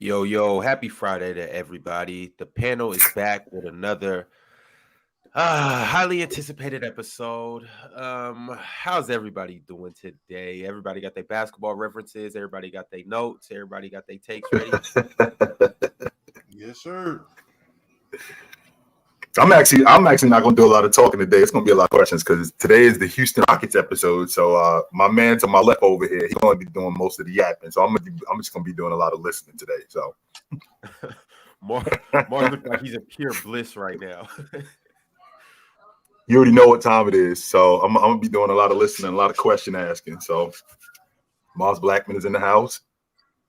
Yo, happy Friday to everybody. The panel is back with another highly anticipated episode. How's everybody doing today? Everybody got their basketball references, everybody got their notes, everybody got their takes ready. Yes, sir. I'm actually not going to do a lot of talking today. It's going to be a lot of questions because today is the Houston Rockets episode. So my man to my left over here, he's going to be doing most of the yapping. So I'm just going to be doing a lot of listening today. So Mars looks like he's in pure bliss right now. you already know what time it is. So I'm going to be doing a lot of listening, a lot of question asking. So Mars Blackman is in the house.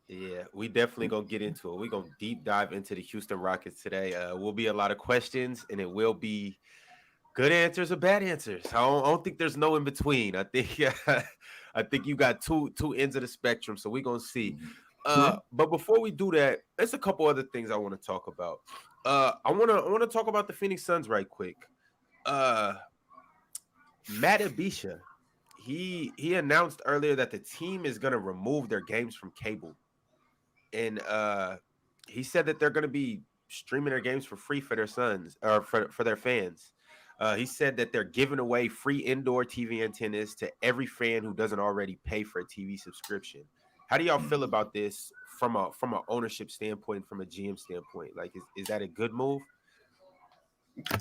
Yeah, we definitely gonna get into it. We're gonna deep dive into the Houston Rockets today. Will be a lot of questions, and it will be good answers or bad answers. I don't think there's no in between. I think I think you got two ends of the spectrum. So we're gonna see. But before we do that, there's a couple other things I want to talk about. I wanna talk about the Phoenix Suns right quick. Uh, Matt Abisha, he announced earlier that the team is gonna remove their games from cable, and he said that they're gonna be streaming their games for free for their sons or for their fans. He said that they're giving away free indoor TV antennas to every fan who doesn't already pay for a TV subscription. How do y'all feel about this from a ownership standpoint, from a GM standpoint? Like, is that a good move?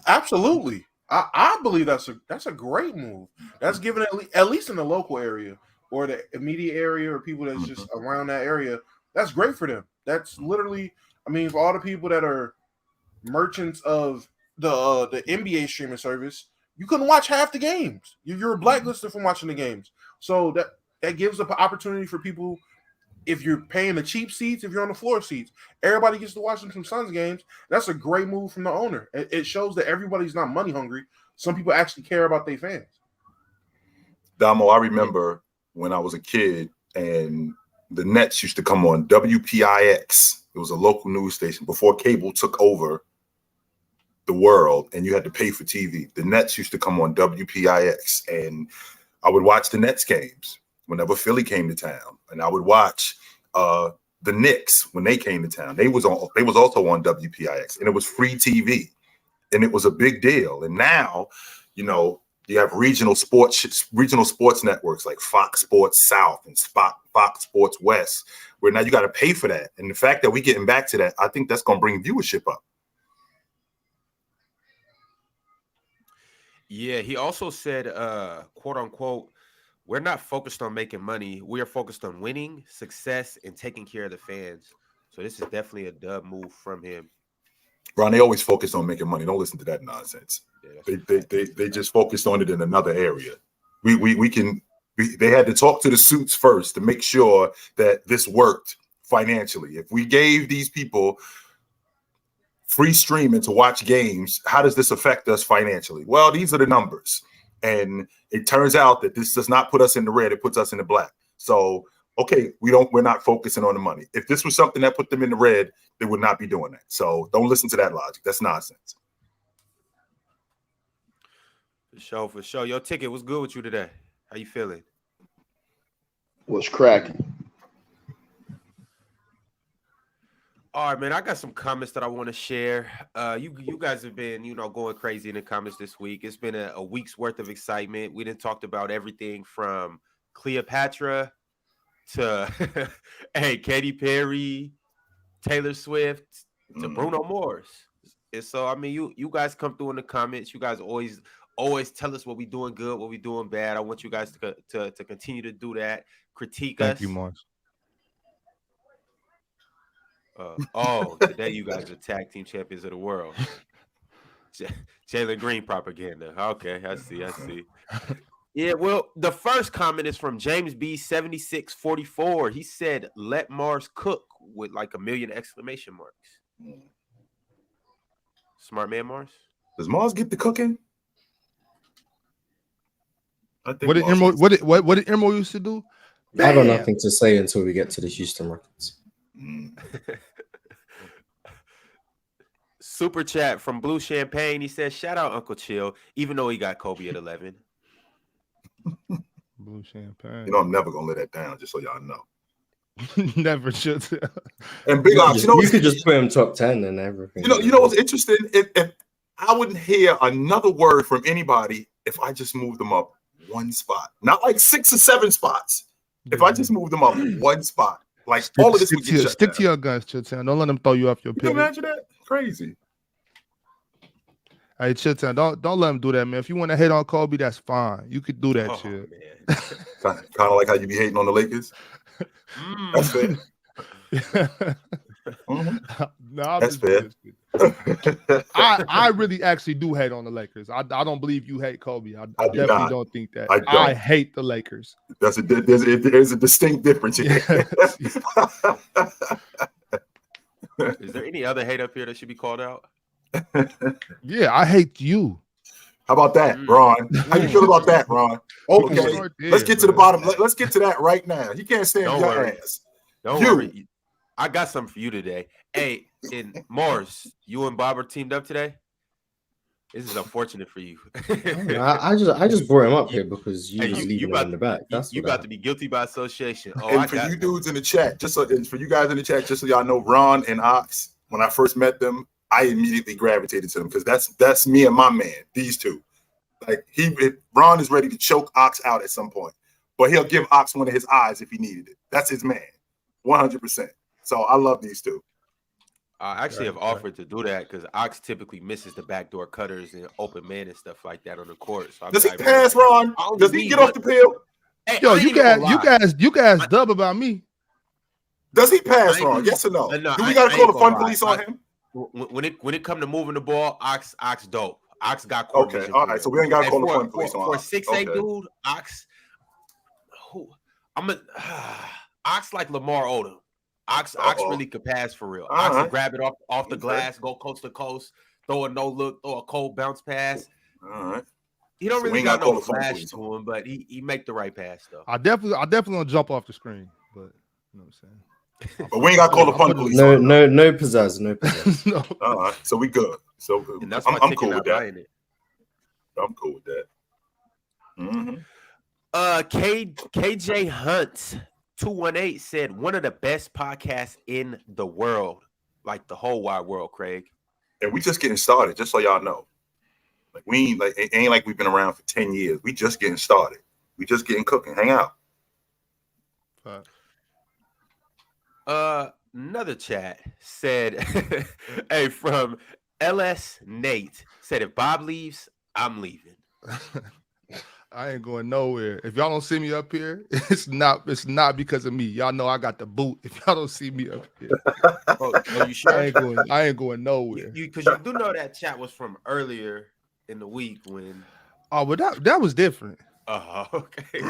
Absolutely. I believe that's a great move. That's given at least in the local area or the immediate area or people that's just around that area. That's great for them. That's literally, I mean, for all the people that are merchants of the NBA streaming service, you couldn't watch half the games. You're blacklisted from watching the games. So that gives an opportunity for people. If you're paying the cheap seats, if you're on the floor seats, everybody gets to watch some Suns games. That's a great move from the owner. It shows that everybody's not money hungry. Some people actually care about their fans. Damo, I remember when I was a kid and the Nets used to come on WPIX. It was a local news station before cable took over the world and you had to pay for TV. The Nets used to come on WPIX and I would watch the Nets games whenever Philly came to town, and I would watch the Knicks when they came to town. They was also on WPIX, and it was free TV, and it was a big deal. And now, you have regional sports networks like Fox Sports South and Fox Sports West, where now you got to pay for that. And the fact that we're getting back to that, I think that's going to bring viewership up. Yeah, he also said, quote unquote, we're not focused on making money. We are focused on winning, success, and taking care of the fans. So this is definitely a dub move from him. Ron, they always focus on making money. Don't listen to that nonsense. Yeah, they just focused on it in another area. They had to talk to the suits first to make sure that this worked financially. If we gave these people free streaming to watch games, how does this affect us financially? Well, these are the numbers. And it turns out that this does not put us in the red, it puts us in the black. So, okay, we're not focusing on the money. If this was something that put them in the red, they would not be doing that. So don't listen to that logic. That's nonsense. For sure. Your ticket was good with you today. How you feeling? What's cracking? All right, man. I got some comments that I want to share. You guys have been, going crazy in the comments this week. It's been a week's worth of excitement. We done talked about everything from Cleopatra to Katy Perry, Taylor Swift to Bruno Mars. And so, I mean, you guys come through in the comments. You guys always tell us what we doing good, what we doing bad. I want you guys to continue to do that. Critique us. Thank you, Mars. Today you guys are tag team champions of the world. Jalen Green propaganda. Okay, I see. Yeah, well, the first comment is from James B 7644. He said, "Let Mars cook," with like a million exclamation marks. Smart man, Mars. Does Mars get the cooking? What did Emerald used to do? I have nothing to say until we get to the Houston Rockets. Super chat from Blue Champagne. He says, "Shout out Uncle Chill, even though he got Kobe at 11." Blue Champagne. I'm never gonna let that down. Just so y'all know. Never should. And Big Ox, You could just put him top 10 and everything. You know what's interesting? If I wouldn't hear another word from anybody if I just moved them up one spot, not like 6 or 7 spots. If I just moved them up one spot, like all of this would get shut stick down. to your guns, Chitchat. Don't let them throw you off your Can you pivot. imagine that? Crazy. Hey, Chitchat, don't let him do that, man. If you want to hate on Kobe, that's fine. You could do that shit. Kind of like how you be hating on the Lakers. That's fair. No, that's fair. I really actually do hate on the Lakers. I don't believe you hate Kobe. I definitely don't think that. I hate the Lakers. There's a distinct difference here. Is there any other hate up here that should be called out? Yeah, I hate you. How about that, Ron? How you feel about that, Ron? Okay, let's get to the bottom. Let's get to that right now. You can't stand your ass. Don't worry. I got something for you today. Hey, in Morris, you and Bob are teamed up today. This is unfortunate for you. I just brought him up here because you was leaving him in the back. You about to be guilty by association. And for you dudes in the chat, for you guys in the chat, just so y'all know, Ron and Ox, when I first met them, I immediately gravitated to them because that's me and my man. These two, like Ron is ready to choke Ox out at some point, but he'll give Ox one of his eyes if he needed it. That's his man, 100%. So I love these two. I actually have offered to do that because Ox typically misses the backdoor cutters and open man and stuff like that on the court. So does he pass, Ron? Does he get off the peel? Hey, yo, you guys dub about me. Does he pass, Ron? Yes or no? Do we got to call the fun police on him? When it come to moving the ball, Ox dope. Ox got court okay. All right, so we ain't got to call the fun police on for 6'8" dude. Ox, Ox like Lamar Odom. Ox really could pass for real. Ox can grab it off the glass, go coast to coast, throw a no look, throw a cold bounce pass. All right. He don't really got no flash to him, but he make the right pass though. I definitely gonna jump off the screen, but you know what I'm saying. But we ain't got to call the fun police. No pizzazz, no pizzazz. No. All right, so we good. So good. And that's I'm cool with that. I'm cool with that. Mm-hmm. KJ Hunt 218 said one of the best podcasts in the world, like the whole wide world, Craig. And we just getting started, just so y'all know. Like we ain't like it ain't like we've been around for 10 years. We just getting started. We just getting cooking. Hang out. Another chat said, hey, from LS Nate said, if Bob leaves, I'm leaving. I ain't going nowhere. If y'all don't see me up here, it's not because of me. Y'all know I got the boot. If y'all don't see me up here, you sure? I ain't going nowhere. Because you do know that chat was from earlier in the week when. Oh, but that was different. Okay.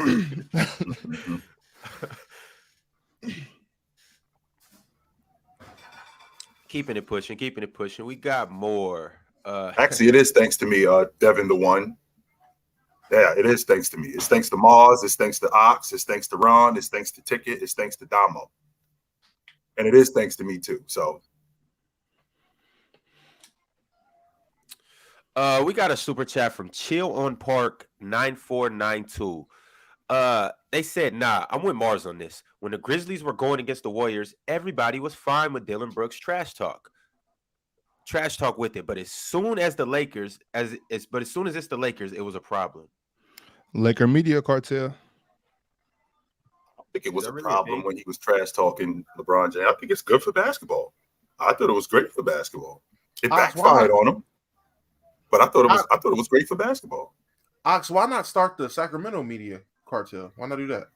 Keeping it pushing. We got more. Actually, it is thanks to me, Devin the One. Yeah, it is thanks to me. It's thanks to Mars. It's thanks to Ox. It's thanks to Ron. It's thanks to Ticket. It's thanks to Damo. And it is thanks to me too. So we got a super chat from Chill on Park 9492. They said, nah, I'm with Mars on this. When the Grizzlies were going against the Warriors, everybody was fine with Dylan Brooks' trash talk with it. But as soon as it's the Lakers, it was a problem. Laker media cartel. I think it was a problem when he was trash talking LeBron James. I think it's good for basketball. I thought it was great for basketball. It backfired on him, but I thought it was great for basketball. Ox, why not start the Sacramento media cartel? Why not do that?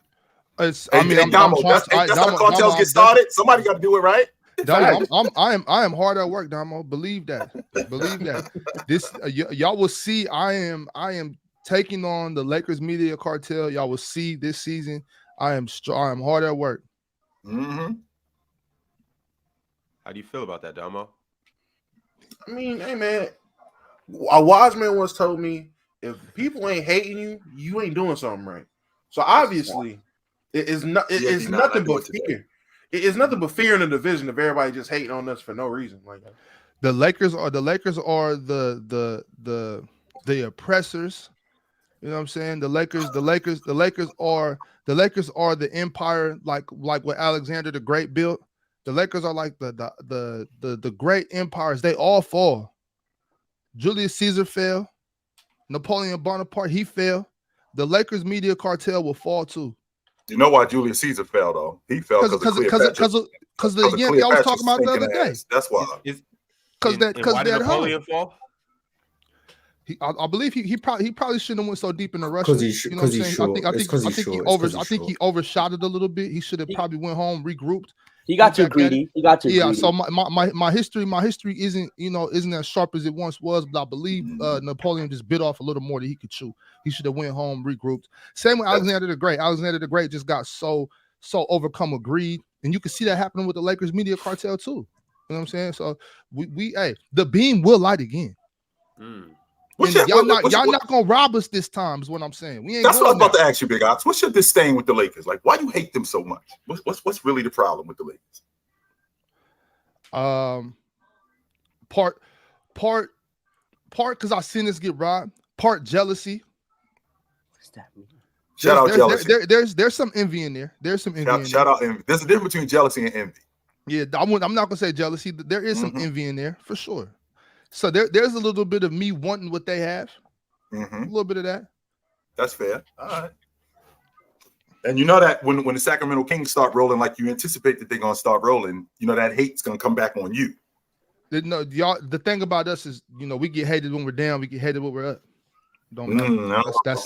That's how cartels get started. Somebody got to do it, right? Damo, I am hard at work, Damo. Believe that. This y'all will see. I am taking on the Lakers media cartel. Y'all will see this season. I am hard at work. Mm-hmm. How do you feel about that, Damo? I mean, hey man, a wise man once told me, if people ain't hating you, you ain't doing something right. So obviously, it is nothing but fear. It is nothing but fear in the division of everybody just hating on us for no reason. Like the Lakers are the oppressors, You know what I'm saying? The Lakers are the empire, like what Alexander the Great built. The Lakers are like the great empires. They all fall. Julius Caesar fell. Napoleon Bonaparte, he fell. The Lakers media cartel will fall too. You know why Julius Caesar fell though? He fell because the Yankee I was talking about the other day. That's why. Why did Napoleon fall? I believe he probably shouldn't have went so deep in the Russia. Because he's short. I think he overshot it a little bit. He should have probably went home, regrouped. He got too greedy. Yeah. So my history isn't as sharp as it once was, but I believe Napoleon just bit off a little more than he could chew. He should have went home, regrouped. Same with Alexander the Great. Alexander the Great just got so overcome with greed, and you can see that happening with the Lakers media cartel too. You know what I'm saying? So the beam will light again. Y'all not gonna rob us this time, is what I'm saying. We ain't. That's what I was about to ask you, Big Ox. What's your disdain with the Lakers? Like, why do you hate them so much? What's really the problem with the Lakers? Part because I seen this get robbed. Part jealousy. What's that mean? Shout out jealousy. There's some envy in there. There's some envy. Shout out envy. There's a difference between jealousy and envy. Yeah, I'm not gonna say jealousy. There is some envy in there for sure. So there's a little bit of me wanting what they have. A little bit of that. That's fair. All right. And you know that when the Sacramento Kings start rolling like you anticipate that they're gonna start rolling, you know that hate's gonna come back on you. No, y'all. The thing about us is, we get hated when we're down. We get hated when we're up. Don't matter. That's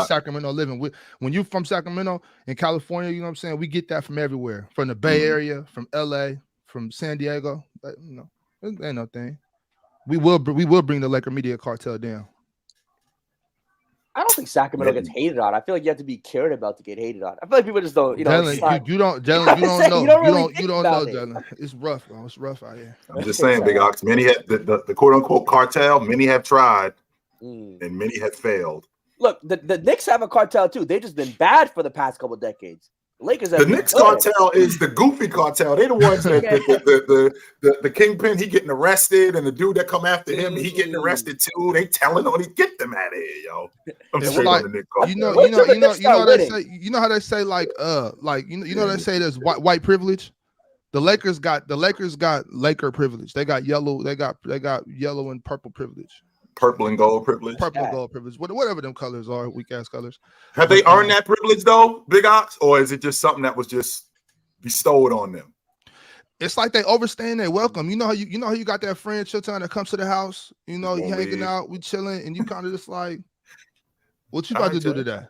Sacramento living. When you're from Sacramento in California, you know what I'm saying? We get that from everywhere, from the Bay Area, from LA, from San Diego. It ain't no thing. We will bring the Laker media cartel down. I don't think Sacramento gets hated on. I feel like you have to be cared about to get hated on. I feel like people just don't, Jalen, you don't know. You don't know, Jalen. It's rough, bro. It's rough out here. I'm just saying, Big Ox. Many have the quote unquote cartel. Many have tried, and many have failed. Look, the Knicks have a cartel too. They've just been bad for the past couple decades. Lakers the Knicks cartel is the goofy cartel. They the ones that the kingpin, he getting arrested, and the dude that come after him, he getting arrested too. They telling on, get them out of here, yo. I'm straight on the Knicks cartel. You know how they say they say there's white privilege. The Lakers got Laker privilege. They got yellow. They got yellow and purple privilege. Purple and gold privilege. Purple and gold privilege. Whatever them colors are, weak ass colors. Have they earned that privilege though, Big Ox, or is it just something that was just bestowed on them? It's like they overstaying their welcome. You know how you got that friend Chitchat that comes to the house. You hanging out, we chilling, and you kind of just like, what you about to do today?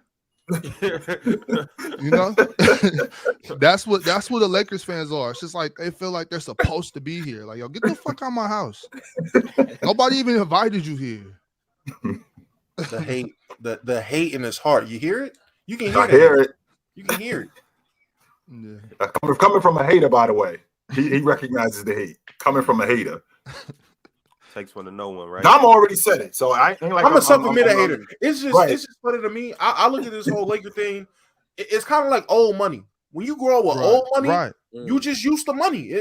That's what the Lakers fans are. It's just like they feel like they're supposed to be here. Like, yo, get the fuck out of my house. Nobody even invited you here. The hate in his heart. You hear it? You can hear it. You can hear it. Yeah. Coming from a hater, by the way. He recognizes the hate. Coming from a hater. Takes one to know one, right? Dom already said it, so I ain't like I'm a supplemental hater. It's just funny to me. I look at this whole Laker thing. It's kind of like old money. When you grow up with old money, you just use the money.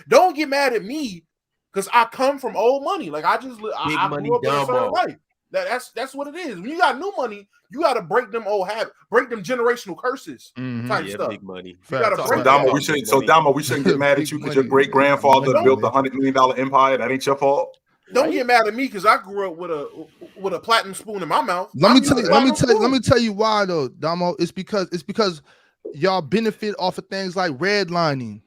Don't get mad at me because I come from old money. Like I grew up in a certain life. That's what it is. When you got new money, you got to break them old habits, break them generational curses type stuff. Big money. Damo, we shouldn't get mad at you because your great grandfather built a $100 million empire. That ain't your fault. Don't get mad at me because I grew up with a platinum spoon in my mouth. Let me tell you why though, Damo. It's because y'all benefit off of things like redlining.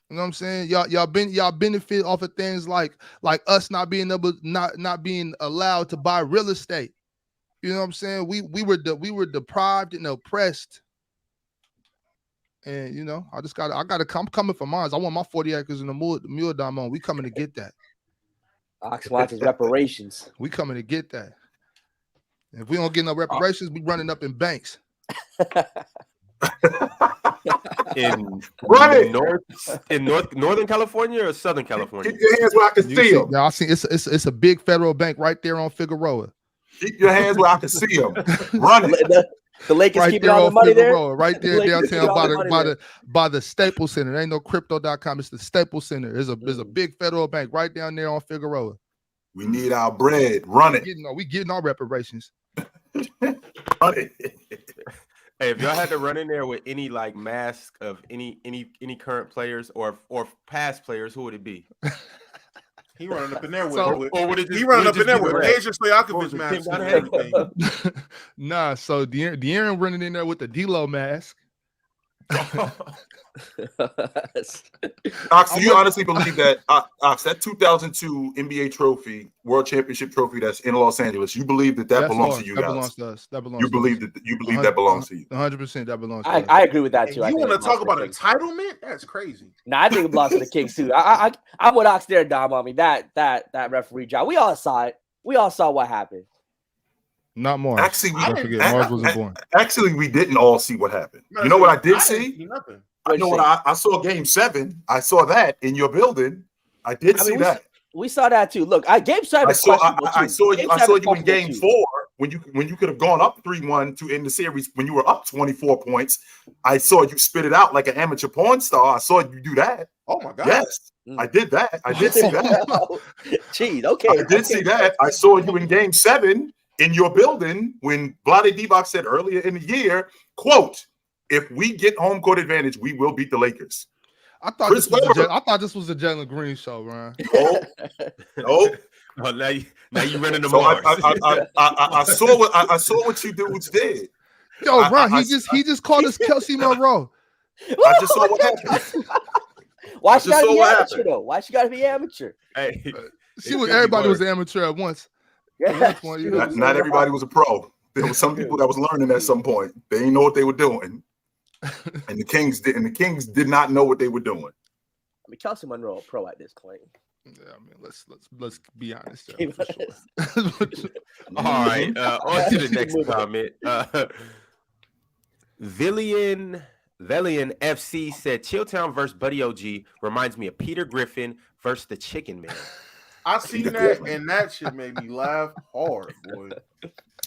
You know what I'm saying? Y'all benefit off of things like us not being allowed to buy real estate. You know what I'm saying? We were deprived and oppressed. And I'm coming for mine. I want my 40 acres in the mule Damo. We coming to get that. Ox wants his reparations. We coming to get that. If we don't get no reparations, we running up in banks. in Northern California or Southern California? Keep your hands where I can see them. Now I see it's a big federal bank right there on Figueroa. Keep your hands where I can see them. Run it. The Lakers right keeping all the money Figueroa, there. Right there downtown by the Staples Center. There ain't no crypto.com. It's the Staples Center. There's a big federal bank right down there on Figueroa. We need our bread. Run it. We getting our reparations. Hey, if y'all had to run in there with any like mask of any current players or past players, who would it be? He running up in there with. Or would it just, He running would it up in there just be with the red? Deja What was Stojakovic it, mask Tim and Dunham? everything. Nah, so De'Aaron running in there with the D-Lo mask. Ox, do you honestly believe that Ox, that 2002 NBA trophy, World Championship trophy that's in Los Angeles, you believe that That's belongs ours. to you That guys? belongs to us. That belongs You to believe us. that belongs to you? 100% that belongs to us. I agree with that too. And I you think want it to talk belongs about to the Kings. entitlement? That's crazy. Nah, I think it belongs to the Kings too. I'm with Ox there, Dom. I mean that referee job. We all saw it. We all saw what happened. Not Mars. Actually, Don't forget, Mars wasn't born. Actually, we didn't all see what happened. Man, You know what I did didn't see? nothing. I know what I saw. Game 7. I saw that in your building. I did see that. We saw that too. Look, Game 7 was questionable too. I saw you in Game too. 4 when you could have gone up 3-1 to end the series when you were up 24 points. I saw you spit it out like an amateur porn star. I saw you do that. Oh my god! Yes, I did that. I did see that. Jeez, okay. I did see that. I saw you in Game 7 in your building when Vlade Divac said earlier in the year, quote, "If we get home court advantage, we will beat the Lakers." I thought this was a Jalen Green show, Ryan. No. Oh, now you running the So Mars. I saw what you dudes did. Yo, Ryan, he just called us Kelsey Monroe. I just saw what happened. Why she gotta be what amateur though? Why she gotta be amateur? Hey, See what everybody was an amateur at once. Yeah. Not everybody was a pro. There were some people that was learning at some point. They didn't know what they were doing, and the Kings did. And the Kings did not know what they were doing. I mean, Kelsey Monroe a pro at this point. Yeah, I mean, let's be honest. Be For honest. sure. all right. On to the next comment. Villian FC said Chilltown versus Buddy OG reminds me of Peter Griffin versus the Chicken Man. I seen that, and that shit made me laugh hard, boy.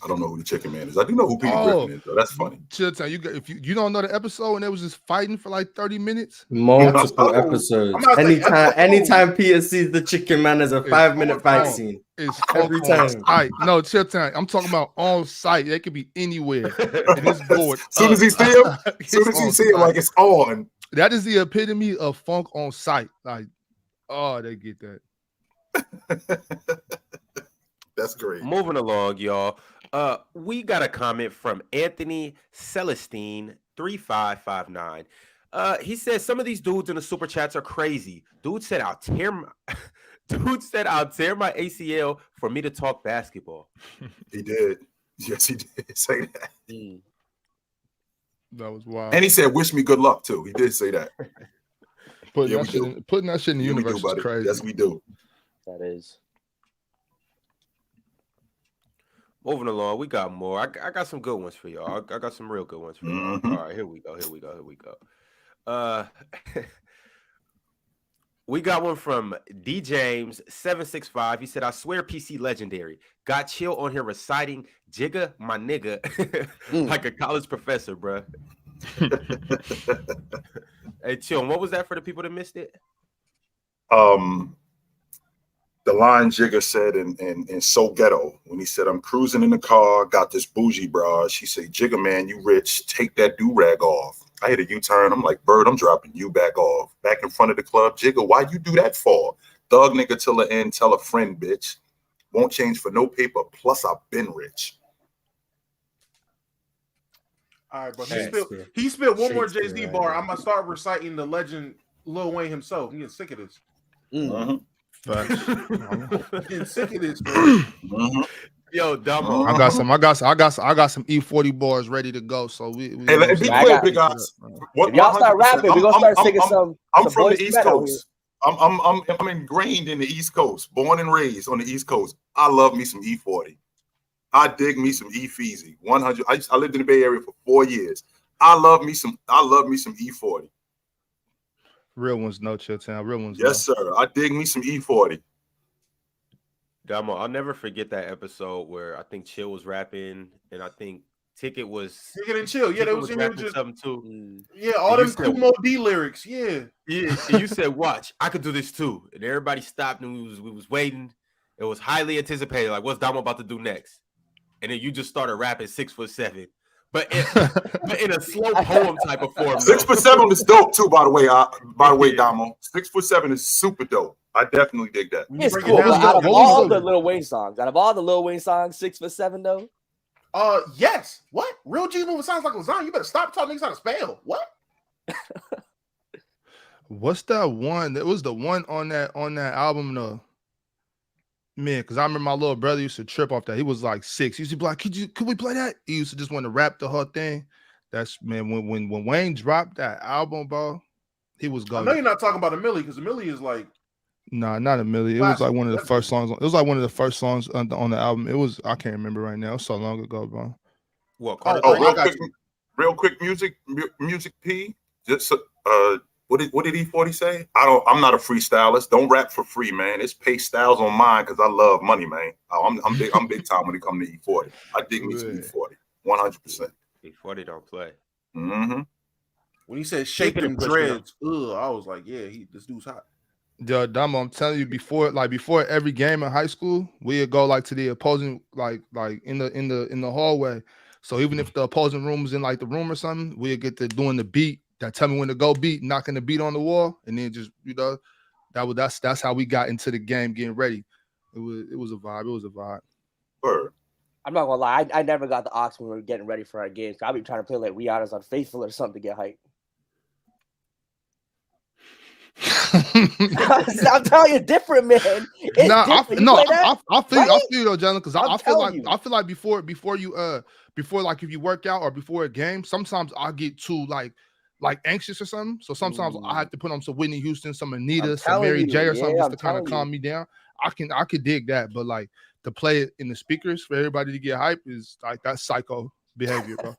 I don't know who the Chicken Man is. I do know who Peter Griffin is, though. That's funny. Chilltown, if you don't know the episode and they was just fighting for like 30 minutes. Multiple episodes. Anytime Peter sees the Chicken Man, there's a 5-minute fight scene. It's Every on time. site. No, Chilltown. I'm talking about on site. They could be anywhere. And it's going As soon as he see him, like it's on. That is the epitome of funk on site. Like, oh, they get that. That's great. Moving along, y'all. We got a comment from Anthony Celestine 3559. He says some of these dudes in the super chats are crazy. Dude said I'll tear my ACL for me to talk basketball. He did. Yes, he did say that. That was wild. And he said, "Wish me good luck," too. He did say that. Putting that shit in the universe is crazy. Yes, we do. That is. Moving along, we got more. I got some good ones for y'all. I got some real good ones for y'all. Mhm. All right, here we go. We got one from D James 765. He said, "I swear PC legendary. Got Chill on here reciting Jigga my nigga like a college professor, bruh." Hey, Chill, what was that for the people that missed it? The line Jigga said in So Ghetto when he said, "I'm cruising in the car, got this bougie bra." She said, "Jigga man, you rich, take that do-rag off." I hit a U-turn. I'm like, "Bird, I'm dropping you back off." Back in front of the club, Jigga, why you do that for? Thug nigga till the end, tell a friend, bitch. Won't change for no paper, plus I've been rich. All right, but he spit one more Jay-Z bar. I'm gonna start reciting the legend Lil Wayne himself. I'm getting sick of this. Mhm. Getting sick of this, man. Mhm. Yo, Damo. I got some E40 bars ready to go. So we Hey, let me be clear, big guys. If y'all start rapping, we're gonna start singing some. I'm from the East Coast. I'm ingrained in the East Coast, born and raised on the East Coast. I love me some E40. I dig me some E-Feezy. 100. I lived in the Bay Area for 4 years. I love me some E40. real ones, no Chilltown. Real ones, yes, sir. I dig me some E40. Damo, I'll never forget that episode where I think Chill was rapping and I think Ticket and Chill. Yeah, Ticket they was in there just something too. Yeah, all them Kumo D lyrics. Yeah. Yeah. And you said, "Watch, I could do this too." And everybody stopped and we was waiting. It was highly anticipated. Like, what's Damo about to do next? and then you just started rapping 6'7", but in a slow poem type of form. 6'7" is dope too, by the way. Damo. 6'7" is super dope. I definitely dig that. It's break it cool. down, But out of what all was the the- Lil Wayne songs, 6'7" though. Yes. What? Real G moving sounds like lasagna. You better stop telling niggas how to spell. What? What's that one? It was the one on that album though. Man, because I remember my little brother used to trip off that. He was like 6. He used to be like, could we play that? He used to just want to rap the whole thing. That's, man, when Wayne dropped that album, bro, he was I going. know you're not talking about a Millie because a Millie is like. Nah, not a million. It was like one of the first songs. It was like one of the first songs on the album. It was, I can't remember right now. It was so long ago, bro. What? Real quick, music P. Just what did E40 say? I'm not a freestylist. Don't rap for free, man. It's pay styles on mine because I love money, man. I'm big time when it comes to E40. I dig me some E40, 100%. E40 don't play. Mm-hmm. When he said shape them dreads, I was like, yeah, this dude's hot. Yo, Damo, I'm telling you, before every game in high school, we'd go like to the opposing, like in the hallway. So even if the opposing room was in like the room or something, we'd get to doing the beat that tell me when to go beat, knocking the beat on the wall, and then just that's how we got into the game, getting ready. It was a vibe. It was a vibe. Word. I'm not gonna lie, I never got the aux when we were getting ready for our games. I'll be trying to play like Rihanna's Unfaithful or something to get hyped. I'm telling you, different, man. It's different. I feel Right? you though, Jalen, because I feel like before like if you work out or before a game, sometimes I get too like anxious or something. So sometimes I have to put on some Whitney Houston, some Anita, some Mary J or something just to kind of calm me down. I could dig that, but like to play it in the speakers for everybody to get hype is like that's psycho behavior, bro.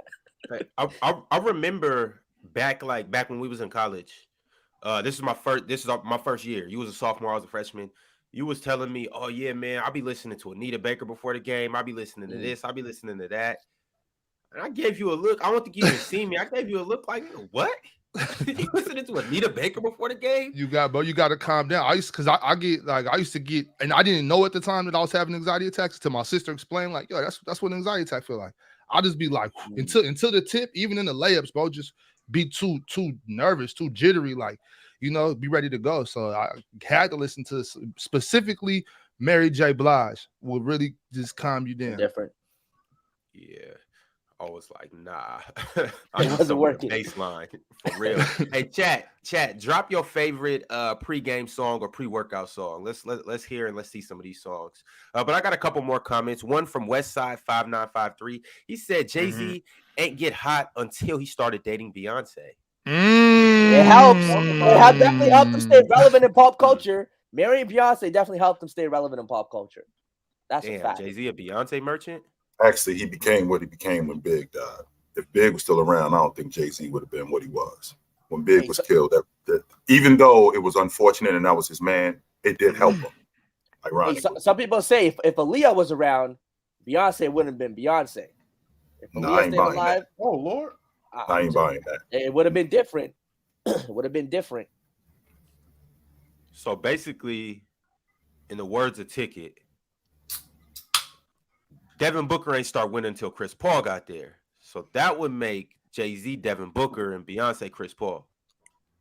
I remember back when we was in college. This is my first year. You was a sophomore, I was a freshman. You was telling me, oh yeah, man, I'll be listening to Anita Baker before the game. I'll be listening to this. I'll be listening to that. And I gave you a look. I don't think you even see me. I gave you a look like, what? You listening to Anita Baker before the game? You got to calm down. I used to get, and I didn't know at the time that I was having anxiety attacks until my sister explained, like, yo, that's what an anxiety attack feel like. I'll just be like, until the tip, even in the layups, bro, just be too nervous, too jittery, like, be ready to go. So I had to listen to specifically Mary J. Blige will really just calm you down. Different. Yeah. I was like, nah. It wasn't working. Baseline for real. Hey, chat. Drop your favorite pre-game song or pre-workout song. Let's hear and let's see some of these songs. But I got a couple more comments. One from Westside 5953. He said Jay-Z ain't get hot until he started dating Beyonce. It helps. It definitely helped him stay relevant in pop culture. Mary and Beyonce definitely helped him stay relevant in pop culture. That's a fact. Jay-Z a Beyonce merchant? Actually, he became what he became when Big died. If Big was still around, I don't think Jay-Z would have been what he was. When Big was killed, that even though it was unfortunate and that was his man, it did help him. Ironically. Some people say if Aaliyah was around, Beyonce wouldn't have been Beyonce. If Aaliyah stayed alive, oh Lord, I ain't buying that. It would have been different. It would have been different. So basically, in the words of Ticket, Devin Booker ain't start winning until Chris Paul got there. So that would make Jay-Z Devin Booker and Beyonce Chris Paul.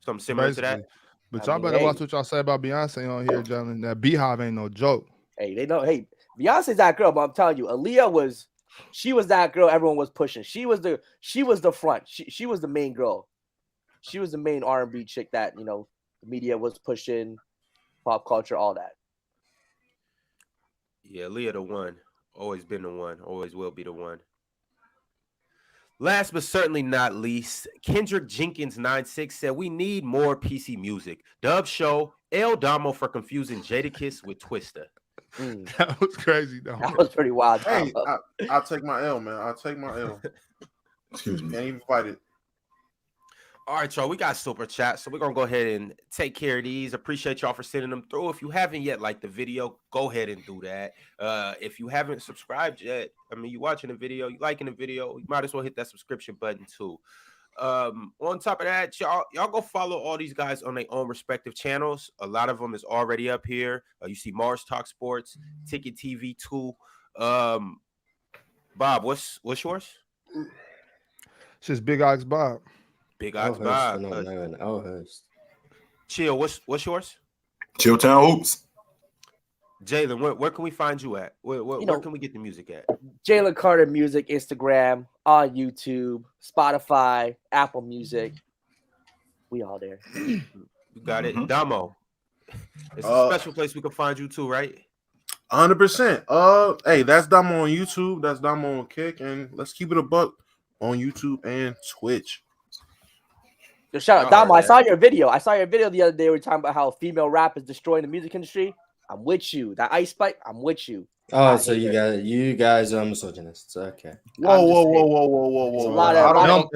Something similar to that. But y'all better watch what y'all say about Beyonce on here, Jalen. That Beehive ain't no joke. Hey, they know. Hey, Beyonce's that girl, but I'm telling you, Aaliyah was that girl everyone was pushing. She was the front. She was the main girl. She was the main R&B chick that, the media was pushing, pop culture, all that. Yeah, Aaliyah the one. Always been the one. Always will be the one. Last but certainly not least, Kendrick Jenkins 96 said we need more PC music. Dub show El Damo for confusing Jadakiss with Twista. That was crazy, though. That was pretty wild. Hey, I'll take my L, man. I'll take my L. Excuse me. Can't even fight it. All right, y'all, we got super chat, so we're going to go ahead and take care of these. Appreciate y'all for sending them through. If you haven't yet liked the video, go ahead and do that. If you haven't subscribed yet, you watching the video, you liking the video, you might as well hit that subscription button too. On top of that, y'all go follow all these guys on their own respective channels. A lot of them is already up here. You see Mars Talk Sports, Ticket TV 2. Bob, what's yours? It's just Big Ox Bob. Big I'll Ox host Bob. for not knowing. I'll host. Chill. What's yours? Chilltown Hoops. Jalen, where can we find you at? Where can we get the music at? Jalen Carter Music, Instagram, on YouTube, Spotify, Apple Music. We all there. You got it. Damo. It's a special place we can find you too, right? 100%. Hey, that's Damo on YouTube. That's Damo on Kick, and let's keep it a buck on YouTube and Twitch. Yo, shout out, Damo. I saw your video. I saw your video the other day. We were talking about how female rap is destroying the music industry. I'm with you. That Ice Spike, I'm with you. Oh, so you guys are misogynists. Okay. Whoa.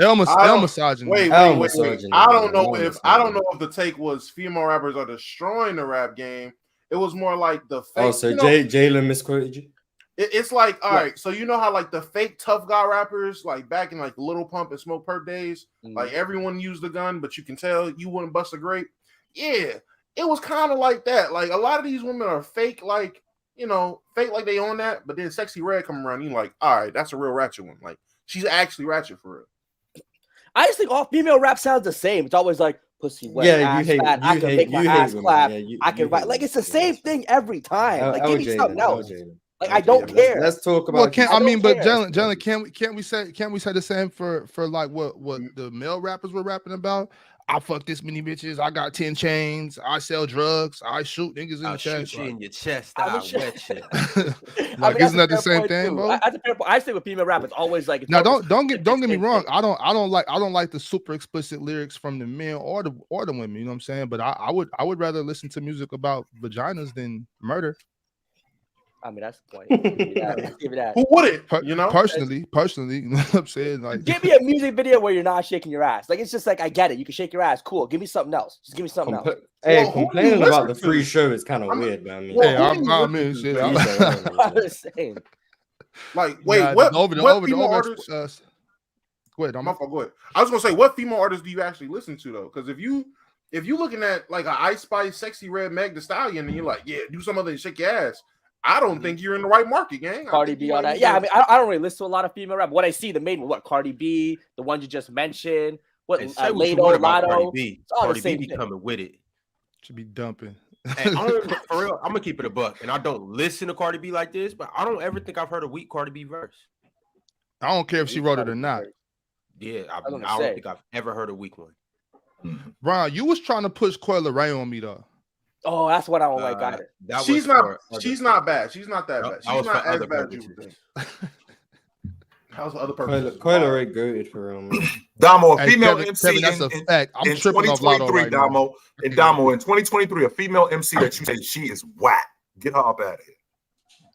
El misogynist. Wait. I don't know if the take was female rappers are destroying the rap game. It was more like the fake. Oh, so Jalen misquoted you? It's like, all right, so you know how like the fake tough guy rappers, like back in like Little Pump and Smoke Perp days, like everyone used a gun, but you can tell you wouldn't bust a grape. Yeah, it was kind of like that. Like a lot of these women are fake, like, you know, fake like they own that, but then Sexy Red come around, you're like, all right, that's a real ratchet one. Like she's actually ratchet for real. I just think all female rap sounds the same. It's always like pussy wet, ass fat. I can make my ass clap. I can write like it's the same thing every time. Like give me something else. Like I don't care. Let's talk about. Well, Jalen, can't we say the same for like what the male rappers were rapping about? I fuck this many bitches. I got 10 chains. I sell drugs. I shoot niggas in the chest. Shoot you in your chest. I wet you. Like, isn't that the same thing, bro? That's a fair point. I say with female rap, it's always like. Now, don't get me wrong. I don't like the super explicit lyrics from the men or the women. You know what I'm saying? But I would rather listen to music about vaginas than murder. I mean, that's the point. Give me that. Who would it? You know, personally, you know what I'm saying? Like, give me a music video where you're not shaking your ass. Like, it's just like, I get it. You can shake your ass. Cool. Give me something else. Just give me something else. Hey, complaining about the free show is kind of weird, man. I'm just saying. Like, wait, what female artists? Go ahead. Go ahead. I was gonna say, what female artists do you actually listen to though? Because if you looking at like an Ice Spice, Sexy Red, Meg Thee Stallion, and you're like, yeah, do some other than shake your ass. I don't think you're in the right market, gang. Cardi B, all that. Yeah, I mean, I don't really listen to a lot of female rap. What I see, the main one, what Cardi B, the ones you just mentioned, Lado, Cardi B. Cardi B be coming with it. Should be dumping. And for real, I'm gonna keep it a buck. And I don't listen to Cardi B like this, but I don't ever think I've heard a weak Cardi B verse. I don't care if she wrote it or not. Yeah, I don't think I've ever heard a weak one. Brian, you was trying to push Coi Leray on me though. Oh, that's what I don't like. Got it. She's not bad. She's not that bad. She's not as bad as you would think. That was the other purpose. Coi Leray goated for him. Damo, a female MC Kevin, that's a fact. I'm in tripping off Lotto right Damo, now. And Damo, in 2023, a female MC that you say she is whack. Get her up out of here.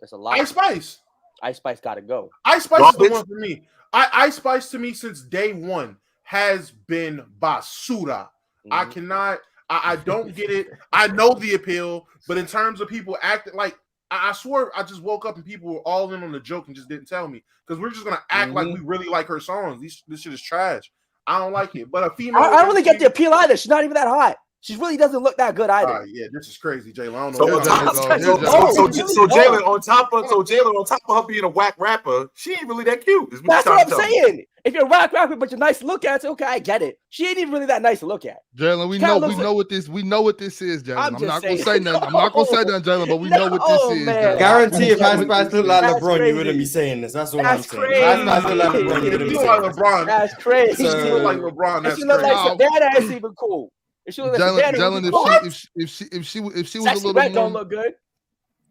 That's a lot. Ice Spice. Ice Spice got to go. Ice Spice is the one for me. Ice Spice to me since day one has been basura. I cannot. I don't get it. I know the appeal, but in terms of people acting like, I swear I just woke up and people were all in on the joke and just didn't tell me because we're just gonna act like we really like her songs. This shit is trash. I don't like it. But a female, I don't really get the appeal either. She's not even that hot. She really doesn't look that good either. Yeah, this is crazy, Jalen. I don't So know. Jalen, on top of her being a whack rapper, she ain't really that cute. That's what I'm saying. If you're a whack rapper, but you're nice to look at, okay, I get it. She ain't even really that nice to look at. Jalen, we know what this is, Jalen. I'm not gonna say nothing. I'm not gonna say nothing, Jalen, but we know what this is. Jalen. Guarantee if Ice Spice looked like LeBron, you wouldn't be saying this. That's what I'm saying. Ice Spice looked like LeBron, you wouldn't be saying LeBron. That's crazy. She look like LeBron. That's crazy. That is even cool. If she was if she was a little more, don't more, look good.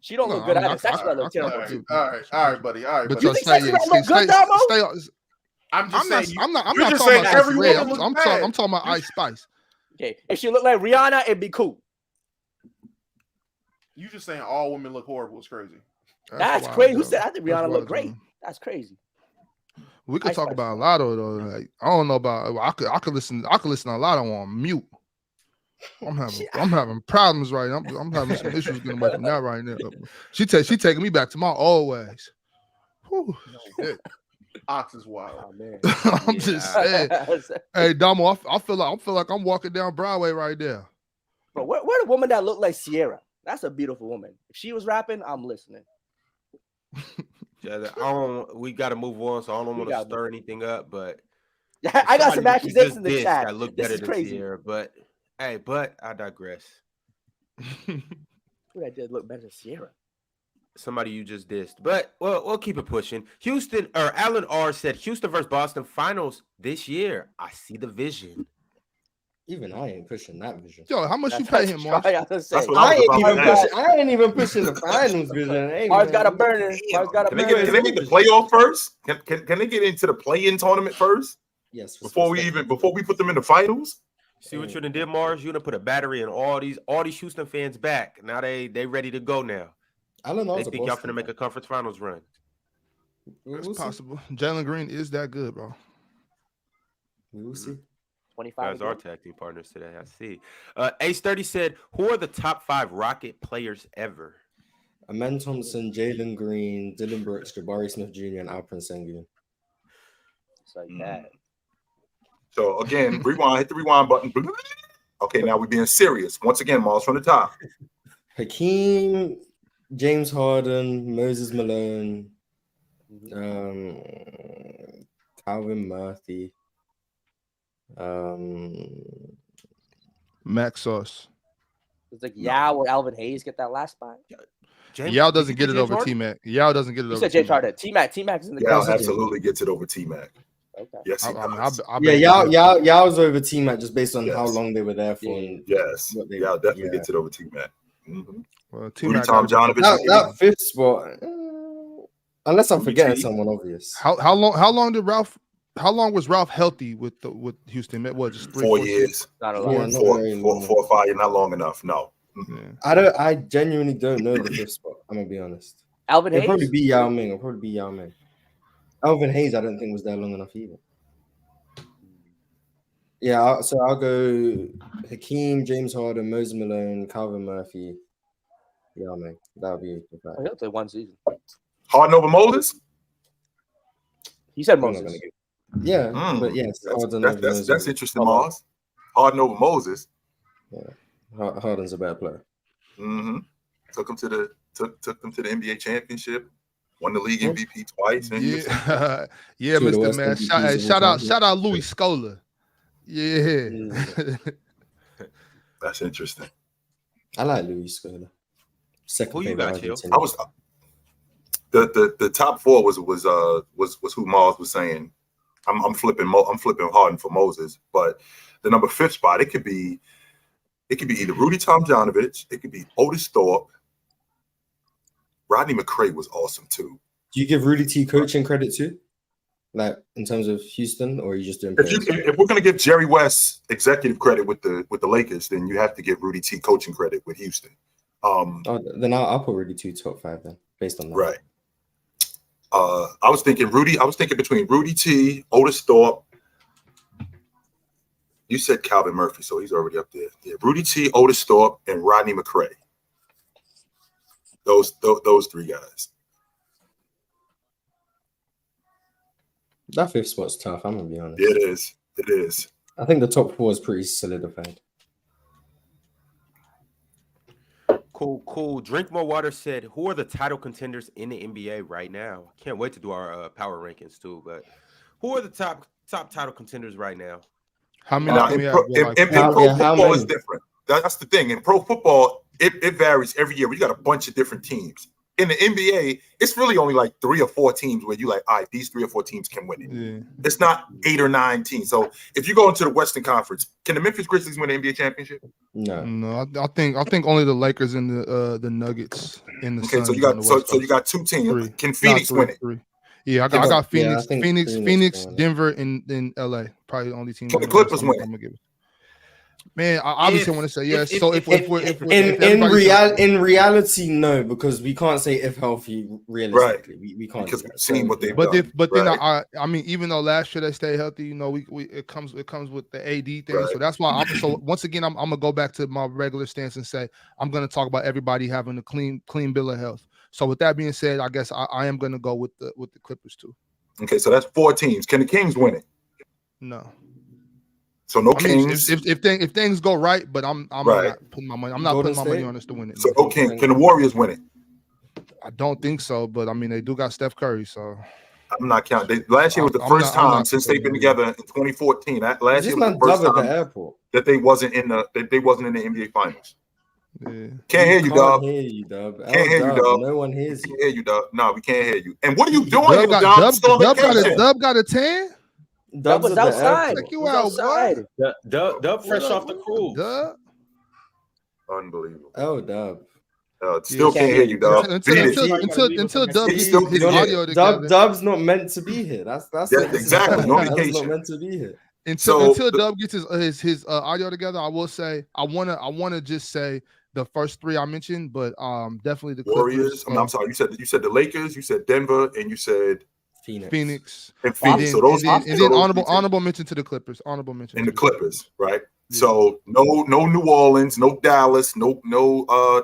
She don't look good either. Sexy Red look terrible. All right, buddy. But you think Sexy Red look good, Damo? I'm saying. I'm not talking about Sexy Red. I'm talking about Ice Spice. Okay, if she looked like Rihanna, it'd be cool. You just saying all women look horrible is crazy. That's crazy. Who said I think Rihanna looked great? That's crazy. We could talk about Lotto though. Like, I don't know about. I could listen to Lotto on mute. I'm having problems right now. I'm having some issues getting away from that right now. She taking me back to my old ways. Ox is wild. Oh, man. I'm just saying. Hey, Damo, I feel like I'm walking down Broadway right there. Bro, where the woman that looked like Sierra? That's a beautiful woman. If she was rapping, I'm listening. We got to move on, so I don't want to stir anything up. But I got some somebody actions in the dissed chat. that look This better is than crazy. Sierra, but I digress. Who that did look better than Sierra? Somebody you just dissed, but we'll keep it pushing. Houston or Alan R said Houston versus Boston finals this year. I see the vision. Even I ain't pushing that vision. Yo, how much you pay him, Mars? That's what I ain't even pushing the finals vision. Hey, Mars got a burner. Mars got a Can they burner. get the playoff first? Can they get into the play-in tournament first? Yes. Before we put them in the finals. See what you done did, Mars? You done put a battery in all these Houston fans back. Now they ready to go now. They think y'all finna make a conference finals run. It's possible. Jalen Green is that good, bro. We'll see. 25 guys are tag team partners today. I see. Ace 30 said, "Who are the top 5 Rocket players ever?" Amen Thompson, Jalen Green, Dylan Brooks, Jabari Smith Jr., and Alperen Sengun. It's like that. So again, rewind. Hit the rewind button. Okay, now we're being serious. Once again, Miles from the top. Hakeem, James Harden, Moses Malone, Calvin Murphy, Max Sauce. It's like or Alvin Hayes get that last spot. Yao doesn't get it over T-Mac. Yao doesn't get it over. You said James Harden. T-Mac is in the Yao absolutely gets it over T-Mac. Okay. Yes, he does. Yao's over T-Mac just based on how long they were there for. Yes, Yao definitely gets it over T-Mac. Well, Rudy Tomjanovich. That fifth spot, unless I'm forgetting someone obvious. How long was Ralph healthy with Houston? What, just 4 years? Not a lot. 4 or 5 years, not long enough. No. Yeah. I genuinely don't know the fifth spot. I'm gonna be honest. Alvin Hayes? It'll probably be Yao Ming. Alvin Hayes, I don't think was there long enough either. Yeah, so I'll go Hakeem, James Harden, Moses Malone, Calvin Murphy, Yao Ming. That'll be the fact. He'll play one season. Harden over Moses? He said Moses. Yeah, but yes, that's interesting, Mars. Harden over Moses. Yeah. Harden's a better player. Mm-hmm. Took them to the NBA championship. Won the league MVP twice. Yeah, Mr. Man. Shout out Louis Scola. Yeah. That's interesting. I like Louis Scola. Second who you got, Chill? I was the top 4 was who Mars was saying. I'm flipping Harden for Moses, but the number 5th spot, it could be either Rudy Tomjanovich, it could be Otis Thorpe. Rodney McCray was awesome too. Do you give Rudy T coaching credit too? Like in terms of Houston, or are you just doing? If we're gonna give Jerry West executive credit with the Lakers, then you have to give Rudy T coaching credit with Houston. Then I'll put Rudy T top 5 then, based on that. Right. I was thinking between Rudy T, Otis Thorpe. You said Calvin Murphy, so he's already up there. Yeah, Rudy T, Otis Thorpe, and Rodney McCray. Those 3 guys. That 5th spot's tough. I'm gonna be honest. It is. I think the top 4 is pretty solidified. Cool. Drink More Water said, "Who are the title contenders in the NBA right now?" Can't wait to do our power rankings too. But who are the top title contenders right now? How many? In pro football is different. That's the thing. In pro football, it varies every year. We got a bunch of different teams. In the NBA, it's really only like 3 or 4 teams where you like, all right, these 3 or 4 teams can win it. Yeah. It's not 8 or 9 teams. So if you go into the Western Conference, can the Memphis Grizzlies win the NBA championship? No. I think only the Lakers and the Nuggets in the. Okay, so you got 2 teams. 3. Can Phoenix win it? 3. Yeah, I got Phoenix, Phoenix, Denver, and LA. Probably the only team. So the Clippers win. Man, I obviously want to say yes. So if in reality, no, because we can't say if healthy realistically. Right. We can't because we've seen what they've done. Then right. I mean, even though last year they stayed healthy, you know, it comes with the AD thing. Right. So that's why once again I'm gonna go back to my regular stance and say I'm gonna talk about everybody having a clean bill of health. So with that being said, I guess I am gonna go with the Clippers too. Okay, so that's 4 teams. Can the Kings win it? No. So no Kings. If things go right, but I'm not putting my money. I'm not putting my money on us to win it. So can the Warriors win it? I don't think so, but I mean they do got Steph Curry, so I'm not counting. Last year was the I'm first not time since they've been together in 2014. Last Is this year was man the first Dub at the time airport? that they wasn't in the NBA Finals. yeah. Can't hear you, Dub. Can't hear you, Dub. Can't hear you, Dub. Dub. No one hears Can't you. hear you, Dub. No, we can't hear you. And what are you doing Dub here, got Dub? Dub, Still on Dub got vacation. a Dub got a 10. That was Dub's at the outside. airport. Check you Was out, outside. boy. Dub fresh off the cruise. Dub. Unbelievable. Oh, Dub. Still Yeah, can't hear you, Dub. Until Beat it. Dub He's gets still his can't hear. audio together. Dub's not meant to be here. That's Yeah, it. This is exactly. fine. No Dub's vacation. not meant to be here. Until So- Dub gets his audio together, I will say I wanna just say the first three I mentioned, but definitely the Warriors. Clippers, I'm sorry. You said the Lakers. You said Denver, and you said Phoenix, and Phoenix. So those and then those honorable mention to the Clippers. Honorable mention and to the Clippers, right? Yeah. So no New Orleans, no Dallas, no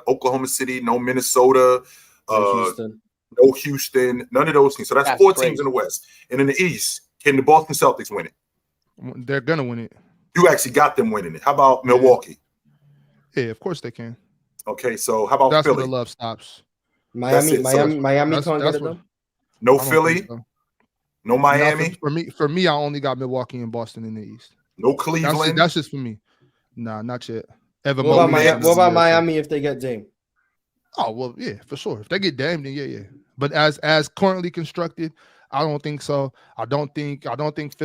Oklahoma City, no Minnesota, Houston. no Houston, none of those teams. So that's That's 4 crazy. teams in the West. And in the East, can the Boston Celtics win it? They're gonna win it. You actually got them winning it. How about Milwaukee? Yeah, of course they can. Okay, so how about That's where Philly? the love stops. That's it. So Miami that's- can't that's get it what- done. No I don't Philly, think so. no Now, Miami, for me, I only got Milwaukee and Boston in the East. no Cleveland. That's just for me. Nah, not yet. Evan What about, Mobley Miami? is What about the- Miami if they get Dame? Oh well, yeah, for sure. If they get Dame, then yeah. But as currently constructed, I don't think so. I don't think Philly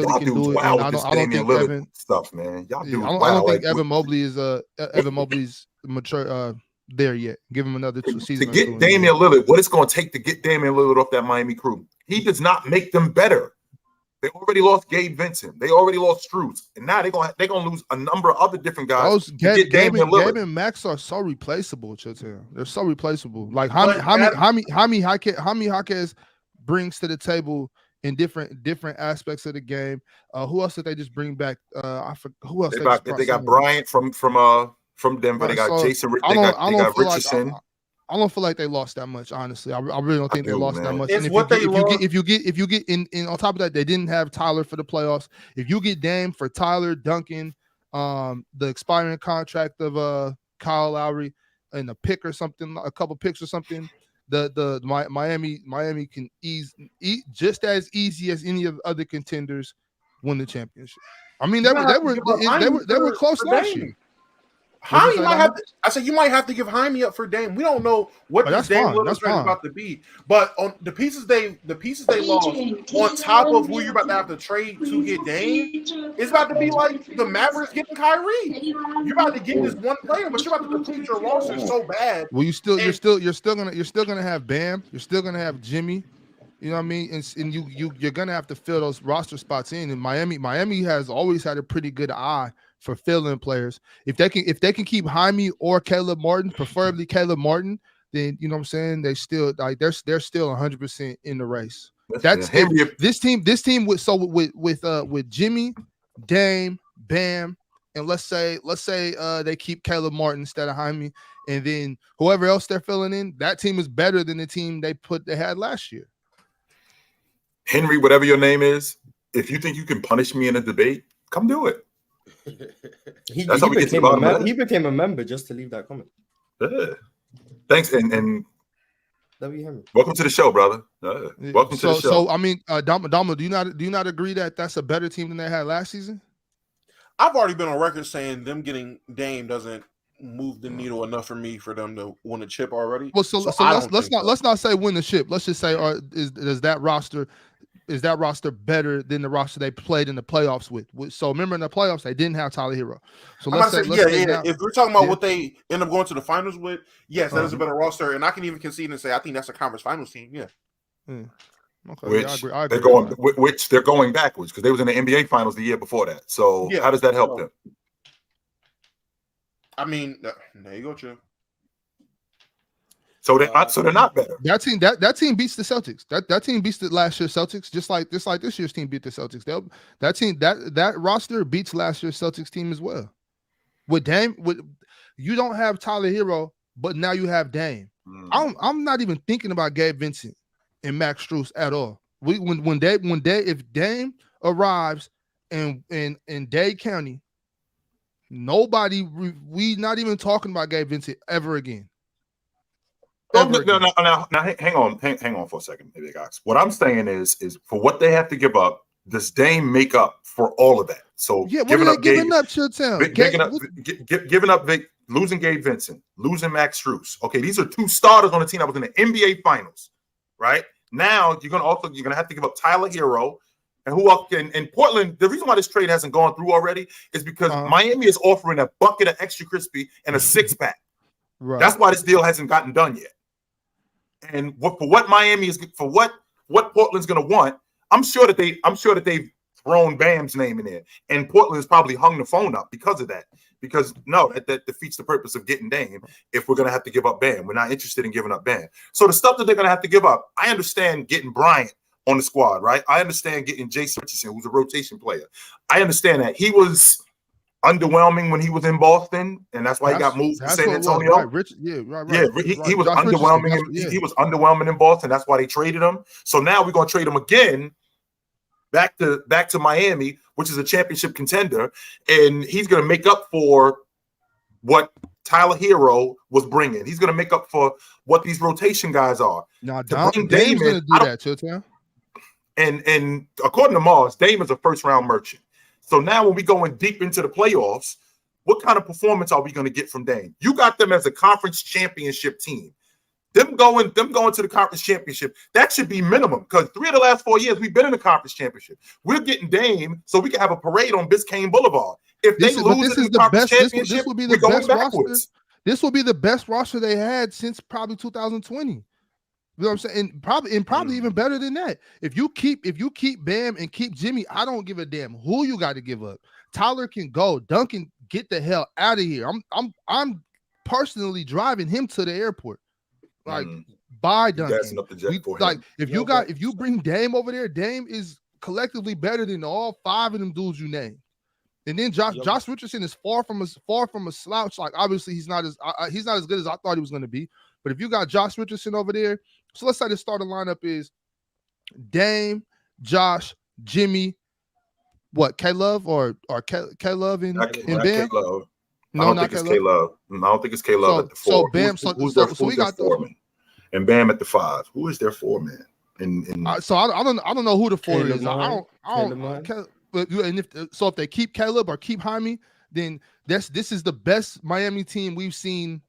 Y'all can dudes do it. wild And with this I don't Damian think Lillard Evan. stuff, man. Y'all Yeah, dudes I don't wild. think Like, Evan Mobley is Evan Mobley's mature there yet. Give him another to season. get Damian Lillard, what it's going to take to get Damian Lillard off that Miami crew? He does not make them better. They already lost Gabe Vincent. They already lost Struz, and now they're gonna lose a number of other different guys. Those to Gabe, get Damian Lillard. and Max are so replaceable, Chitchat. They're so replaceable. Like But Jaime Jaquez brings to the table in different aspects of the game. Who else did they just bring back? I forgot who else They got Bryant from Denver. They got So, Jason. They I don't got feel like Richardson. I don't feel like they lost that much. Honestly, I really don't think they do, lost that man. much. It's And what they lost. if you get in on top of that, they didn't have Tyler for the playoffs. If you get Dame for Tyler, Duncan, the expiring contract of Kyle Lowry, and a pick or something, a couple picks or something, Miami can eat just as easy as any of the other contenders win the championship. I mean, they were close last year. Jaime might have to, I said you might have to give Jaime up for Dame. We don't know what Oh, this that's Dame fine. Lillard That's trade is fine. about to be, but on the pieces they lost on top of who you're about to have to trade to get Dame, it's about to be like the Mavericks getting Kyrie. You're about to get this one player, but you're about to complete your roster so bad. Well, you're still gonna have Bam. You're still gonna have Jimmy. You know what I mean? And you're gonna have to fill those roster spots in. And Miami has always had a pretty good eye for filling players. If they can keep Jaime or Caleb Martin, preferably Caleb Martin, then you know what I'm saying, they're still 100% in the race. That's this team with Jimmy, Dame, Bam, and let's say they keep Caleb Martin instead of Jaime, and then whoever else they're filling in, that team is better than the team they had last year. Henry, whatever your name is, if you think you can punish me in a debate, come do it. He became a member just to leave that comment. Yeah. Thanks, and W. Henry. welcome to the show, brother. Welcome to the show. So I mean, Dama, do you not agree that that's a better team than they had last season? I've already been on record saying them getting Dame doesn't move the needle enough for me for them to win a chip already. Well, so let's not say win the chip. Let's just say, is that roster better than the roster they played in the playoffs with? So remember in the playoffs they didn't have Tyler Hero. So let's say if we're talking about what they end up going to the finals with, yes, that is a better roster, and I can even concede and say I think that's a conference finals team. Yeah. Okay, Which I agree. they're going backwards because they was in the NBA finals the year before that. So how does that help them? I mean, there you go, Chip. So they're not better. That team beats the Celtics. That team beats the last year's Celtics, just like this year's team beat the Celtics. That roster beats last year's Celtics team as well. With Dame, you don't have Tyler Hero, but now you have Dame. I'm not even thinking about Gabe Vincent and Max Strus at all. If Dame arrives in Dade County, we not even talking about Gabe Vincent ever again. ever again. Now, hang on for a second, maybe, guys. What I'm saying is for what they have to give up, does Dame make up for all of that? So Yeah, what are they giving up, Chilltown? Giving up Vic, losing Gabe Vincent, losing Max Strus. Okay, these are two starters on the team that was in the NBA Finals, right? Now you're gonna have to give up Tyler Hero. And who else? In Portland, the reason why this trade hasn't gone through already is because Miami is offering a bucket of extra crispy and a 6-pack. Right. That's why this deal hasn't gotten done yet. And what Miami is for what Portland's going to want, I'm sure that they've thrown Bam's name in there, and Portland has probably hung the phone up because of that. Because no, that defeats the purpose of getting Dame. If we're going to have to give up Bam, we're not interested in giving up Bam. So the stuff that they're going to have to give up, I understand getting Bryant on the squad, right? I understand getting Jason Richardson, who's a rotation player. I understand that he was underwhelming when he was in Boston, and that's why he got moved to San Antonio. Right. He was underwhelming. He was underwhelming in Boston. That's why they traded him. So now we're going to trade him again back to Miami, which is a championship contender, and he's going to make up for what Tyler Hero was bringing. He's going to make up for what these rotation guys are. Now, Dame's going to do that, Chilltown. And according to Mars, Dame is a first-round merchant. So now when we going deep into the playoffs, what kind of performance are we going to get from Dame? You got them as a conference championship team. Them going to the conference championship, that should be minimum because 3 of the last 4 years we've been in the conference championship. We're getting Dame so we can have a parade on Biscayne Boulevard. If they lose in the conference championship, we're going backwards. This will be the best roster they had since probably 2020. You know what I'm saying? And probably even better than that. If you keep Bam and keep Jimmy, I don't give a damn who you got to give up. Tyler can go. Duncan, get the hell out of here. I'm personally driving him to the airport. Like buy Duncan. If you bring Dame over there, Dame is collectively better than all 5 of them dudes you named. And then Josh Richardson is far from a slouch. Like obviously he's not as good as I thought he was going to be. But if you got Josh Richardson over there, so let's say the starting lineup is Dame, Josh, Jimmy, what, K-Love or K-Love and Bam? K-Love. No, I don't think it's K-Love. I don't think it's K-Love at the 4. So Bam, who's their 4-man? And Bam at the 5. Who is their 4-man? So I don't know who the 4 is. I don't. If they keep Caleb or keep Jaime, then this is the best Miami team we've seen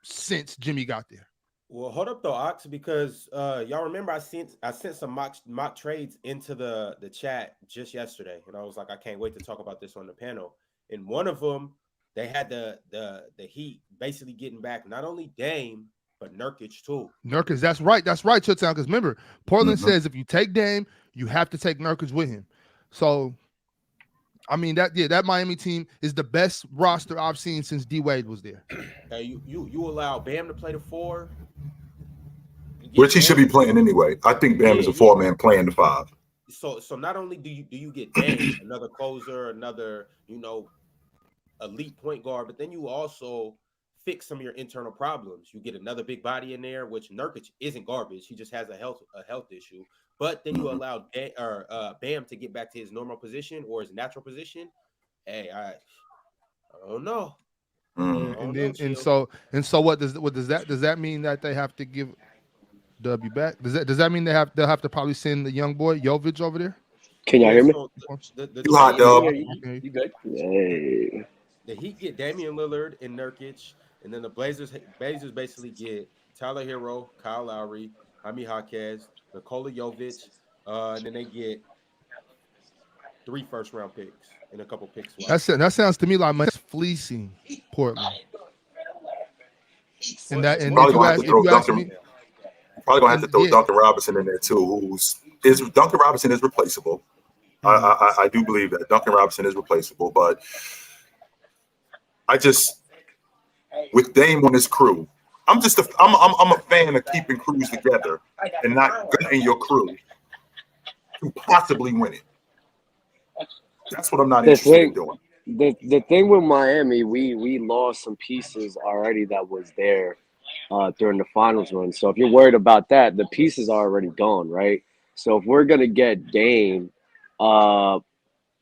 since Jimmy got there. Well, hold up though, Ox, because y'all remember I sent some mock trades into the chat just yesterday, and I was like, I can't wait to talk about this on the panel. And one of them, they had the Heat basically getting back not only Dame but Nurkic too. Nurkic, that's right, Chilltown. Because remember, Portland says if you take Dame, you have to take Nurkic with him. So, I mean that Miami team is the best roster I've seen since D Wade was there. You allow Bam to play the 4. Which he should be playing anyway. I think Bam is a 4-man playing the 5. So not only do you get Dame, another closer, another elite point guard, but then you also fix some of your internal problems. You get another big body in there, which Nurkic isn't garbage. He just has a health issue. But then you allow Bam to get back to his normal position or his natural position. Hey, I don't know. So what does that mean that they have to give W back? Does that mean they'll have to probably send the young boy Jovic over there? Can y'all hear me? You hot, dog. You good? Hey. The Heat get Damian Lillard and Nurkic, and then the Blazers basically get Tyler Hero, Kyle Lowry, Jaime Jaquez, Nikola Jovic, and then they get 3 first-round picks and a couple picks. That sounds to me like much fleecing Portland. Probably gonna have to throw Duncan Robinson in there too. Duncan Robinson is replaceable. I do believe that Duncan Robinson is replaceable, but I just with Dame on his crew, I'm a fan of keeping crews together and not gunning your crew to possibly win it. That's what I'm not interested in doing. The thing with Miami, we lost some pieces already that was there during the finals run. So if you're worried about that, the pieces are already gone, right? So if we're gonna get Dame, we're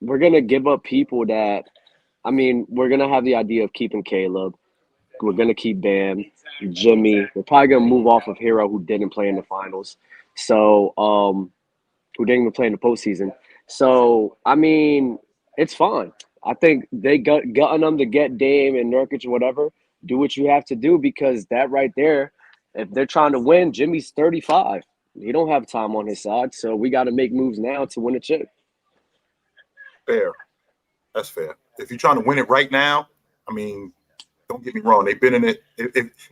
gonna give up people that, I mean, we're gonna have the idea of keeping Caleb. we're gonna keep Bam, Jimmy. We're probably gonna move off of Hero, who didn't play in the finals. So who didn't even play in the postseason. So I mean, it's fine. I think they gotten them to get Dame and Nurkic or whatever. Do what you have to do, because that right there, if they're trying to win, Jimmy's 35. He don't have time on his side, so we got to make moves now to win a chip. Fair. That's fair. If you're trying to win it right now, I mean, don't get me wrong. They've been in it.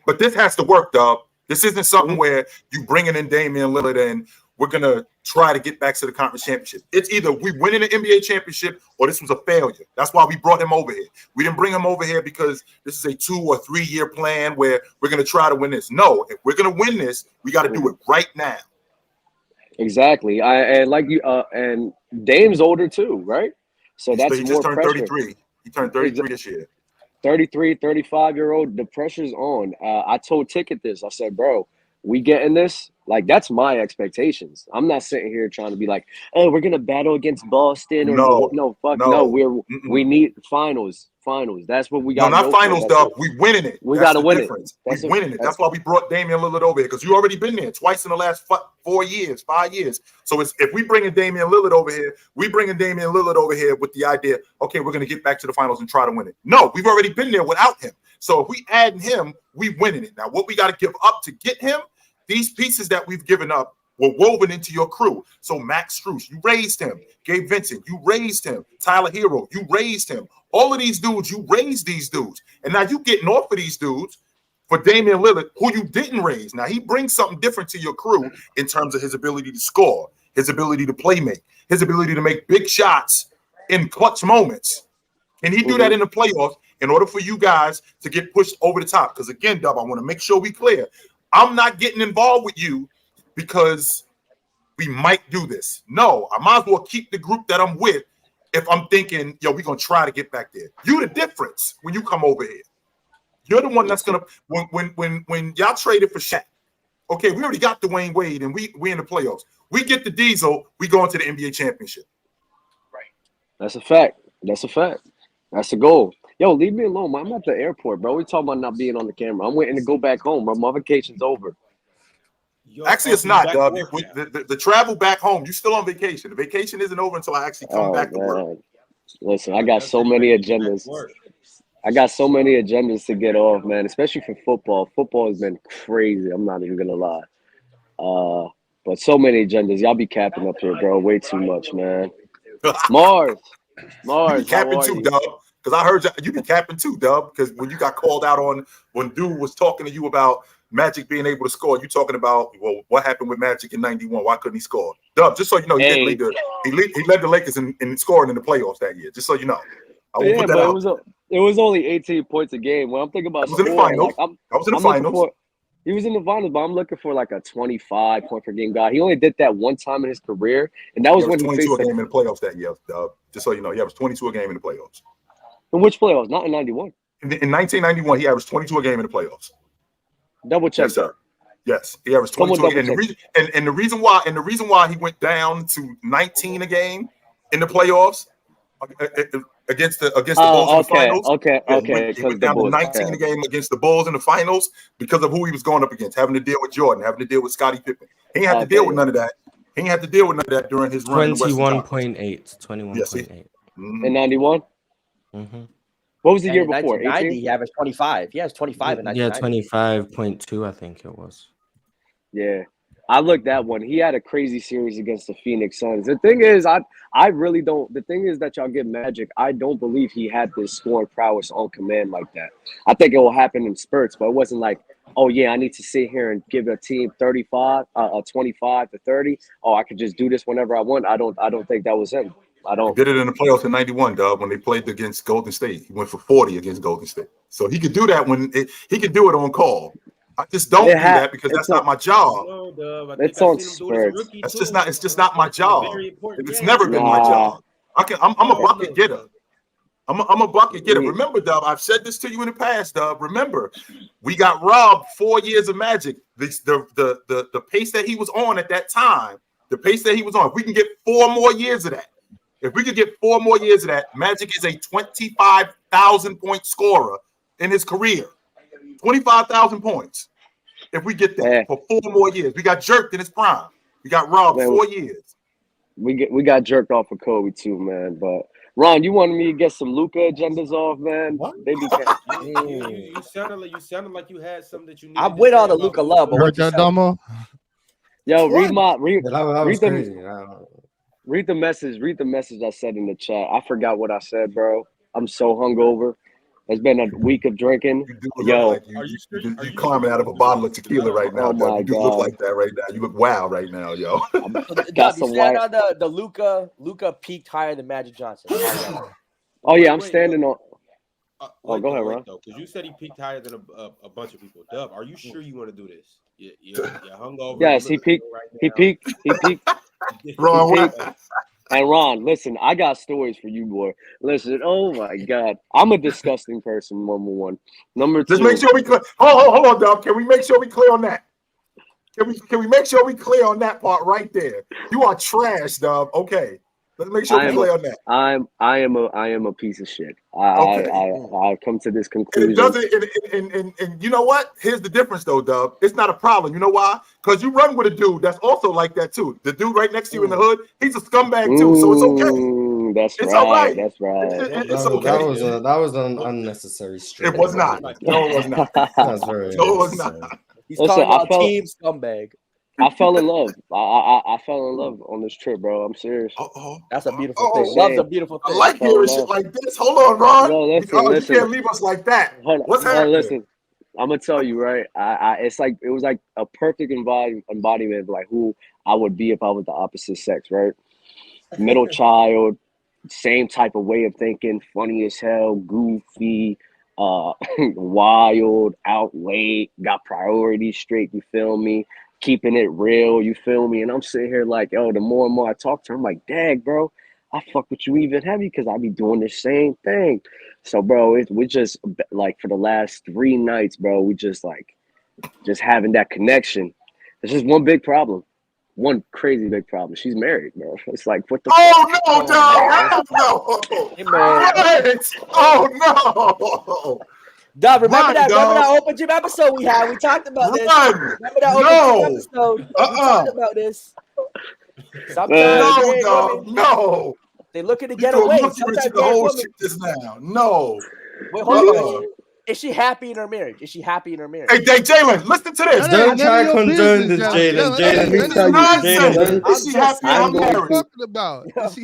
But this has to work, dog. This isn't something where you bringing in Damian Lillard and we're going to try to get back to the conference championship. It's either we winning an NBA championship or this was a failure. That's why we brought him over here. We didn't bring him over here because this is a 2 or 3 year plan where we're going to try to win this. No, if we're going to win this, we got to do it right now. Exactly. And Dame's older too, right? So that's he more just turned pressure. 33. He turned 33 this year. 33, 35-year-old, the pressure's on. I told Ticket this. I said, bro, we getting this? Like, that's my expectations. I'm not sitting here trying to be like, oh, we're going to battle against Boston. We need finals. That's what we got. No, not finals, dog. We winning it. We got to win it. We winning it. That's why we brought Damian Lillard over here, because you already been there twice in the last 5 years. So if we bringing Damian Lillard over here, we bringing Damian Lillard over here with the idea, okay, we're going to get back to the finals and try to win it. No, we've already been there without him. So if we add him, we winning it. Now, what we got to give up to get him, these pieces that we've given up were woven into your crew. So Max Strus, you raised him. Gabe Vincent, you raised him. Tyler Hero, you raised him. All of these dudes, you raised these dudes. And now you getting off of these dudes for Damian Lillard, who you didn't raise. Now he brings something different to your crew in terms of his ability to score, his ability to play make, his ability to make big shots in clutch moments. Can he do that in the playoffs in order for you guys to get pushed over the top? Because again, Dub, I want to make sure we clear. I'm not getting involved with you because we might do this. No, I might as well keep the group that I'm with if I'm thinking, yo, we're going to try to get back there. You the difference when you come over here. You're the one that's going to, when y'all traded for Shaq, okay, we already got Dwayne Wade and we in the playoffs. We get the Diesel, we go into the NBA championship. Right. That's a fact. That's the goal. Yo, leave me alone, man. I'm at the airport, bro. We talking about not being on the camera. I'm waiting to go back home, bro. My vacation's over. Actually, it's not, Dub. The travel back home, you still on vacation. The vacation isn't over until I actually come back to work. Listen, I got so many agendas. I got so many agendas to get off, man, especially for football. Football has been crazy. I'm not even going to lie. But so many agendas. Y'all be capping up here, bro. Way too much, man. Mars, you be capping too, Dub. Because I heard you be capping too, Dub. Because when you got called out on when dude was talking to you about Magic being able to score, you talking about, well, what happened with Magic in '91? Why couldn't he score? Dub, just so you know, he led the Lakers in scoring in the playoffs that year. Just so you know, it was only 18 points a game. When I'm thinking about, I was in the finals. I was in the finals. He was in the finals, but I'm looking for like a 25 point per game guy. He only did that one time in his career, and that was when he 22 a game in the playoffs that year. Dub, just so you know, he averaged 22 a game in the playoffs. In which playoffs? Not in 91. In 1991, he averaged 22 a game in the playoffs. Double check, yes, sir. Yes, he averaged 22. And the reason why he went down to 19 a game in the playoffs against the Bulls in the finals. He went down to 19 a game against the Bulls in the finals because of who he was going up against, having to deal with Jordan, having to deal with Scottie Pippen. He didn't have to deal with none of that. He didn't have to deal with none of that during his run. 21.8. Yes, 21.8. In 91. Mm-hmm. What was the year in before? 1990, he averaged 25. He has 25 in 1990. 25.2, I think it was. Yeah. I looked at one. He had a crazy series against the Phoenix Suns. The thing is, I really don't. The thing is that y'all give Magic. I don't believe he had this scoring prowess on command like that. I think it will happen in spurts, but it wasn't like, oh yeah, I need to sit here and give a team 25 to 30. Oh, I could just do this whenever I want. I don't think that was him. I don't. He did it in the playoffs in '91, dog. When they played against Golden State, he went for 40 against Golden State. So he could do that he could do it on call. I just don't do that because that's not my job. It's on spurts. It's just not my job. It's never been my job. I'm a bucket getter. I'm a bucket getter. Remember, Dub, I've said this to you in the past, Dub. Remember, we got robbed 4 years of Magic. The pace that he was on at that time, the pace that he was on. If we can get 4 more years of that. If we could get 4 more years of that, Magic is a 25,000 point scorer in his career. 25,000 points. If we get that for 4 more years, we got jerked in his prime. We got robbed 4 years. We got jerked off for Kobe too, man. But Ron, you wanted me to get some Luka agendas off, man. What? They be You sounded like you had something that you needed. I'm with all the Luka love, but You heard what you that, said? Damo? Yo, That was crazy. Read the message. Read the message I said in the chat. I forgot what I said, bro. I'm so hungover. It's been a week of drinking. You do Yo, look like you climbing out of a bottle of tequila right now, Oh Doug. my You do look God. like that right now. You look wild right now, yo. got Dub, some you stand white. on the Luka peaked higher than Magic Johnson. Oh yeah, I'm Wait, standing on. Go ahead, Ron. Because you said he peaked higher than a bunch of people. Dub, are you sure you want to do this? You're hungover. Yes, he peaked. He peaked. Wrong. And Ron, listen, I got stories for you, boy. Listen, oh my God, I'm a disgusting person. Number one. Number two. Let's make sure we clear. Hold on, Doug. Can we make sure we clear on that? Can we make sure we clear on that part right there? You are trash, Doug. Okay. Let's make sure we clear on that. I am a piece of shit. I come to this conclusion. It doesn't, and you know what? Here's the difference, though, Dub. It's not a problem. You know why? Because you run with a dude that's also like that too. The dude right next to you in the hood, he's a scumbag too. So it's okay. That's it's right. all right. That's right. It's okay. That was an unnecessary stretch. It was not. No, it was not. That's very. No, it was not. He's talking about team scumbag. I fell in love. I fell in love on this trip, bro. I'm serious. That's a beautiful thing. Love's a beautiful thing. I like hearing shit like this. Hold on, Ron. No, listen. You can't leave us like that. What's happening? Listen, I'm gonna tell you, right? It's like it was like a perfect embodiment of like who I would be if I was the opposite sex, right? Middle child, same type of way of thinking, funny as hell, goofy, wild, out late, got priorities straight. You feel me? Keeping it real, you feel me? And I'm sitting here like, yo, the more and more I talk to her, I'm like, dang, bro, I fuck with you even heavy because I be doing the same thing. So, bro, we just like for the last 3 nights, bro, we just having that connection. There's just one big problem, one crazy big problem. She's married, bro. It's like, what the? Oh no, no! Hey, man. Oh no! Dub, remember that open gym episode we had? We talked about this. Remember that open gym episode? We talked about this. Sometimes no. They looking to get away. Sometimes the whole shit just now. No. Wait, hold on. Is she happy in her marriage? Hey, Jalen, listen to this. Don't try to condone this, Jalen. Jalen, is she happy in her marriage?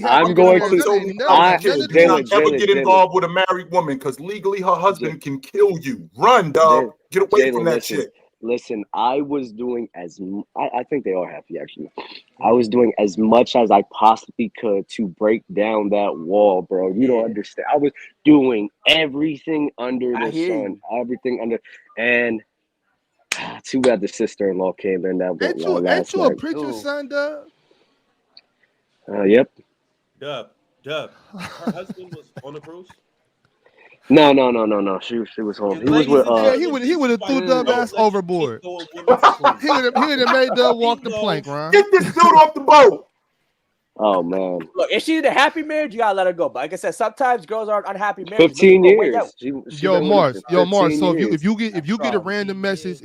I'm going to. Never get involved with a married woman because legally her husband can kill you. Run, dog. Get away from that shit. Listen, I was doing I think they are happy actually. I was doing as much as I possibly could to break down that wall, bro. You don't understand. I was doing everything under the sun, everything under, and too bad the sister-in-law came in that last night. Ain't you a preacher's son, Dub? Yep. Dub. Her husband was on the cruise. No. She was home. He was with he would have threw Dub ass overboard. He would have made Dub walk the plank, Ron. Get this dude off the boat. Oh man. Look, if she's in a happy marriage, you gotta let her go. But like I said, sometimes girls are unhappy marriages. 15 years. Yo, Mars. So if you get a random message,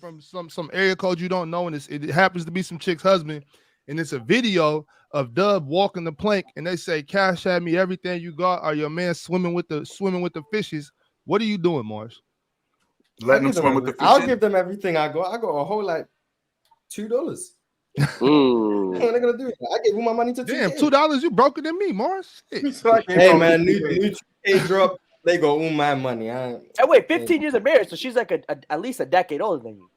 from some area code you don't know, and it happens to be some chick's husband, and it's a video of Dub walking the plank, and they say, "Cash at me everything you got," or your man swimming with the fishes. What are you doing, Mars? Letting them swim with the fishes. I'll give them everything I got. I got a whole like $2. What are they gonna do? I gave you my money to damn $2. You broker than me, Mars. Hey man, new drop. They go my money. Hey, wait, 15 years of marriage, so she's like at least a decade older than you.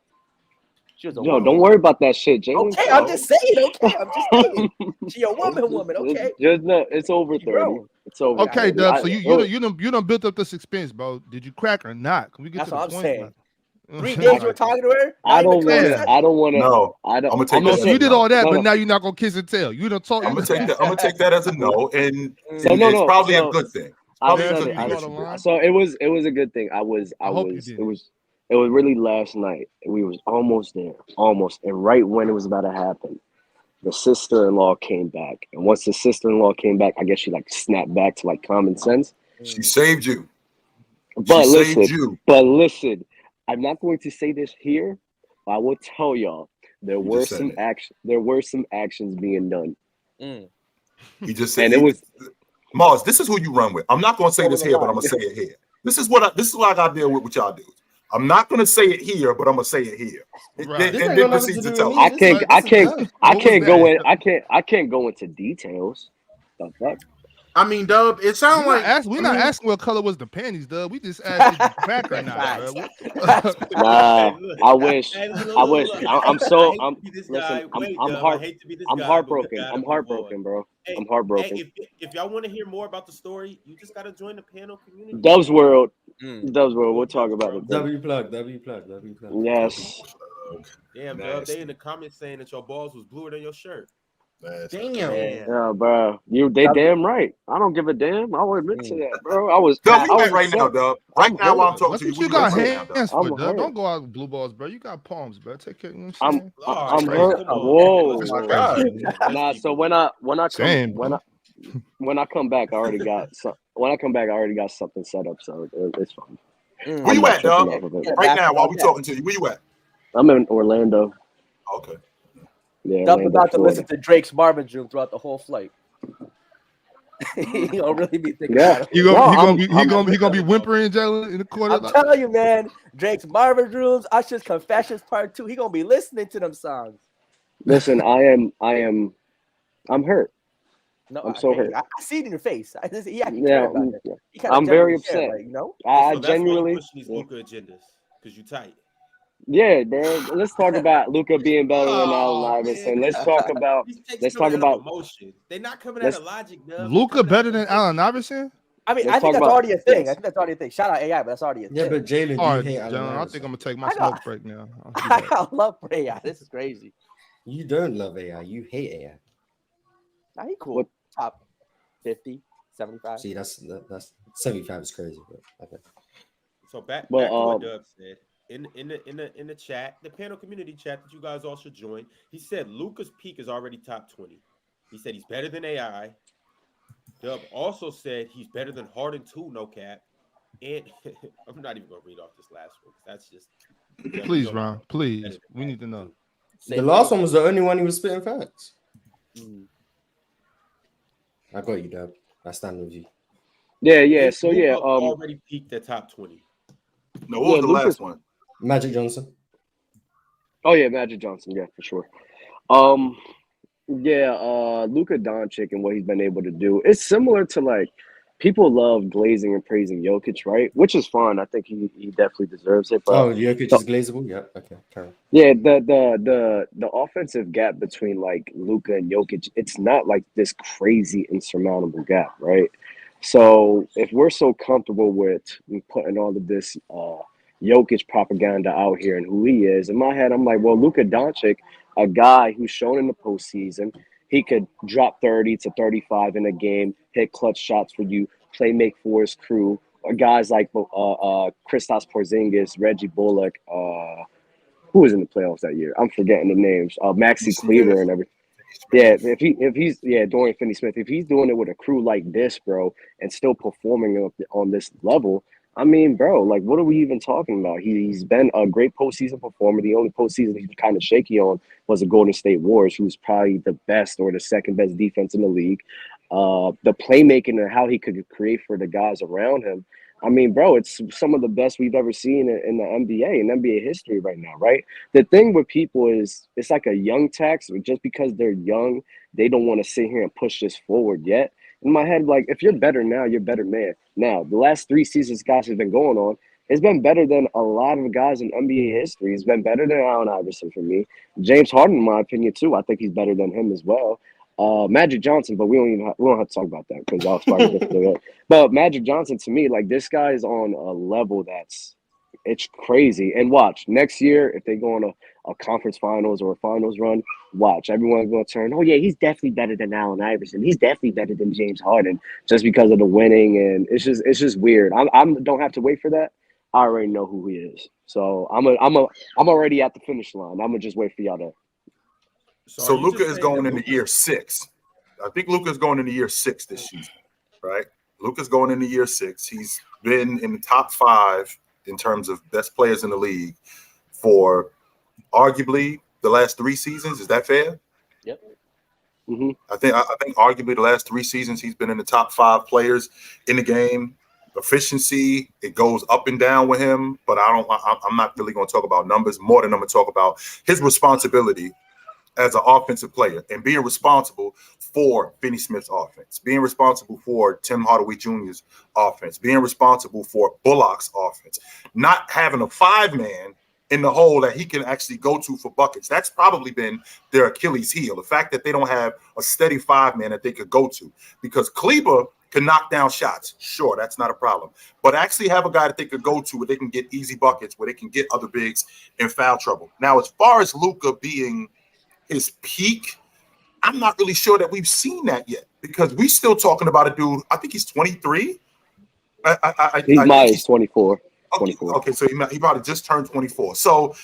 She was a woman. Don't worry about that shit, Jalen. Okay, I'm just saying. She a woman. Okay. It's over 30. It's over. Okay, Dub. So you done built up this expense, bro. Did you crack or not? Can we get That's to what the I'm point? saying. 3 days you were talking to her. I don't want to. No, I'm gonna take that. So you did all that, but now you're not gonna kiss and tell. You done talk. I'm gonna take that as a no, and it's probably a good thing. So it was a good thing. It was really last night. We was almost there, and right when it was about to happen, the sister-in-law came back. And once the sister-in-law came back, I guess she like snapped back to like common sense. She saved you. But saved listen, you. I'm not going to say this here. But I will tell y'all there You were just said some it. action. There were some actions being done, Mm. He just said and it was Mars. This is who you run with. I'm not going to say over this the here, but I'm line. going to say it here. This is what I got to deal with y'all dudes. I'm not going to say it here, but I'm going to say it here. Right. This And ain't then got nothing proceed to to do tell with me. me. I This can't. is- I this is can't. Dub. I What was can't go that? in. I can't go into details. The fuck? I mean, Dub, it sounds like We're I not mean, asking what color was the panties, Dub. We just asked if you crack or not, Facts. bro. What the Facts. fuck? Nah. Hey, look. I wish. Hey, look, I look, wish. look. I'm I so. hate I'm to be this listen. guy. Wait, I'm Dub, I hate to be this I'm guy, but we heartbroken. gotta I'm move on. heartbroken, bro. Hey, I'm heartbroken. if y'all want to hear more about the story, you just gotta join the panel community. Dove's World. Mm. Dove's World. Go We'll to talk Dub's about World. it then. W plug. Yes. Damn, Dub, Nasty. they in the comments saying that your balls was bluer than your shirt. damn. Yeah, bro. They damn right. I don't give a damn. I will admit to that, bro. I was. Dub, I you was at right now, upset. Dub. Right I'm now, while I'm hurt. talking That's to you, what where you you at got right now, Dub? hands for, I'm Dub. hurt. Don't go out with blue balls, bro. You got palms, bro. Take care. You know what I'm. I'm saying? All right, I'm bro, hurt. come on. Whoa. Let's Oh keep my it God. moving, man. Let's Nah. keep So it when moving. I Same, when I come back, I already got when I come back, I already got something set up, so it's fine. Mm. Where I'm you not at, tripping Dub? off of it. Yeah, Right now, while basketball we bet. talking to you, where you at? I'm in Orlando. Okay. Yeah, Dub's Orlando, about to Florida. listen to Drake's Marvin Dream throughout the whole flight. He gonna really be thinking Yeah. about it. He No, gonna be whimpering Jalen in the corner. I'm telling you, man. Drake's Marvin Dreams, Usher's Confessions Part 2. He gonna be listening to them songs. Listen, I'm hurt. No, I'm so hurt. I see it in your face. He actually Yeah, care about it. He kind I'm of very share, upset. but you know. I So that's why you genuinely. pushing these Luka agendas, because you tight. Yeah, bro. Let's talk about Luka being better than Allen Oh Iverson. man, Let's talk about. these takes Let's coming talk out of about. emotion. They're not coming out Let's of logic, Dub. Luka better than Allen Iverson? I mean, let's I think talk that's about. already a thing. Yes. I think that's already a thing. Shout out AI, but that's already a Yeah, thing. but Jalen, All you right, hate Allen gentlemen, I Iverson. think I'm gonna take my I smoke got- break now. I'll be back. I love AI. This is crazy. You don't love AI. You hate AI. Nah, he cool. What- Top 50, 75. See, that's 75 is crazy, but okay. So back Well, to what Dub said in the chat, the panel community chat that you guys all should join. He said Luka's peak is already top 20. He said he's better than AI. Dub also said he's better than Harden too, no cap. And I'm not even gonna read off this last one. That's just Please, Ron. Please. We need to know. The last one was the only one he was spitting facts. Mm. I got you, Dub. I stand with you. Yeah. So Luka yeah. already peaked at top 20. No, what was the Luka's- last one? Magic Johnson. Oh yeah, Magic Johnson. Yeah, for sure. Luka Doncic and what he's been able to do. It's similar to like people love glazing and praising Jokic, right? Which is fine. I think he definitely deserves it. But Jokic is glazable. Yeah. Okay. Carry on. yeah, the offensive gap between like Luka and Jokic, it's not like this crazy insurmountable gap, right? So if we're so comfortable with putting all of this Jokic propaganda out here and who he is, in my head, I'm like, well, Luka Doncic, a guy who's shown in the postseason, he could drop 30 to 35 in a game, hit clutch shots for you, play make for his crew, or guys like Kristaps Porzingis, Reggie Bullock, who was in the playoffs that year? I'm forgetting the names. Maxi Kleber and everything. Yeah, if he's Dorian Finney-Smith, if he's doing it with a crew like this, bro, and still performing on this level, I mean, bro, like, what are we even talking about? He's been a great postseason performer. The only postseason he's kind of shaky on was the Golden State Warriors, who's probably the best or the second best defense in the league. The playmaking and how he could create for the guys around him. I mean, bro, it's some of the best we've ever seen in the NBA, in NBA history right now, right? The thing with people is it's like a young tax. Just because they're young, they don't want to sit here and push this forward yet. In my head, like, if you're better now, you're better man. Now, the last 3 seasons guys have been going on, it's been better than a lot of guys in NBA history. It's been better than Allen Iverson for me. James Harden, in my opinion, too. I think he's better than him as well. Magic Johnson, but we don't have to talk about that because I'll start with it. But Magic Johnson, to me, like, this guy is on a level it's crazy. And watch, next year, if they go on a conference finals or a finals run, watch, everyone's going to turn, oh, yeah, he's definitely better than Allen Iverson. He's definitely better than James Harden just because of the winning. And it's just weird. I don't have to wait for that. I already know who he is. So I'm already at the finish line. I'm going to just wait for y'all to. So Luka is going into year 6. I think Luka is going into year 6 this season, right? Luka's going into year 6. He's been in the top 5 in terms of best players in the league for arguably the last 3 seasons. Is that fair? Yep. Mm-hmm. I think arguably the last 3 seasons he's been in the top 5 players in the game. Efficiency, it goes up and down with him, but I'm not really going to talk about numbers more than I'm going to talk about his responsibility as an offensive player and being responsible for Finney Smith's offense, being responsible for Tim Hardaway Jr.'s offense, being responsible for Bullock's offense, not having a 5-man in the hole that he can actually go to for buckets. That's probably been their Achilles heel, the fact that they don't have a steady 5-man that they could go to, because Kleber can knock down shots. Sure, that's not a problem. But actually have a guy that they could go to where they can get easy buckets, where they can get other bigs in foul trouble. Now, as far as Luka being his peak, I'm not really sure that we've seen that yet, because we still talking about a dude, I think he's 23. He's 24. 24. Okay, so he probably just turned 24. So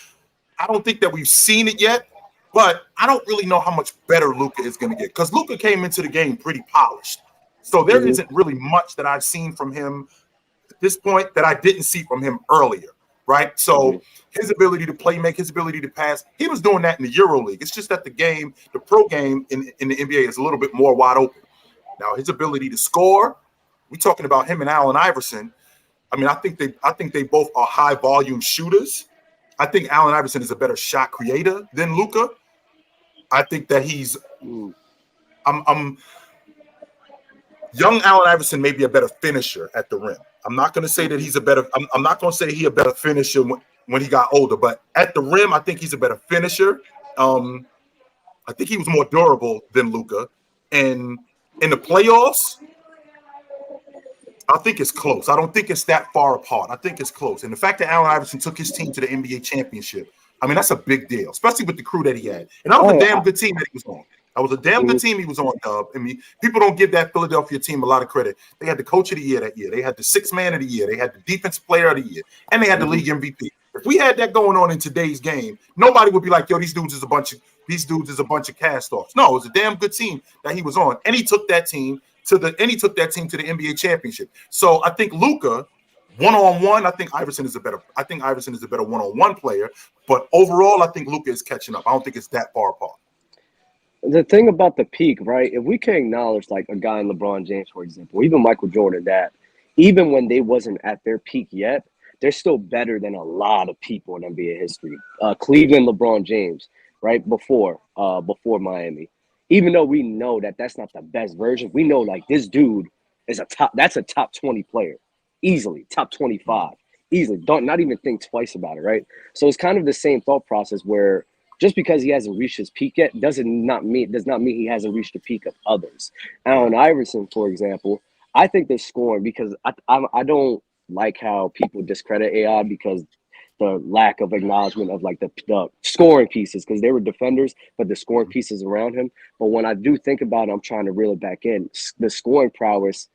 I don't think that we've seen it yet, but I don't really know how much better Luka is going to get, because Luka came into the game pretty polished. So there isn't really much that I've seen from him at this point that I didn't see from him earlier, right? So his ability to play make, his ability to pass, he was doing that in the EuroLeague. It's just that the pro game in the NBA is a little bit more wide open. Now, his ability to score, we're talking about him and Allen Iverson. I mean, I think they both are high volume shooters. I think Allen Iverson is a better shot creator than Luka. I think that he's young Allen Iverson may be a better finisher at the rim. I'm not going to say that he's a better. I'm not going to say he's a better finisher when he got older, but at the rim, I think he's a better finisher. I think he was more durable than Luka, and in the playoffs, I think it's close. I don't think it's that far apart. I think it's close. And the fact that Allen Iverson took his team to the NBA championship, I mean, that's a big deal, especially with the crew that he had. And that was a damn good team that he was on. That was a damn good team he was on, Dub. I mean, people don't give that Philadelphia team a lot of credit. They had the coach of the year that year. They had the 6th man of the year. They had the defensive player of the year. And they had the league MVP. If we had that going on in today's game, nobody would be like, yo, these dudes is a bunch of cast-offs. No, it was a damn good team that he was on. And he took that team to the NBA championship. So I think Luka, one-on-one, I think Iverson is a better one-on-one player. But overall, I think Luka is catching up. I don't think it's that far apart. The thing about the peak, right? If we can acknowledge like a guy in LeBron James, for example, even Michael Jordan, that even when they wasn't at their peak yet, they're still better than a lot of people in NBA history. Cleveland, LeBron James, right? Before Miami. Even though we know that that's not the best version, we know like this dude is that's a top 20 player, easily top 25, easily. Don't not even think twice about it, right? So it's kind of the same thought process where just because he hasn't reached his peak yet does not mean he hasn't reached the peak of others. Allen Iverson, for example, I think they're scoring because I don't like how people discredit AI because the lack of acknowledgement of like the scoring pieces, because they were defenders, but the scoring pieces around him. But when I do think about it, I'm trying to reel it back in. The scoring prowess,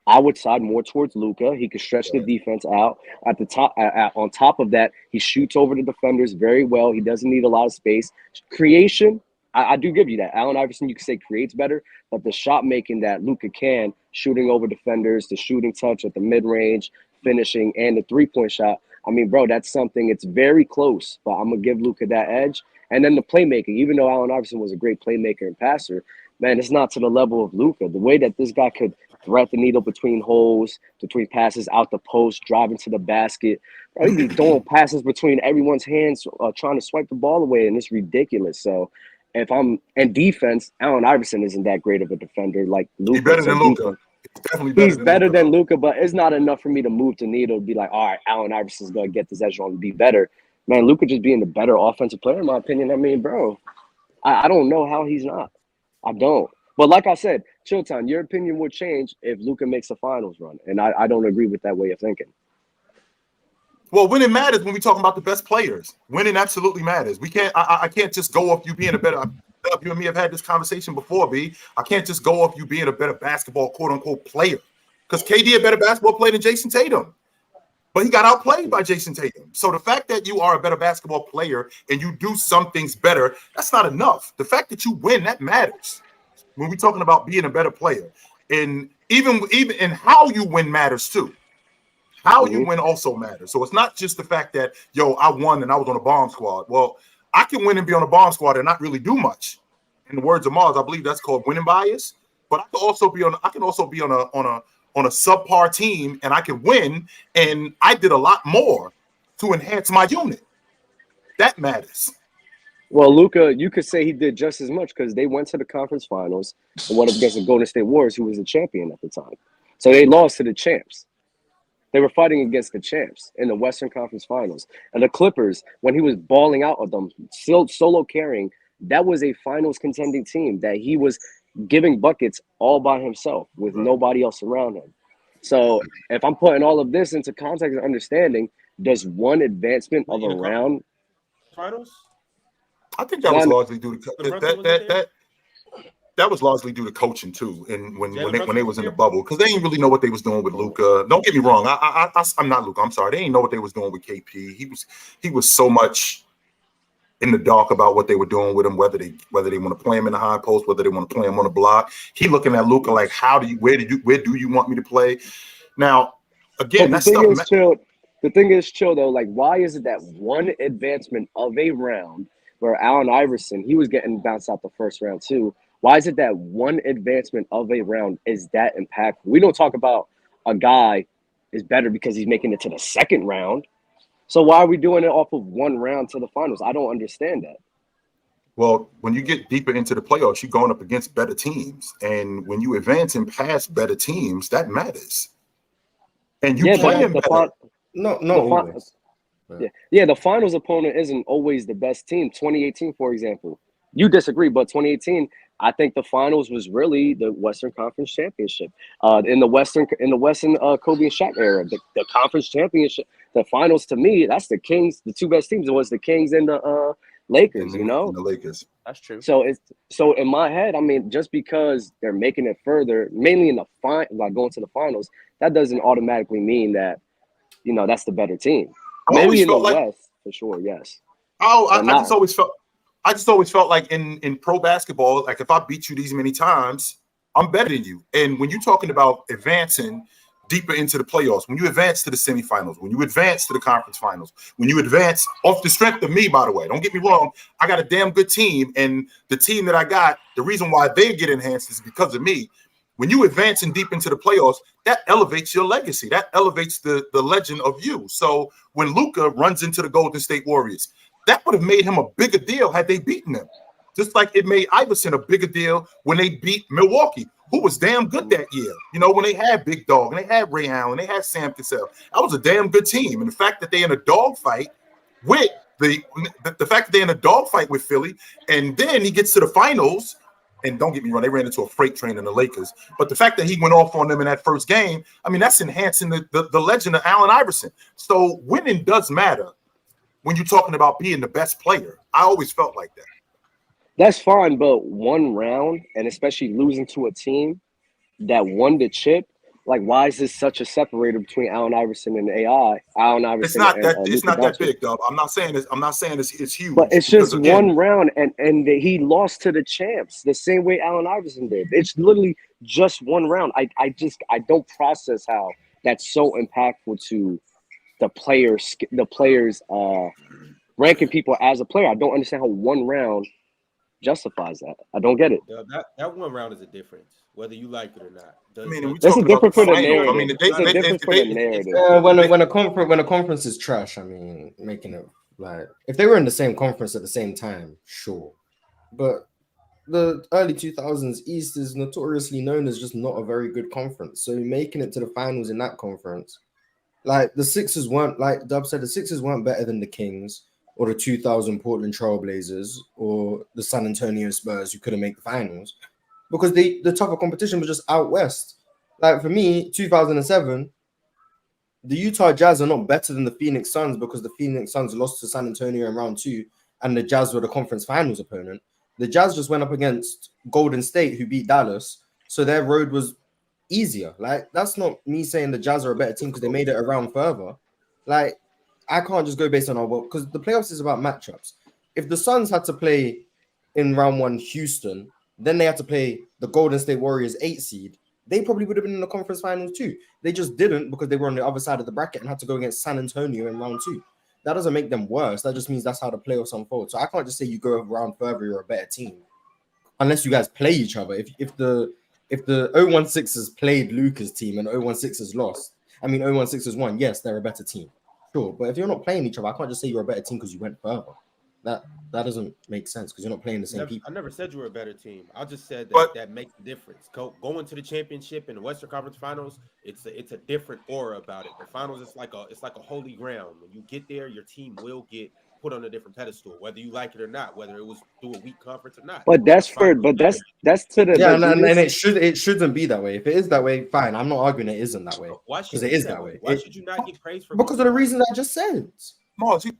I would side more towards Luka. He could stretch the defense out at the top. On top of that, he shoots over the defenders very well. He doesn't need a lot of space. Creation, I do give you that. Allen Iverson, you could say creates better, but the shot making that Luka can, shooting over defenders, the shooting touch at the mid range, finishing, and the 3-point shot. I mean, bro, that's something. It's very close, but I'm gonna give Luka that edge. And then the playmaking, even though Allen Iverson was a great playmaker and passer, man, it's not to the level of Luka. The way that this guy could thread the needle between holes, between passes out the post, driving to the basket, bro, he'd be throwing passes between everyone's hands, trying to swipe the ball away, and it's ridiculous. So, if I'm in defense, Allen Iverson isn't that great of a defender like Luka. He's better than Luka. He's better than Luka, but it's not enough for me to move the needle and be like, all right, Allen Iverson's going to get this edge on and be better. Man, Luka just being the better offensive player, in my opinion. I mean, bro, I don't know how he's not. I don't. But like I said, Chilltown, your opinion would change if Luka makes a finals run. And I don't agree with that way of thinking. Well, winning matters when we talk about the best players. Winning absolutely matters. We can't. I can't just go off you being a better. You and me have had this conversation before, B. I can't just go off you being a better basketball, quote unquote, player. Because KD a better basketball player than Jason Tatum, but he got outplayed by Jason Tatum. So the fact that you are a better basketball player and you do some things better, that's not enough. The fact that you win, that matters. When we're talking about being a better player, and even in how you win matters too. How you win also matters. So it's not just the fact that, yo, I won and I was on a bomb squad. Well, I can win and be on a bomb squad and not really do much. In the words of Mars, I believe that's called winning bias. But I can also be on a subpar team and I can win, and I did a lot more to enhance my unit. That matters. Well, Luka, you could say he did just as much because they went to the conference finals and went up against the Golden State Warriors, who was the champion at the time. So they lost to the champs. They were fighting against the champs in the Western Conference Finals. And the Clippers, when he was balling out of them, still solo carrying, that was a finals contending team that he was giving buckets all by himself with nobody else around him. So if I'm putting all of this into context and understanding, does one advancement of a round finals? I think that was largely due to that was largely due to coaching too, and when they was in the bubble, because they didn't really know what they was doing with Luka. Don't get me wrong, I'm not Luka. I'm sorry, they didn't know what they was doing with KP. He was so much in the dark about what they were doing with him, whether they want to play him in the high post, whether they want to play him on the block. He looking at Luka like, where do you want me to play? Now, again, the thing is chill though. Like, why is it that one advancement of a round where Allen Iverson, he was getting bounced out the first round too? Why is it that one advancement of a round is that impactful? We don't talk about a guy is better because he's making it to the second round. So why are we doing it off of one round to the finals? I don't understand that. Well, when you get deeper into the playoffs, you're going up against better teams. And when you advance and pass better teams, that matters. And you playing better. The finals opponent isn't always the best team. 2018, for example. You disagree, but 2018, I think the finals was really the Western Conference Championship. In the Western Kobe and Shaq era, the conference championship, the finals to me, that's the Kings. The two best teams was the Kings and the Lakers. And the Lakers. That's true. So in my head, I mean, just because they're making it further, mainly in the going to the finals, that doesn't automatically mean that that's the better team. Maybe in the West for sure, yes. I just always felt like in pro basketball, like if I beat you these many times, I'm better than you. And when you're talking about advancing deeper into the playoffs, when you advance to the semifinals, when you advance to the conference finals, when you advance off the strength of me, by the way, don't get me wrong, I got a damn good team. And the team that I got, the reason why they get enhanced is because of me. When you advance and deep into the playoffs, that elevates your legacy. That elevates the legend of you. So when Luka runs into the Golden State Warriors, that would have made him a bigger deal had they beaten him. Just like it made Iverson a bigger deal when they beat Milwaukee, who was damn good that year. When they had Big Dog and they had Ray Allen, they had Sam Cassell. That was a damn good team. And the fact that they're in a dogfight with the fact that they're in a dogfight with Philly, and then he gets to the finals, and don't get me wrong, they ran into a freight train in the Lakers. But the fact that he went off on them in that first game, I mean, that's enhancing the legend of Allen Iverson. So winning does matter when you're talking about being the best player. I always felt like that. That's fine, but one round, and especially losing to a team that won the chip, like, why is this such a separator between Allen Iverson and AI? Allen Iverson. It's not that big, Dub. I'm not saying it's huge. But it's just one round, and he lost to the champs the same way Allen Iverson did. It's literally just one round. I don't process how that's so impactful to the players ranking people as a player. I don't understand how one round justifies that. I don't get it. That one round is a difference, whether you like it or not. This is different for the narrative. I mean, it's different for the narrative. When a conference is trash, I mean, making it like if they were in the same conference at the same time, sure. But the early 2000s East is notoriously known as just not a very good conference. So making it to the finals in that conference, like the Sixers weren't, like Dub said, the Sixers weren't better than the Kings or the 2000 Portland Trailblazers or the San Antonio Spurs who couldn't make the finals because the tougher competition was just out west. Like for me, 2007, the Utah Jazz are not better than the Phoenix Suns because the Phoenix Suns lost to San Antonio in round 2 and the Jazz were the conference finals opponent. The Jazz just went up against Golden State who beat Dallas, so their road was easier. Like, that's not me saying the Jazz are a better team because they made it around further. Like, I can't just go based on our work because the playoffs is about matchups. If the Suns had to play in round 1 Houston, then they had to play the Golden State Warriors 8 seed, they probably would have been in the conference finals too. They just didn't because they were on the other side of the bracket and had to go against San Antonio in round 2. That doesn't make them worse. That just means that's how the playoffs unfold. So I can't just say you go around further, you're a better team, unless you guys play each other. If the 016ers played Luka's team and 016ers lost, 016ers won, yes, they're a better team. Sure, but if you're not playing each other, I can't just say you're a better team because you went further. That doesn't make sense because you're not playing the same people. I never said you were a better team. I just said that makes a difference. Going to the championship and the Western Conference Finals, it's a different aura about it. The finals, it's like a holy ground. When you get there, your team will get put on a different pedestal, whether you like it or not, whether it was through a weak conference or not. But that's to the and it shouldn't be that way. If it is that way, fine. I'm not arguing it isn't that way. Why should it is that way? Why should you not get praised for? Because of the reasons I just said. Mars, we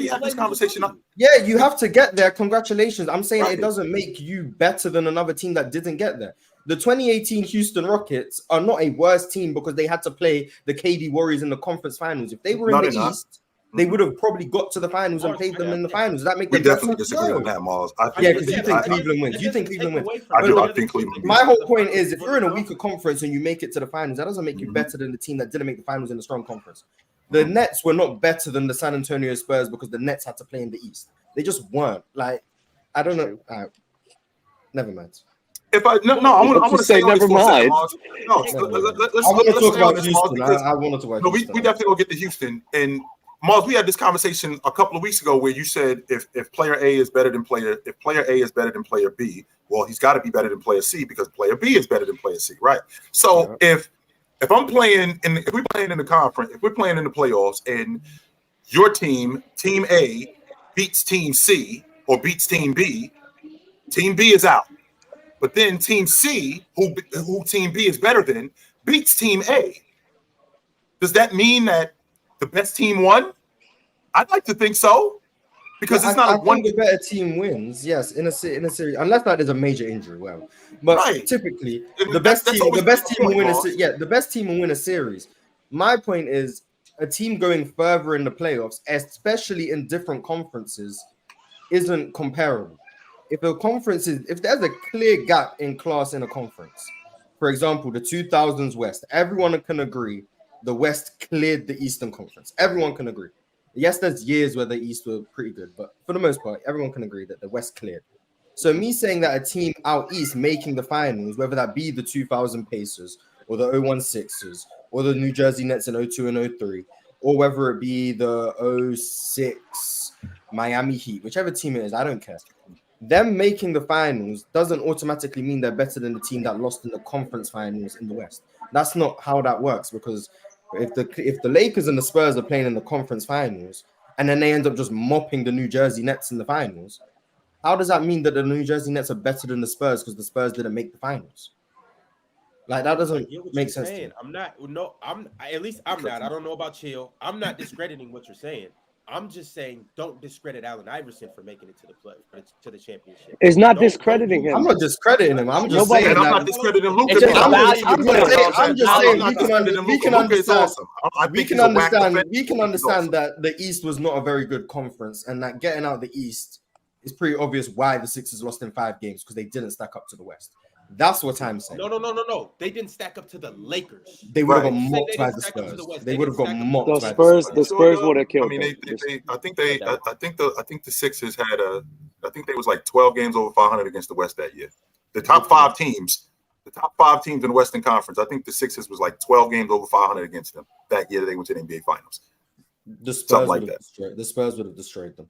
had this conversation. Yeah, you have to get there. Congratulations. I'm saying it doesn't make you better than another team that didn't get there. The 2018 Houston Rockets are not a worse team because they had to play the KD Warriors in the conference finals. If they were in the East, they would have probably got to the finals and played them in the finals. Does that make them definitely disagree on that, Mars. Because you think Cleveland wins. You think Cleveland wins. I think Cleveland. My whole point is, if you're in a weaker conference and you make it to the finals, that doesn't make you better than the team that didn't make the finals in a strong conference. The Nets were not better than the San Antonio Spurs because the Nets had to play in the East. They just weren't. Like, I don't know. Never mind. I want to say never mind. Let's talk about Houston. I want to talk about Houston. We definitely gonna get to Houston. And Mars, we had this conversation a couple of weeks ago where you said if player A is better than player B, well, he's got to be better than player C because player B is better than player C, right? So if we're playing in the conference, if we're playing in the playoffs, and your team A, beats Team C or beats Team B is out. But then Team C, who Team B is better than, beats Team A. Does that mean that the best team won? I'd like to think so, because it's not one. The better team wins, yes, in a series, unless that is a major injury. Well, but typically the best team will win a series. My point is, a team going further in the playoffs, especially in different conferences, isn't comparable. If there's a clear gap in class in a conference, for example, the 2000s West, everyone can agree the West cleared the Eastern Conference. Everyone can agree. Yes, there's years where the East were pretty good, but for the most part, everyone can agree that the West cleared. So me saying that a team out East making the finals, whether that be the 2000 Pacers or the 016ers or the New Jersey Nets in 02 and 03, or whether it be the 06 Miami Heat, whichever team it is, I don't care. Them making the finals doesn't automatically mean they're better than the team that lost in the conference finals in the West. That's not how that works, because if the Lakers and the Spurs are playing in the conference finals and then they end up just mopping the New Jersey Nets in the finals, how does that mean that the New Jersey Nets are better than the Spurs because the Spurs didn't make the finals? Like, that doesn't make sense to me. I'm not. I don't know about Chill. I'm not discrediting what you're saying. I'm just saying, don't discredit Allen Iverson for making it to the championship. It's not discrediting him. I'm not discrediting him. I'm just saying. I'm not discrediting Luka. I'm just saying we can understand that the East was not a very good conference, and that getting out the East is pretty obvious why the Sixers lost in 5 games, because they didn't stack up to the West. That's what I'm saying. No. They didn't stack up to the Lakers. They would have got mocked by the Spurs. They would have got mocked by the Spurs. The Spurs would have killed. I mean, I think the Sixers had I think they was like 12 games over 500 against the West that year. The top 5 teams in the Western Conference, I think the Sixers was like 12 games over 500 against them that year that they went to the NBA Finals. The Spurs would have destroyed them.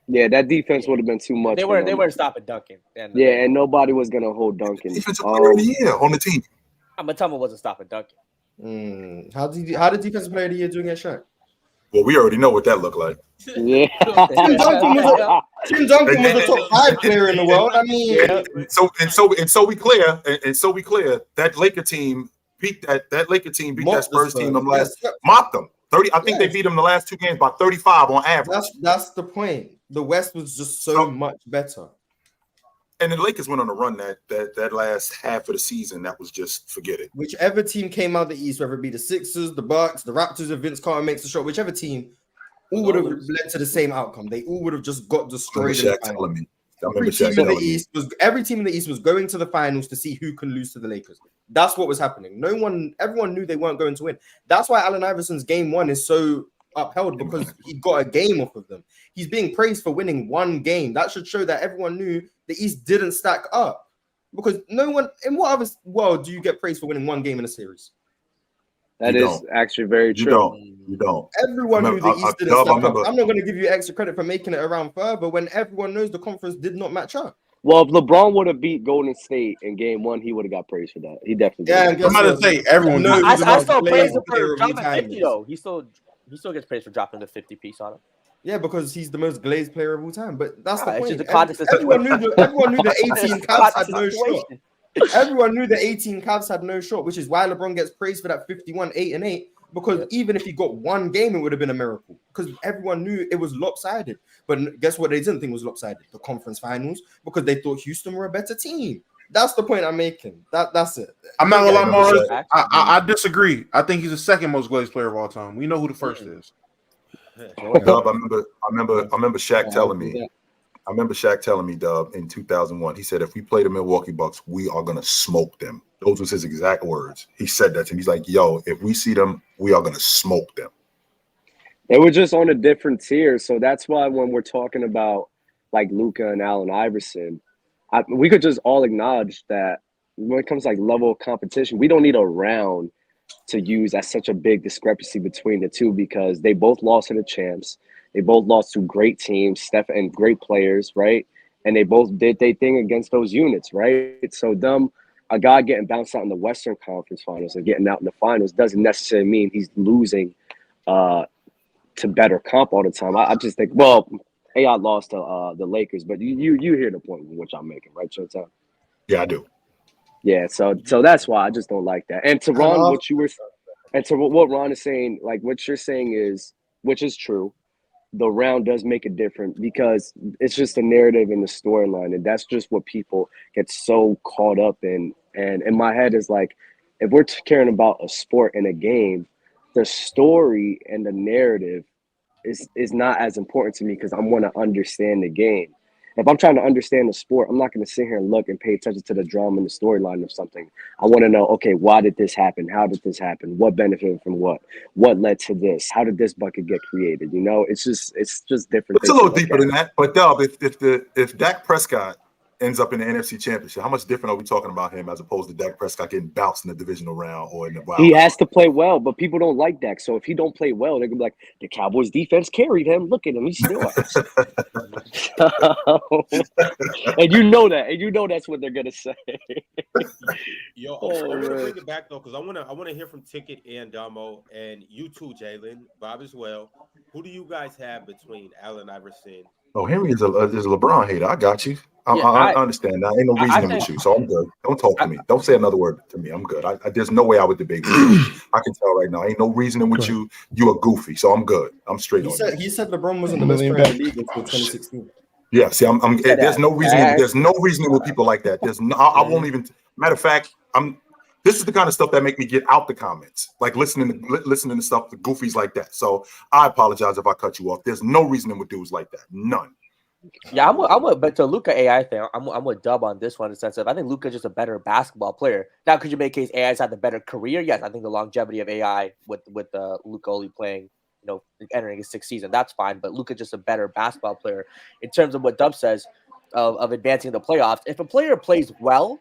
Yeah, that defense would have been too much. They weren't stopping Duncan. And nobody was gonna hold Duncan. Defensive player of the year on the team. But wasn't stopping Duncan. How did defensive player of the year do against Shaq? Well, we already know what that looked like. Yeah. Tim Duncan was a top 5 player in the world. I mean, so we clear. That Laker team beat that Spurs team. Mopped them. 30. I think they beat them the last 2 games by 35 on average. That's the point. The West was just so much better. And the Lakers went on a run that last half of the season that was just forget it. Whichever team came out the East, whether it be the Sixers, the Bucks, the Raptors, if Vince Carter makes the shot, whichever team, all would have led to the same outcome. They all would have just got destroyed. remember Every team Shaq in the telling me. East was going to the finals to see who can lose to the Lakers. That's what was happening. Everyone knew they weren't going to win. That's why Allen Iverson's game one is so upheld, because he got a game off of them. He's being praised for winning one game. That should show that everyone knew the East didn't stack up. Because no one, in what other world do you get praised for winning one game in a series? That You is don't. actually very You true. don't. Everyone knew the East didn't Dub, stack up. I'm not going to give you extra credit for making it around further when everyone knows the conference did not match up. Well, if LeBron would have beat Golden State in Game 1, he would have got praise for that. He definitely Yeah, would. and guess I'm about what? to say everyone. No, knew. I the most still praise him player for of all dropping time 50 is. though. He still gets praised for dropping the 50 piece on him. Yeah, because he's the most glazed player of all time. But that's the It's point. just the context of Everyone knew the 18 Cavs had no situation. shot. Everyone knew the 18 Cavs had no shot, which is why LeBron gets praised for that 51, 8 and 8. Because even if he got one game, it would have been a miracle. Because everyone knew it was lopsided. But guess what? They didn't think it was lopsided. The conference finals, because they thought Houston were a better team. That's the point I'm making. That's it. I'm not gonna lie, Mars. Shaq. I disagree. I think he's the second most glazed player of all time. We know who the first is. Dub, I remember Shaq telling me. I remember Shaq telling me, Dub, in 2001. He said, if we play the Milwaukee Bucks, we are gonna smoke them. Those was his exact words. He said that to me. He's like, yo, if we see them, we are gonna smoke them. They were just on a different tier. So that's why when we're talking about like Luka and Allen Iverson, we could just all acknowledge that when it comes to like level of competition, we don't need a round to use as such a big discrepancy between the two, because they both lost to the champs. They both lost to great teams, Steph, and great players, right? And they both did their thing against those units, right? So a guy getting bounced out in the Western Conference Finals and getting out in the finals doesn't necessarily mean he's losing to better comp all the time. I just think, well, AI lost to the Lakers, but you hear the point which I'm making, right, Chitchat? Yeah, I do. Yeah, so that's why I just don't like that. And to Ron, what Ron is saying, like what you're saying is, which is true, the round does make it different because it's just a narrative and the storyline, and that's just what people get so caught up in. And in my head is like, if we're caring about a sport and a game, the story and the narrative is not as important to me because I want to understand the game. If I'm trying to understand the sport, I'm not going to sit here and look and pay attention to the drama and the storyline of something. I want to know, okay, why did this happen? How did this happen? What benefited from what? What led to this? How did this bucket get created? You know, it's just different. It's a little deeper than that. But Dub, if Dak Prescott ends up in the NFC Championship, how much different are we talking about him as opposed to Dak Prescott getting bounced in the divisional round or in the wild? He has to play well, but people don't like Dak. So if he don't play well, they're gonna be like, the Cowboys defense carried him. Look at him, he's still us. And you know that, and you know that's what they're gonna say. Yo, I want to bring it back though, because I want to hear from Ticket and Damo, and you too, Jalen, Bob as well. Who do you guys have between Allen Iverson? Oh, Henry is a LeBron hater. I got you. I understand that. Ain't no reasoning with you, so I'm good. Don't talk to me. Don't say another word to me. I'm good. There's no way I would debate with you. I can tell right now. Ain't no reasoning with you. You a goofy, so I'm good. I'm straight on you. He said LeBron wasn't the best player in the league until 2016. Yeah, see, there's no reasoning. There's no reasoning with people like that. There's no. I won't even. Matter of fact, This is the kind of stuff that make me get out the comments, like listening to stuff, the goofies like that. So I apologize if I cut you off. There's no reasoning with dudes like that. None. Yeah, but to Luka AI thing, I'm with Dub on this one in the sense of I think Luka's just a better basketball player. Now, could you make case AI's had the better career? Yes, I think the longevity of AI with Luka only playing, entering his sixth season, that's fine. But Luka's just a better basketball player in terms of what Dub says of advancing the playoffs. If a player plays well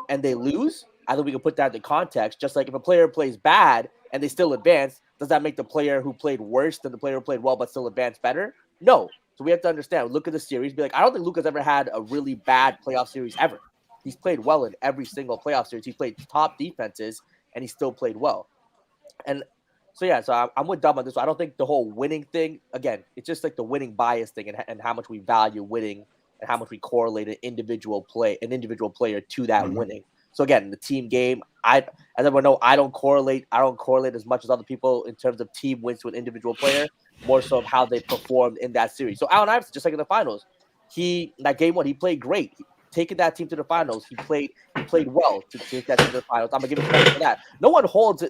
and they lose, I think we can put that into context. Just like if a player plays bad and they still advance, does that make the player who played worse than the player who played well but still advanced better? No. So we have to understand, look at the series, be like, I don't think Luka's ever had a really bad playoff series ever. He's played well in every single playoff series. He played top defenses, and he still played well. And so I'm with Dub on this one. I don't think the whole winning thing, again, it's just like the winning bias thing and how much we value winning and how much we correlate an individual player to that winning. So again, the team game, as everyone know, I don't correlate as much as other people in terms of team wins to an individual player, more so of how they performed in that series. So Allen Iverson, just like in the finals, that game one, he played great. Taking that team to the finals, he played well to take that team to the finals. I'm gonna give him credit for that. No one holds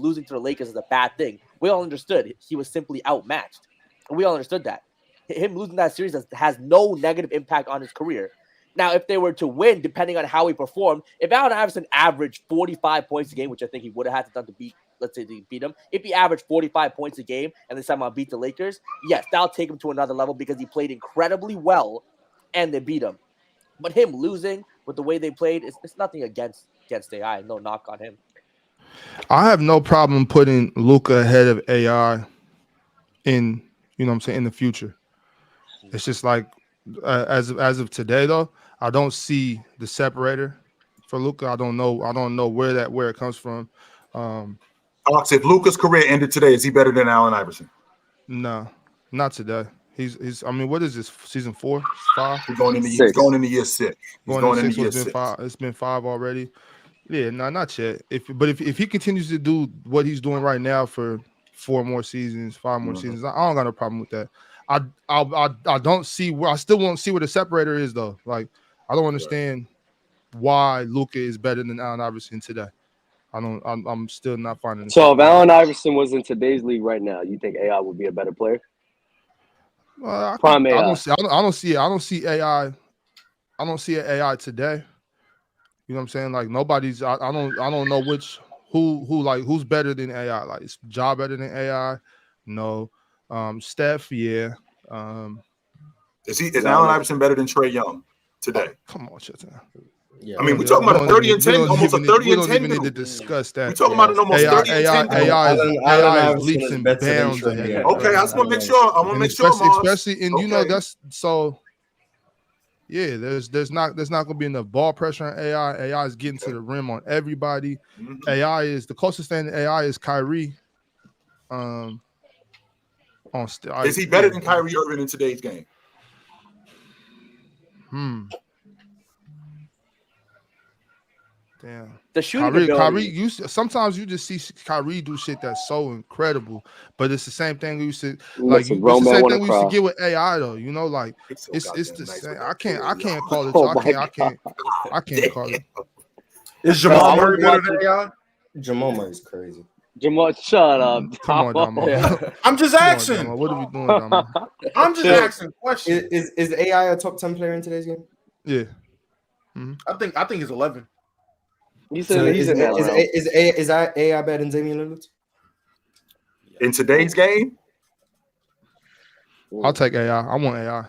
losing to the Lakers as a bad thing. We all understood he was simply outmatched. And we all understood that. him losing that series has no negative impact on his career. Now, if they were to win, depending on how he performed, if Allen Iverson averaged 45 points a game, which I think he would have had to done to beat, let's say they beat him, if he averaged 45 points a game and they somehow beat the Lakers, yes, that'll take him to another level because he played incredibly well and they beat him. But him losing with the way they played, it's nothing against AI. No knock on him. I have no problem putting Luka ahead of AI in, you know what I'm saying, in the future. It's just like as of today though, I don't see the separator for Luka. I don't know where it comes from. Alex, if Luka's career ended today, is he better than Allen Iverson? No, not today. He's I mean, what is this, season 4, 5? He's going into year 6. Going into year 6. It's been 5 already. Yeah, no, not yet. If he continues to do what he's doing right now for 4 more seasons, 5 more seasons, I don't got no problem with that. I don't see where I still won't see where the separator is though. Like I don't understand why Luka is better than Allen Iverson today. I'm still not finding it. So if Allen Iverson was in today's league right now, you think AI would be a better player? Prime AI. I don't see AI. I don't see an AI today. You know what I'm saying? Like nobody's. I don't know who's better than AI. Like is Ja better than AI? No. Steph, yeah. Is Allen Iverson better than Trae Young today? Come on, Chitchat. Yeah, I mean, we're talking about a 30 and 10, almost a 30 and 10. We don't even need to discuss that. We're talking about an almost 30 and 10. AI is leaps and bounds ahead. Okay, I just want to make sure. I want to make sure, especially in you know that's so. Yeah, there's not going to be enough ball pressure on AI. AI is getting to the rim on everybody. AI is the closest thing to AI is Kyrie. Is he better than Kyrie Irving in today's game? Damn. The shooting Kyrie, sometimes you just see Kyrie do shit that's so incredible, but it's the same thing we used to like. It's the same thing we used to get with AI though. You know, like it's the same. I can't call it. I can't call it. Is Jamal Murray better than AI? Jamal Murray's crazy. Jamal, shut up. Come on, Damo. I'm just asking. What are we doing, Damo? I'm just asking questions. Is AI a top 10 player in today's game? Yeah. I think it's 11. You said he's in that round. Is AI better than Damian Lillard? In today's game? I'll take AI. I want AI.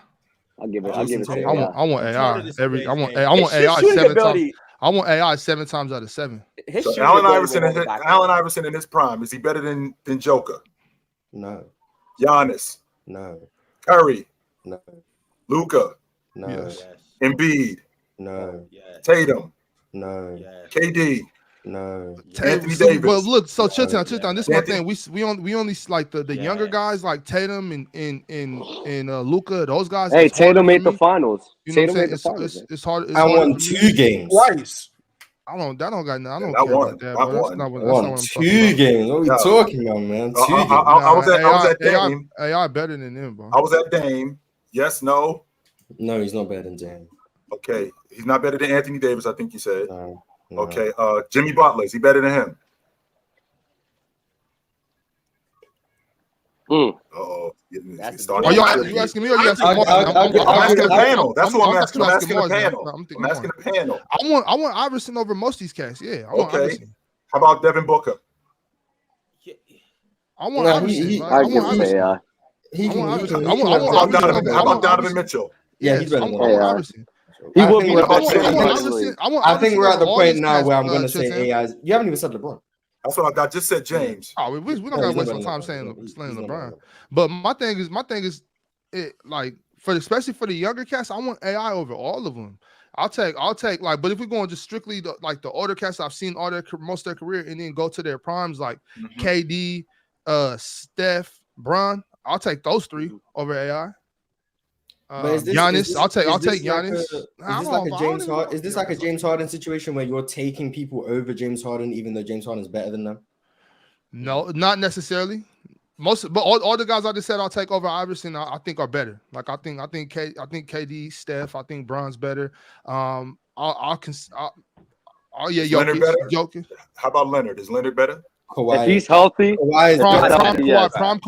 I'll give it to AI. I want AI. I want AI 7 times. I want AI 7 times out of 7. So Allen Iverson in his prime, is he better than Joker? No. Giannis? No. Curry? No. Luka? No. Yes. Embiid? No. Tatum? No. KD? No. Anthony Davis. Well, look, so Chitchat. This is my thing. We only like the younger guys like Tatum and Luka. Those guys. Hey, Tatum made the finals. You know Tatum made the finals. It's hard. I won 2 games. Twice. I don't care about that. That's not what I'm 2 games. What are we talking about, man? 2 games. I was at Dame. AI better than him, bro. I was at Dame. Yes, no. No, he's not better than Dame. Okay, he's not better than Anthony Davis. I think you said. No. Okay, Jimmy Butler, is he better than him? Are you asking me or you asking Martin? I'm asking the panel. That's what I'm asking. I'm asking the panel. I'm asking the panel. I want Iverson over most of these cats. Yeah. I want Iverson. How about Devin Booker? I want Iverson. I give it to AI. How about Donovan Mitchell? Yeah, he's better than Iverson. He will be. I think we're at the point now where I'm going to say AI. You haven't even said LeBron. That's what I just said, James. Oh, we don't got to waste no time saying LeBron. But my thing is, like especially for the younger cats, I want AI over all of them. I'll take like, but if we're going just strictly the older cats I've seen most of their career and then go to their primes like KD, Steph, Bron, I'll take those 3 over AI. Giannis, I'll take Giannis. Is this like a James Harden situation where you're taking people over James Harden even though James Harden is better than them? No, not necessarily. But all the guys I just said I'll take over Iverson. I think are better. Like I think KD, Steph. I think Bron's better. Leonard better? Jokic. How about Leonard? Is Leonard better? If he's healthy, prime Kawhi. Prime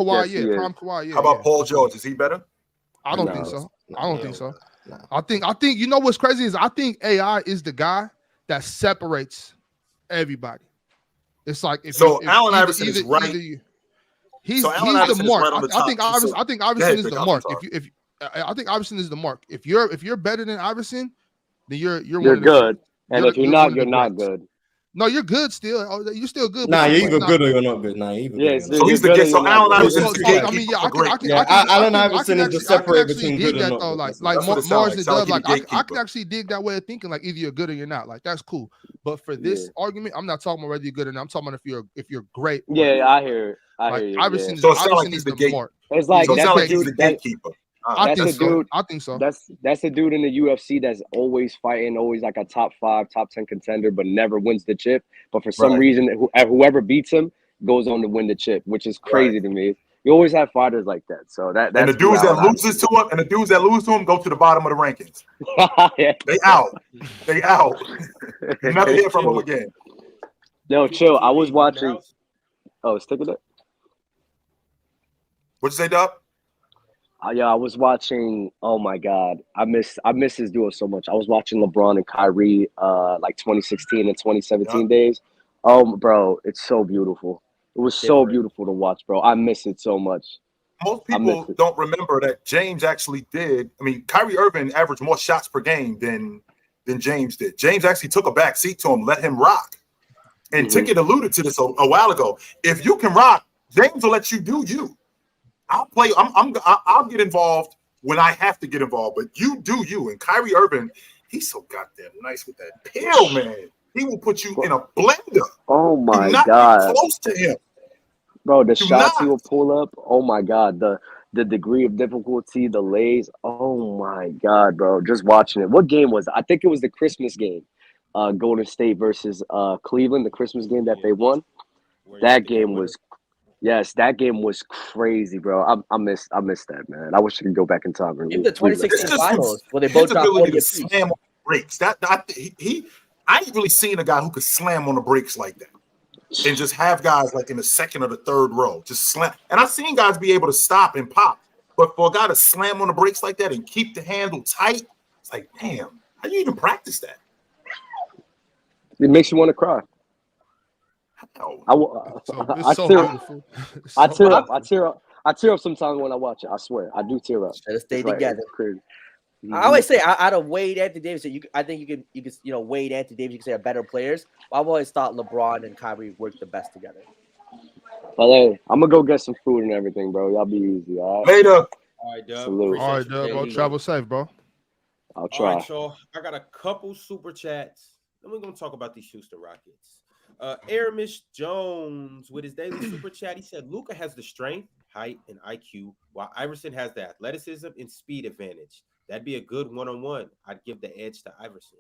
Kawhi. Yeah. How about Paul George? Is he better? I don't No. think so. No, I don't no, think so. no. I think you know what's crazy is I think AI is the guy that separates everybody. It's like if So if Allen Iverson is right. He's Allen Iverson the is mark. right on the I think top. Iverson. I think Iverson ahead, is Big the Al, mark. I'm sorry. If I think Iverson is the mark. If you're better than Iverson, then you're You're one of the, good. And if you're one not, of you're the not greats. good. No, you're good still. Oh, you're still good. Nah, but you're you're either not good or you're not good. Nah, you're either good. Yeah, or so you're So not he's you're the good or so you're not Allen good. Iverson So, is the so, gatekeeper I mean, yeah, for great. Yeah, Allen Iverson is the separator between good and not though. good. Like That's what it sounds Mars like. and Sounds Dub, like like he's the I can gatekeeper. actually dig that way of thinking. Like either you're good or you're not. Like that's cool. But for this argument, I'm not talking about whether you're good or not. I'm talking about if you're great. Or Yeah, not. I hear it. I Like hear you. Iverson, So it sounds like Iverson he's is the the gate. mark. It's like So it that's sounds the like he's the dude. That, gatekeeper. I that's think the so. dude. I think so. That's the dude in the UFC that's always fighting, always like a top 5, top 10 contender, but never wins the chip. But for some Right. reason, whoever beats him goes on to win the chip, which is crazy to me. You always have fighters like that. So that's And the who dudes that Allen loses to him, and the dudes that lose to him go to the bottom of the rankings. Yeah. They out. They out. You never hear from them again. Yo, chill. I was TV watching. announced- Oh, stick with it. What'd you say, Dub? Yeah, I was watching. Oh my God, I miss this duo so much. I was watching LeBron and Kyrie, like 2016 and 2017 days. Oh, bro, it's so beautiful. It was so beautiful to watch, bro. I miss it so much. Most people don't remember that James actually did. I mean, Kyrie Irving averaged more shots per game than James did. James actually took a back seat to him, let him rock. And Ticket alluded to this a while ago. If you can rock, James will let you do you. I'll play. I'll get involved when I have to get involved, but you do you. And Kyrie Irving, he's so goddamn nice with that pill, man. He will put you in a blender. Oh my Do not God, get close to him, bro! The Do shots he not. will pull up. Oh my God, the degree of difficulty, the lays. Oh my God, bro! Just watching it. What game was it? I think it was the Christmas game, Golden State versus Cleveland. The Christmas game that they won. That game was. Yes, that game was crazy, bro. I miss that, man. I wish I could go back in time. And In the relive 2016 that. finals, where they his both dropped ability 40 to apiece. slam on the brakes. I ain't really seen a guy who could slam on the brakes like that and just have guys like in the second or the third row just slam. And I've seen guys be able to stop and pop, but for a guy to slam on the brakes like that and keep the handle tight, it's like, damn, how do you even practice that? It makes you want to cry. It's so beautiful. I tear up sometimes when I watch it. I swear, I do tear up. Let's stay It's like, together. it's crazy. I always say out of Wade, Anthony Davis, I think you could Wade, Anthony Davis, you could say are better players. But I've always thought LeBron and Kyrie work the best together. But hey, I'm gonna go get some food and everything, bro. Y'all be easy, all right? Later. All right, Dub. Salute. All right, Dub, bro. Travel safe, bro. I'll All try. right, y'all. I got a couple super chats. Then we're gonna talk about these Houston Rockets. Aramish Jones with his daily super chat. He said Luka has the strength, height, and IQ, while Iverson has the athleticism and speed advantage. That'd be a good one-on-one. I'd give the edge to Iverson.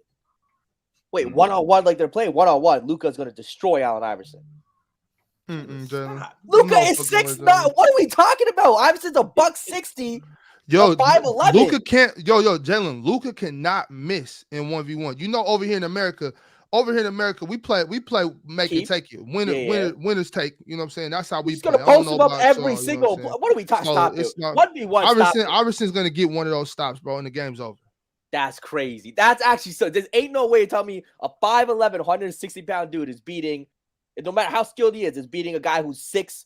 Wait, one-on-one, like they're playing one-on-one. Luka's gonna destroy Allen Iverson. Jalen. Luka is 6'9". What are we talking about? Iverson's a $160. Yo, 5'11". Luka can't. Jalen. Luka cannot miss in 1v1. You know, over here in America, we play make it take it. Winners take. You know what I'm saying? That's how we He's play. gonna post him up every single. What are we talking? Stop it. 1v1. Iverson's gonna get one of those stops, bro, and the game's over. That's crazy. That's actually so. There ain't no way to tell me a 5'11", 160-pound dude is beating. No matter how skilled he is beating a guy who's 6.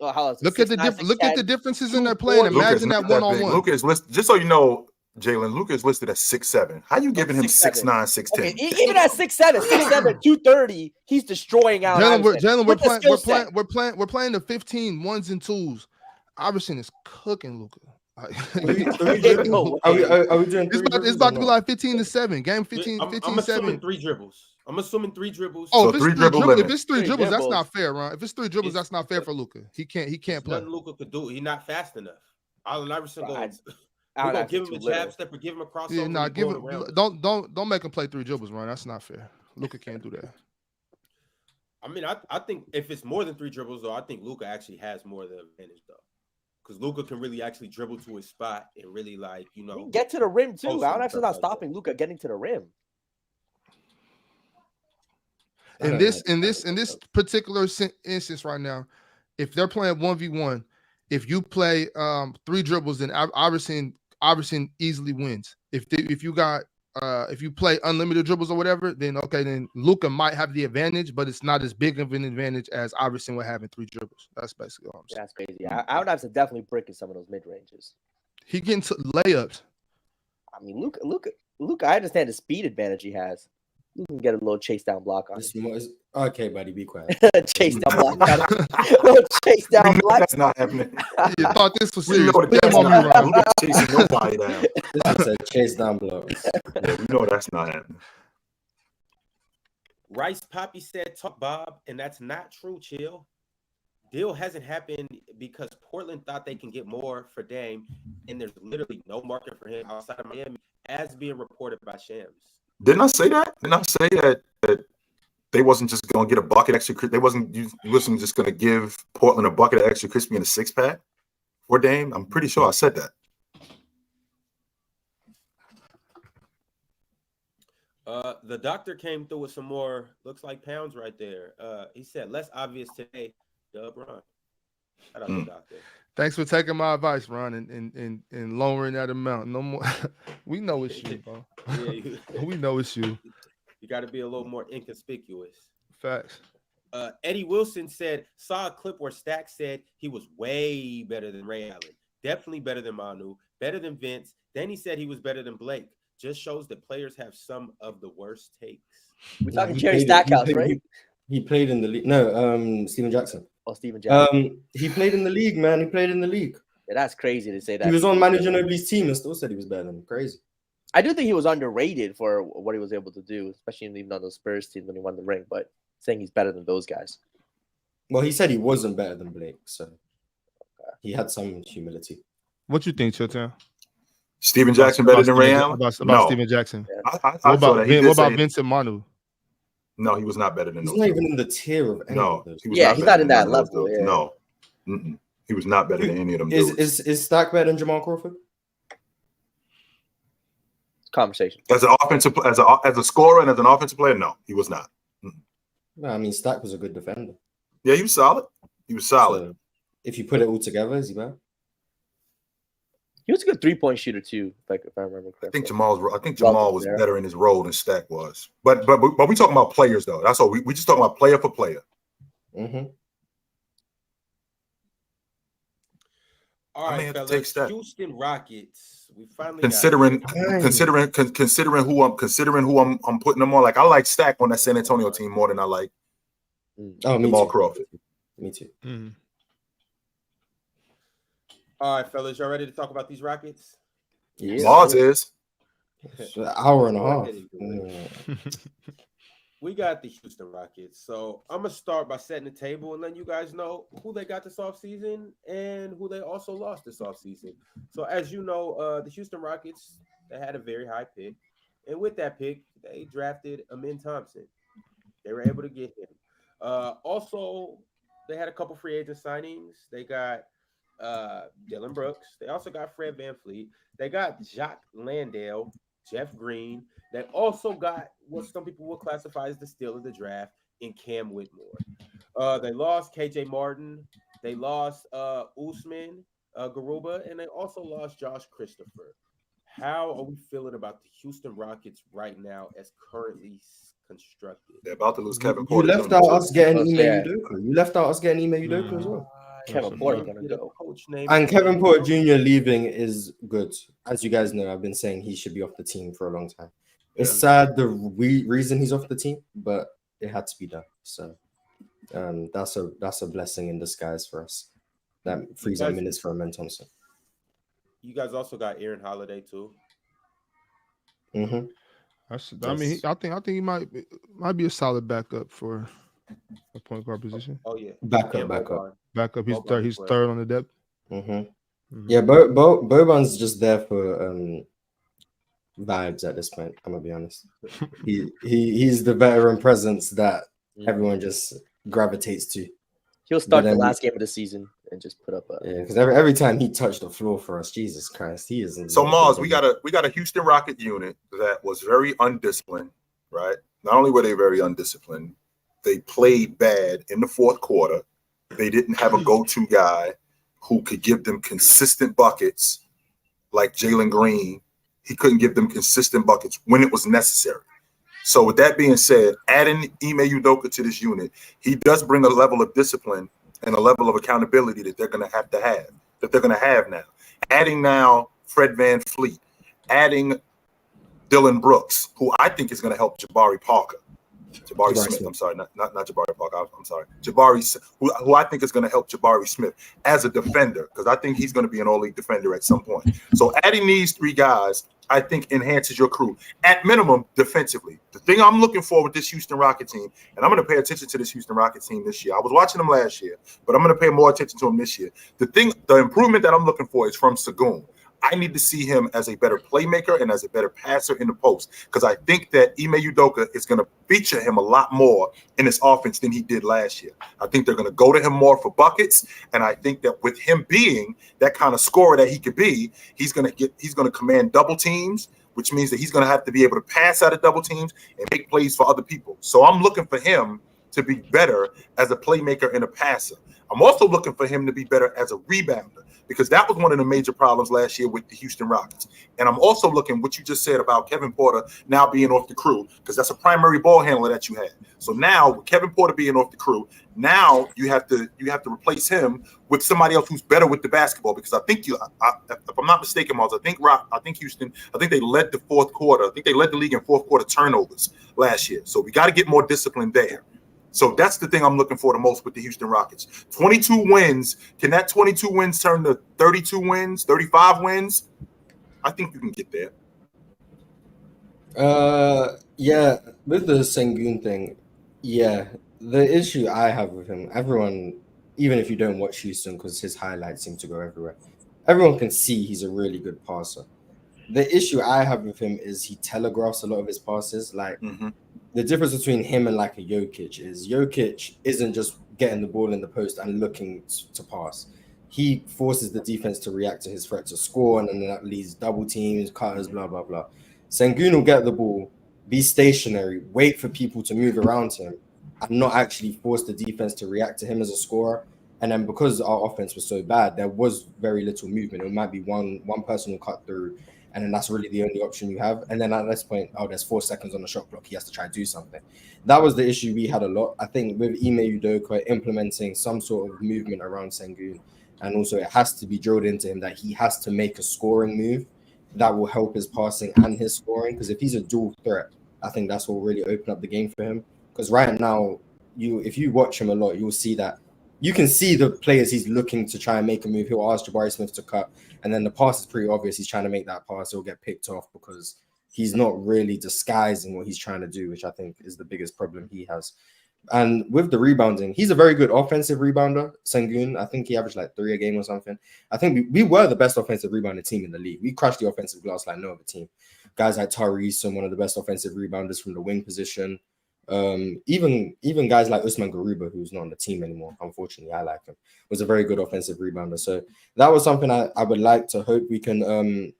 Look at the differences in their playing. Imagine that one-on-one. Luka is listed, just so you know, Jalen. Luka is listed at 6'7". How you giving him 6'9", 6'10"? Okay, even at 6'7", 230, he's destroying out. Jalen, we're playing the 15 ones and twos. Iverson is cooking Luka. Are we doing it's about to be like 15-7. Game 15, I'm 15-7. assuming 3 dribbles. I'm assuming 3 dribbles. Oh, so if it's three dribbles, that's not fair, Ron. If it's 3 dribbles, that's not fair for Luka. He can't play. Nothing Luka could do. He's not fast enough. Allen Iverson Right. we're gonna give him a jab step or give him a crossover. Yeah, don't make him play 3 dribbles, Ron. That's not fair. Luka can't do that. I mean, I think if it's more than 3 dribbles, though, I think Luka actually has more of the advantage, though. Because Luka can really actually dribble to his spot and really, get to the rim too. Allen Iverson's not like stopping Luka getting to the rim. In this particular instance right now, if they're playing 1v1, if you play 3 dribbles, then Iverson Iverson easily wins. If you play unlimited dribbles or whatever, then Luka might have the advantage, but it's not as big of an advantage as Iverson would have in 3 dribbles. That's basically all I'm saying. That's crazy. I would have to definitely brick in some of those mid ranges. He getting to layups. I mean, Luka. I understand the speed advantage he has. You can get a little chase down block on him. Okay, buddy, be quiet. Chase down block. Little chase down block. That's not happening. You thought this was We serious. know that's not, we're not chasing nobody down. This is a chase down blocks. Yeah, we know that's not happening. Rice Poppy said, "Talk Bob," and that's not true. Chill. Deal hasn't happened because Portland thought they can get more for Dame, and there's literally no market for him outside of Miami, as being reported by Shams. Didn't I say that? Didn't I say that they wasn't just going to get a bucket extra? They wasn't just going to give Portland a bucket of extra crispy and a 6-pack for Dame? I'm pretty sure I said that. The doctor came through with some more, looks like pounds right there. He said, less obvious today, Dub Ron. Shout out to the doctor. Thanks for taking my advice, Ron, and lowering that amount. No more. We know it's you, bro. Yeah, We know it's you. You got to be a little more inconspicuous. Facts. Eddie Wilson said, saw a clip where Stack said he was way better than Ray Allen. Definitely better than Manu. Better than Vince. Then he said he was better than Blake. Just shows that players have some of the worst takes. We're talking Jerry Stackhouse, right? He played in the league. No, Steven Jackson. Oh, Steven Jackson. He played in the league, man. He played in the league. Yeah, that's crazy to say that. He was on Manu Ginobili's team and still said he was better than him. Crazy. I do think he was underrated for what he was able to do, especially even on those Spurs teams when he won the ring. But saying he's better than those guys. Well, he said he wasn't better than Blake, so he had some humility. What you think, Chilton? Steven Jackson better than Ray Allen? About No. Steven Jackson. I What about Vincent Manu? No, he was not better than He's those. not even in the tier of any of those. He's not better in than that none of level. those. Yeah. No. Mm-mm. He was not better than any of them dudes. Is Stack better than Jamal Crawford? Conversation. As an offensive, as a scorer and as an offensive player, no, he was not. No, I mean Stack was a good defender. Yeah, he was solid. He was solid. So, if you put it all together, is he better? He was a good 3-point shooter too, if I remember correctly. I think Jamal was better in his role than Stack was. But we talking about players though. That's all. We just talking about player for player. Mm-hmm. All I may right, have to take fellas. Stack. Houston Rockets. We finally Considering who I'm putting them on. Like I like Stack on that San Antonio team more than I like Jamal Crawford. Me too. Mm-hmm. All right, fellas, y'all ready to talk about these Rockets? Yes. Mars is. It's an hour and a half. We got the Houston Rockets. So I'm going to start by setting the table and letting you guys know who they got this offseason and who they also lost this offseason. So as you know, the Houston Rockets, they had a very high pick. And with that pick, they drafted Amin Thompson. They were able to get him. Also, they had a couple free agent signings. They got Dylan Brooks. They also got Fred VanVleet. They got Jacques Landale, Jeff Green. They also got what some people will classify as the steal of the draft in Cam Whitmore. They lost KJ Martin. They lost Usman Garuba, and they also lost Josh Christopher. How are we feeling about the Houston Rockets right now as currently constructed? They're about to lose Kevin You Porter. left out us getting Ime Udoka. You left out us getting Ime Udoka as well. Kevin Porter gonna go. Coach name And Kevin Porter Jr. leaving is good. As you guys know, I've been saying he should be off the team for a long time. It's sad the reason he's off the team, but it had to be done. So that's a blessing in disguise for us. That frees our minutes for Amin Thompson. You guys also got Aaron Holiday too. Mm-hmm. I think he might be a solid backup for a point guard position. Oh yeah, Backup. He's third on the depth. Mm-hmm. Mm-hmm. Yeah, Boban's just there for vibes at this point. I'm gonna be honest. He's the veteran presence that everyone just gravitates to. He'll start the last game of the season and just put up a because every time he touched the floor for us, Jesus Christ, he is. So Mars, we got a Houston Rocket unit that was very undisciplined, right? Not only were they very undisciplined, they played bad in the fourth quarter. They didn't have a go-to guy who could give them consistent buckets like Jalen Green. He couldn't give them consistent buckets when it was necessary. So with that being said, adding Ime Udoka to this unit, he does bring a level of discipline and a level of accountability that they're going to have, that they're going to have now. Adding now Fred VanVleet, adding Dylan Brooks, who I think is going to help Jabari Smith. I'm sorry, not Jabari Parker. I'm sorry. Jabari, who I think is going to help Jabari Smith as a defender, because I think he's going to be an all-league defender at some point. So adding these three guys, I think, enhances your crew at minimum defensively. The thing I'm looking for with this Houston Rocket team, and I'm going to pay attention to this Houston Rocket team this year. I was watching them last year, but I'm going to pay more attention to them this year. The improvement that I'm looking for is from Sagoon. I need to see him as a better playmaker and as a better passer in the post, because I think that Ime Udoka is going to feature him a lot more in this offense than he did last year. I think they're going to go to him more for buckets, and I think that with him being that kind of scorer that he could be, he's going to command double teams, which means that he's going to have to be able to pass out of double teams and make plays for other people. So I'm looking for him to be better as a playmaker and a passer. I'm also looking for him to be better as a rebounder, because that was one of the major problems last year with the Houston Rockets. And I'm also looking what you just said about Kevin Porter now being off the crew, because that's a primary ball handler that you had. So now with Kevin Porter being off the crew, now you have to replace him with somebody else who's better with the basketball, because I think if I'm not mistaken, Miles, I think Houston, they led the fourth quarter. I think they led the league in fourth quarter turnovers last year. So we got to get more discipline there. So that's the thing I'm looking for the most with the Houston Rockets. 22 wins. Can that 22 wins turn to 32 wins, 35 wins? I think you can get there. Yeah, with the Sengun thing, yeah, the issue I have with him, everyone, even if you don't watch Houston, because his highlights seem to go everywhere, everyone can see he's a really good passer. The issue I have with him is he telegraphs a lot of his passes. Like, the difference between him and like a Jokic is Jokic isn't just getting the ball in the post and looking to pass. He forces the defense to react to his threat to score, and then that leads double teams, cutters, blah, blah, blah. Sengun will get the ball, be stationary, wait for people to move around him, and not actually force the defense to react to him as a scorer. And then because our offense was so bad, there was very little movement. It might be one person will cut through, and then that's really the only option you have. And then at this point, there's 4 seconds on the shot clock. He has to try and do something. That was the issue we had a lot. I think with Ime Udoka implementing some sort of movement around Sengun, and also it has to be drilled into him that he has to make a scoring move that will help his passing and his scoring. Because if he's a dual threat, I think that's what will really open up the game for him. Because right now, if you watch him a lot, you'll see that you can see the players he's looking to try and make a move. He'll ask Jabari Smith to cut, and then the pass is pretty obvious. He's trying to make that pass. He'll get picked off because he's not really disguising what he's trying to do, which I think is the biggest problem he has. And with the rebounding, he's a very good offensive rebounder, Sengun. I think he averaged like 3 a game or something. I think we were the best offensive rebounding team in the league. We crushed the offensive glass like no other team. Guys like Tyrese, one of the best offensive rebounders from the wing position. Even guys like Usman Garuba, who's not on the team anymore, unfortunately, I like him, was a very good offensive rebounder. So that was something I would like to hope we can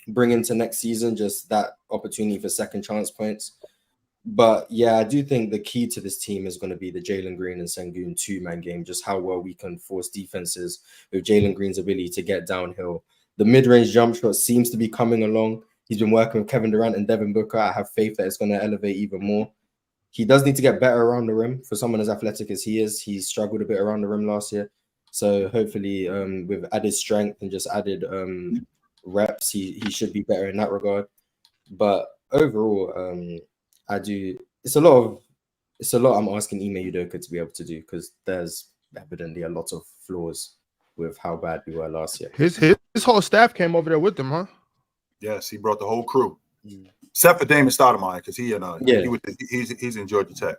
bring into next season, just that opportunity for second chance points. But yeah, I do think the key to this team is going to be the Jalen Green and Sengun 2-man game, just how well we can force defenses with Jalen Green's ability to get downhill. The mid-range jump shot seems to be coming along. He's been working with Kevin Durant and Devin Booker. I have faith that it's going to elevate even more. He does need to get better around the rim. For someone as athletic as he is, he struggled a bit around the rim last year. So hopefully with added strength and just added reps, he should be better in that regard. But overall, it's a lot I'm asking Ime Udoka to be able to do, because there's evidently a lot of flaws with how bad we were last year. His whole staff came over there with him, huh? Yes, he brought the whole crew, except for Damon Stoudemire, because he's in Georgia Tech.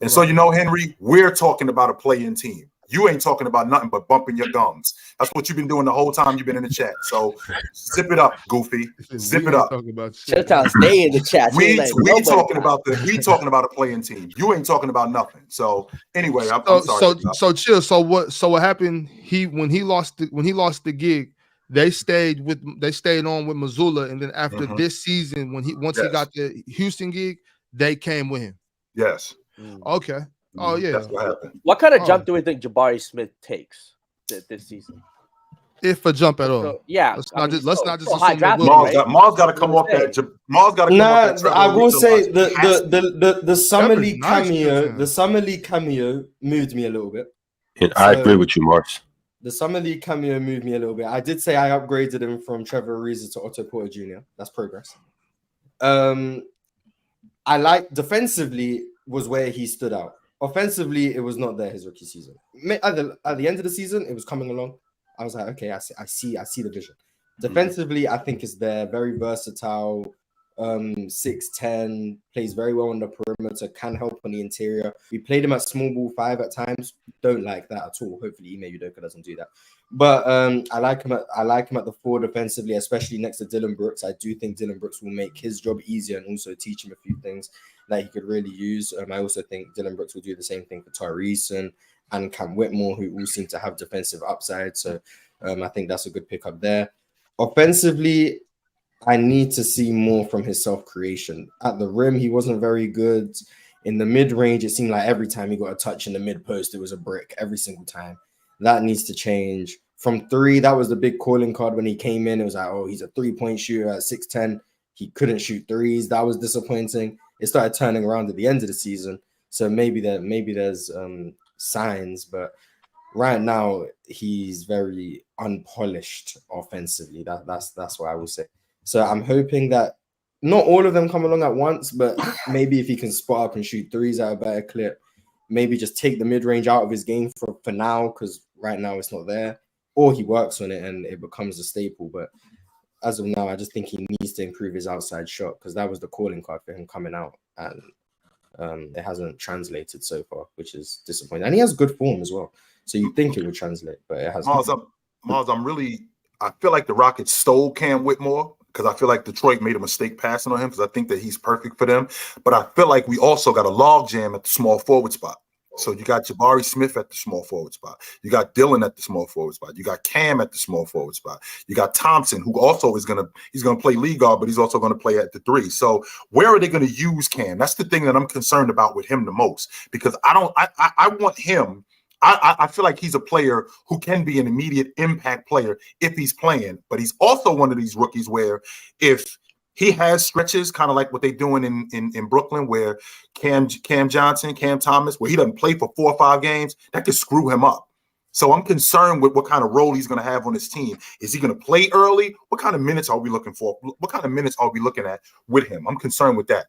And so, Henry, we're talking about a play-in team. You ain't talking about nothing but bumping your gums. That's what you've been doing the whole time you've been in the chat. So zip it up, Goofy. Zip it up. Showtime, stay in the chat. We talking about a play-in team. You ain't talking about nothing. So anyway, I'm sorry. So chill. So what happened? When he lost the gig, they stayed on with Missoula, and then after this season, once he got the Houston gig, they came with him. Yes. Okay. Oh yeah. That's what happened. What kind of jump do we think Jabari Smith takes this season? if a jump at all. So, yeah, Let's I not mean, just let's still- not just still high assume there draft will pick, be. right? Mars got to That's come what off I'm that. saying. Mars got to come off Nah, that. Trevor I will say Ariza loss. He has to. the Summer Trevor's League nice, cameo, Tim. the Summer League cameo moved me a little bit. And I So- agree with you, Mars. The Summer League cameo moved me a little bit. I did say I upgraded him from Trevor Ariza to Otto Porter Jr. That's progress. I like defensively was where he stood out. Offensively, it was not there his rookie season. At the end of the season, it was coming along. I was like, okay, I see the vision. Defensively, I think it's there. Very versatile. 6'10", plays very well on the perimeter, can help on the interior. We played him at small ball 5 at times. Don't like that at all. Hopefully, Ime Udoka doesn't do that. But I like him at the 4 defensively, especially next to Dylan Brooks. I do think Dylan Brooks will make his job easier and also teach him a few things that he could really use. I also think Dylan Brooks will do the same thing for Tyrese and Cam Whitmore, who all seem to have defensive upside. So I think that's a good pickup there. Offensively, I need to see more from his self-creation. At the rim, he wasn't very good. In the mid-range, it seemed like every time he got a touch in the mid-post, it was a brick every single time. That needs to change. From 3, that was the big calling card when he came in. It was like, oh, he's a 3-point shooter at 6'10". He couldn't shoot threes. That was disappointing. It started turning around at the end of the season. So maybe there's signs, but right now he's very unpolished offensively. That's what I will say. So I'm hoping that not all of them come along at once, but maybe if he can spot up and shoot threes at a better clip, maybe just take the mid-range out of his game for now, because right now it's not there, or he works on it and it becomes a staple. But as of now, I just think he needs to improve his outside shot, because that was the calling card for him coming out, and it hasn't translated so far, which is disappointing. And he has good form as well, so you think it would translate, but it hasn't. Mars, I feel like the Rockets stole Cam Whitmore, because I feel like Detroit made a mistake passing on him, because I think that he's perfect for them. But I feel like we also got a log jam at the small forward spot. So you got Jabari Smith at the small forward spot. You got Dylan at the small forward spot. You got Cam at the small forward spot. You got Thompson, who also he's gonna play lead guard, but he's also gonna play at the 3. So where are they gonna use Cam? That's the thing that I'm concerned about with him the most, because I want him. I feel like he's a player who can be an immediate impact player if he's playing, but he's also one of these rookies where if he has stretches, kind of like what they're doing in Brooklyn, where Cam Johnson, Cam Thomas, where he doesn't play for 4 or 5 games, that could screw him up. So I'm concerned with what kind of role he's going to have on his team. Is he going to play early? What kind of minutes are we looking for? What kind of minutes are we looking at with him? I'm concerned with that.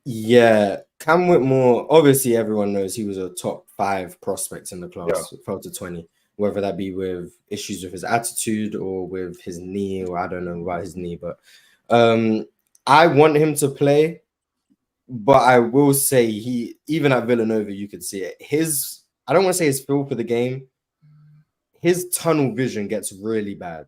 Yeah, Cam Whitmore, obviously everyone knows he was a top 5 prospect in the class, fell to 20, whether that be with issues with his attitude or with his knee, or I don't know about his knee, but I want him to play, but I will say even at Villanova, you could see it. I don't want to say his feel for the game, his tunnel vision gets really bad.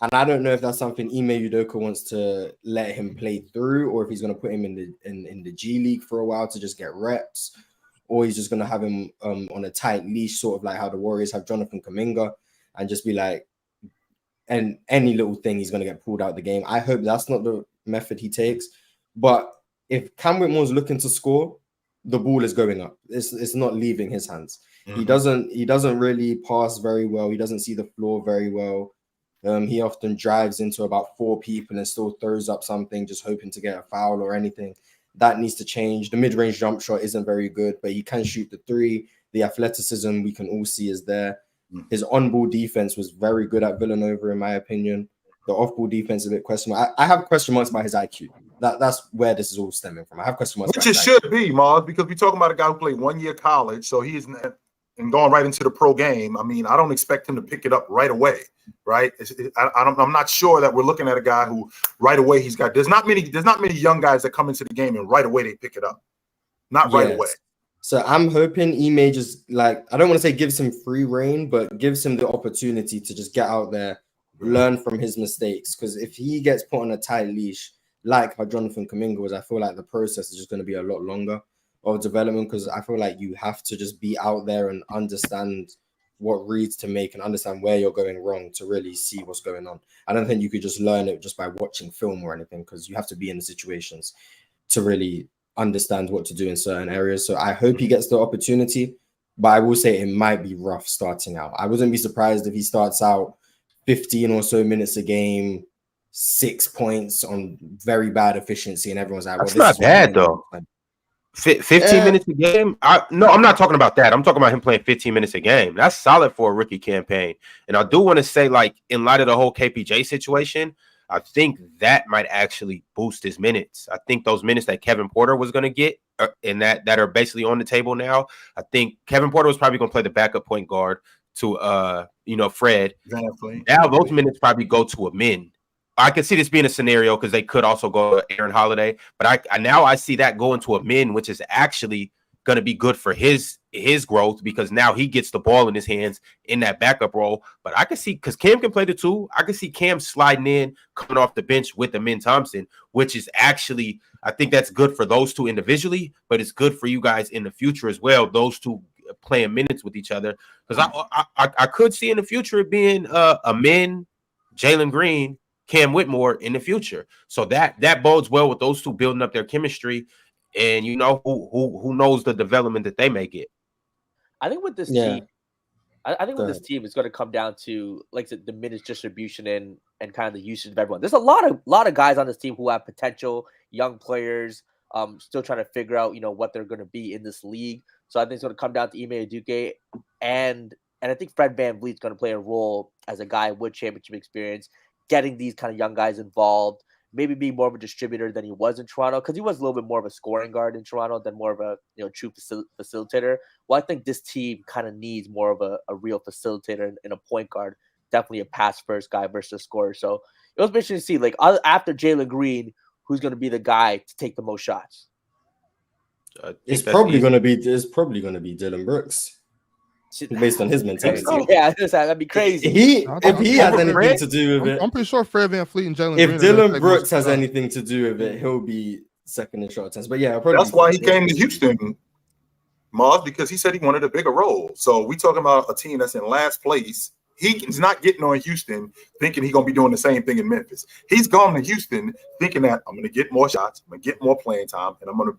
And I don't know if that's something Ime Udoka wants to let him play through, or if he's going to put him in the G League for a while to just get reps, or he's just going to have him on a tight leash, sort of like how the Warriors have Jonathan Kuminga, and just be like, and any little thing he's going to get pulled out of the game. I hope that's not the method he takes. But if Cam Whitmore's looking to score, the ball is going up. It's not leaving his hands. Mm-hmm. He doesn't really pass very well. He doesn't see the floor very well. He often drives into about 4 people and still throws up something, just hoping to get a foul or anything. That needs to change. The mid-range jump shot isn't very good, but he can shoot the 3. The athleticism we can all see is there. His on-ball defense was very good at Villanova, in my opinion. The off-ball defense is a bit questionable. I have question marks about his IQ. That's where this is all stemming from. I have question marks. Which it should be, Mars, because we're talking about a guy who played 1 year college, so he isn't and going right into the pro game. I mean, I don't expect him to pick it up right away, right? I'm not sure that we're looking at a guy who right away he's got. There's not many young guys that come into the game and right away they pick it up. Not right away. So I'm hoping Ime just, like, I don't want to say gives him free reign, but gives him the opportunity to just get out there, learn from his mistakes. Because if he gets put on a tight leash, like how Jonathan Kuminga was, I feel like the process is just going to be a lot longer of development, because I feel like you have to just be out there and understand what reads to make and understand where you're going wrong to really see what's going on. I don't think you could just learn it just by watching film or anything, because you have to be in the situations to really understand what to do in certain areas. So I hope he gets the opportunity, but I will say it might be rough starting out. I wouldn't be surprised if he starts out 15 or so minutes a game, 6 points on very bad efficiency, and everyone's like, "That's not bad though." 15 minutes a game? No, I'm not talking about that. I'm talking about him playing 15 minutes a game. That's solid for a rookie campaign. And I do want to say, like, in light of the whole KPJ situation, I think that might actually boost his minutes. I think those minutes that Kevin Porter was going to get and that are basically on the table now, I think Kevin Porter was probably going to play the backup point guard to, Fred. Exactly. Now those minutes probably go to a min. I could see this being a scenario because they could also go to Aaron Holiday, but I see that going to a min, which is actually going to be good for his growth because now he gets the ball in his hands in that backup role. But I can see, because Cam can play the two, I can see Cam sliding in, coming off the bench with Amin Thompson, which is actually, I think that's good for those two individually, but it's good for you guys in the future as well, those two playing minutes with each other. Because I could see in the future it being Amin, Jalen Green, Cam Whitmore in the future. So that bodes well with those two building up their chemistry, and who knows the development that they may get. I think with this team, I think with this team, it's going to come down to like the minutes distribution and kind of the usage of everyone. There's a lot of guys on this team who have potential, young players, still trying to figure out what they're going to be in this league. So I think it's going to come down to Ime Udoka and I think Fred VanVleet's going to play a role as a guy with championship experience, getting these kind of young guys involved, maybe being more of a distributor than he was in Toronto, because he was a little bit more of a scoring guard in Toronto than more of a true facilitator. Well, I think this team kind of needs more of a real facilitator and a point guard, definitely a pass first guy versus a scorer. So it was interesting to see, like, after Jalen Green, who's going to be the guy to take the most shots. It's probably going to be Dylan Brooks. Based on his mentality, yeah, that'd be crazy. If he has anything to do with it, I'm pretty sure Fred VanVleet and Jalen. If Dylan Brooks has anything to do with it, he'll be second in shot attempts. But yeah, that's why he came to Houston, Mars, because he said he wanted a bigger role. So we talking about a team that's in last place. He's not getting on Houston thinking he's gonna be doing the same thing in Memphis. He's gone to Houston thinking that I'm gonna get more shots, I'm gonna get more playing time, and I'm gonna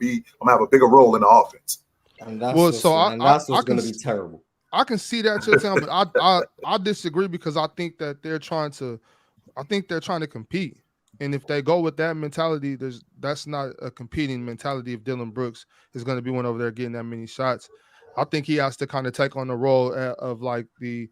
have a bigger role in the offense. And that's what's going to be terrible. I can see that, Chitchat, but I disagree because I think that they're trying to compete. And if they go with that mentality, that's not a competing mentality. If Dylan Brooks is going to be one over there getting that many shots, I think he has to kind of take on the role of like the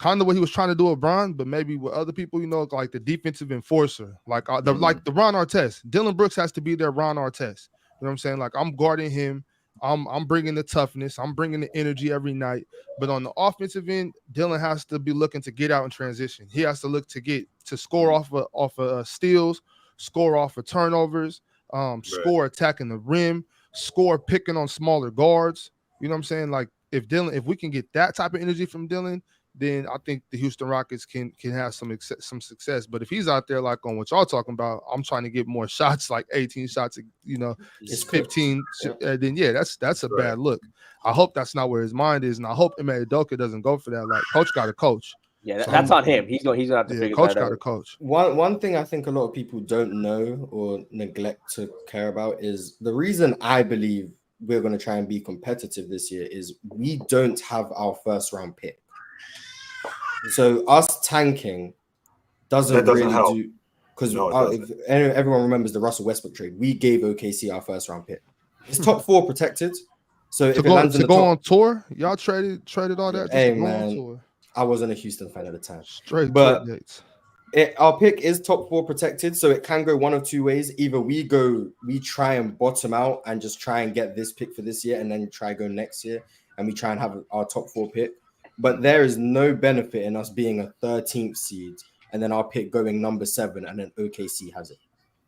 kind of what he was trying to do with Bron, but maybe with other people, like the defensive enforcer, like the Ron Artest. Dylan Brooks has to be their Ron Artest. You know what I'm saying? Like, I'm guarding him. I'm bringing the toughness. I'm bringing the energy every night. But on the offensive end, Dylan has to be looking to get out in transition. He has to look to score off of steals, score off of turnovers, score attacking the rim, score picking on smaller guards. You know what I'm saying? Like, if we can get that type of energy from Dylan, then I think the Houston Rockets can have some success. But if he's out there like on what y'all talking about, I'm trying to get more shots, like 18 shots, it's 15. Then that's a bad look. I hope that's not where his mind is, and I hope Ime Udoka doesn't go for that. Like, coach got to coach. Yeah, that's on him. He's gonna have to figure that out. Coach got to coach. One thing I think a lot of people don't know or neglect to care about is the reason I believe we're going to try and be competitive this year is we don't have our first round pick. So us tanking doesn't really help. Because if everyone remembers the Russell Westbrook trade, we gave OKC our first round pick. It's top 4 protected. So if it lands in the go top, on tour, y'all traded all that. Hey man, I wasn't a Houston fan at the time. Straight, but our pick is top 4 protected, so it can go one of two ways. Either we try and bottom out and just try and get this pick for this year, and then try go next year, and we try and have our top 4 pick. But there is no benefit in us being a 13th seed and then our pick going number 7 and then OKC has it.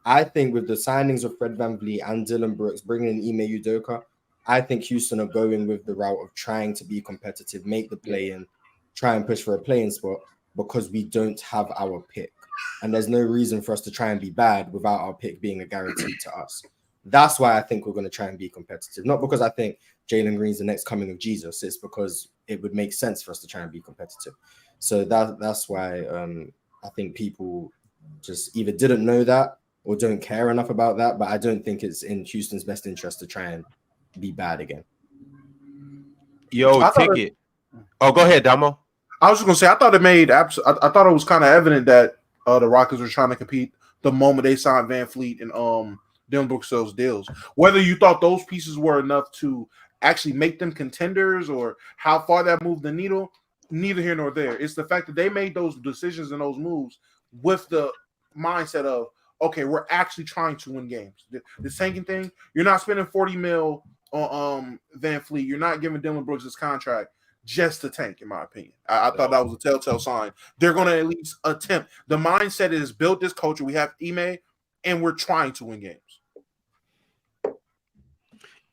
I think with the signings of Fred VanVleet and Dylan Brooks, bringing in Ime Udoka, I think Houston are going with the route of trying to be competitive, make the play-in, try and push for a play-in spot because we don't have our pick. And there's no reason for us to try and be bad without our pick being a guarantee to us. That's why I think we're going to try and be competitive. Not because I think Jalen Green's the next coming of Jesus. It's because it would make sense for us to try and be competitive. So that's why I think people just either didn't know that or don't care enough about that. But I don't think it's in Houston's best interest to try and be bad again. Yo, I thought Ticket. Oh, go ahead, Damo. I was just gonna say I thought it made I thought it was kind of evident that the Rockets were trying to compete the moment they signed Van Fleet and Dylan Brooks those deals. Whether you thought those pieces were enough to actually make them contenders or how far that moved the needle, neither here nor there. It's the fact that they made those decisions and those moves with the mindset of, okay, we're actually trying to win games. The tanking thing, you're not spending $40 million on Van Fleet. You're not giving Dylan Brooks this contract just to tank, in my opinion. I thought that was a telltale sign. They're going to at least attempt. The mindset is built this culture. We have Ime, and we're trying to win games.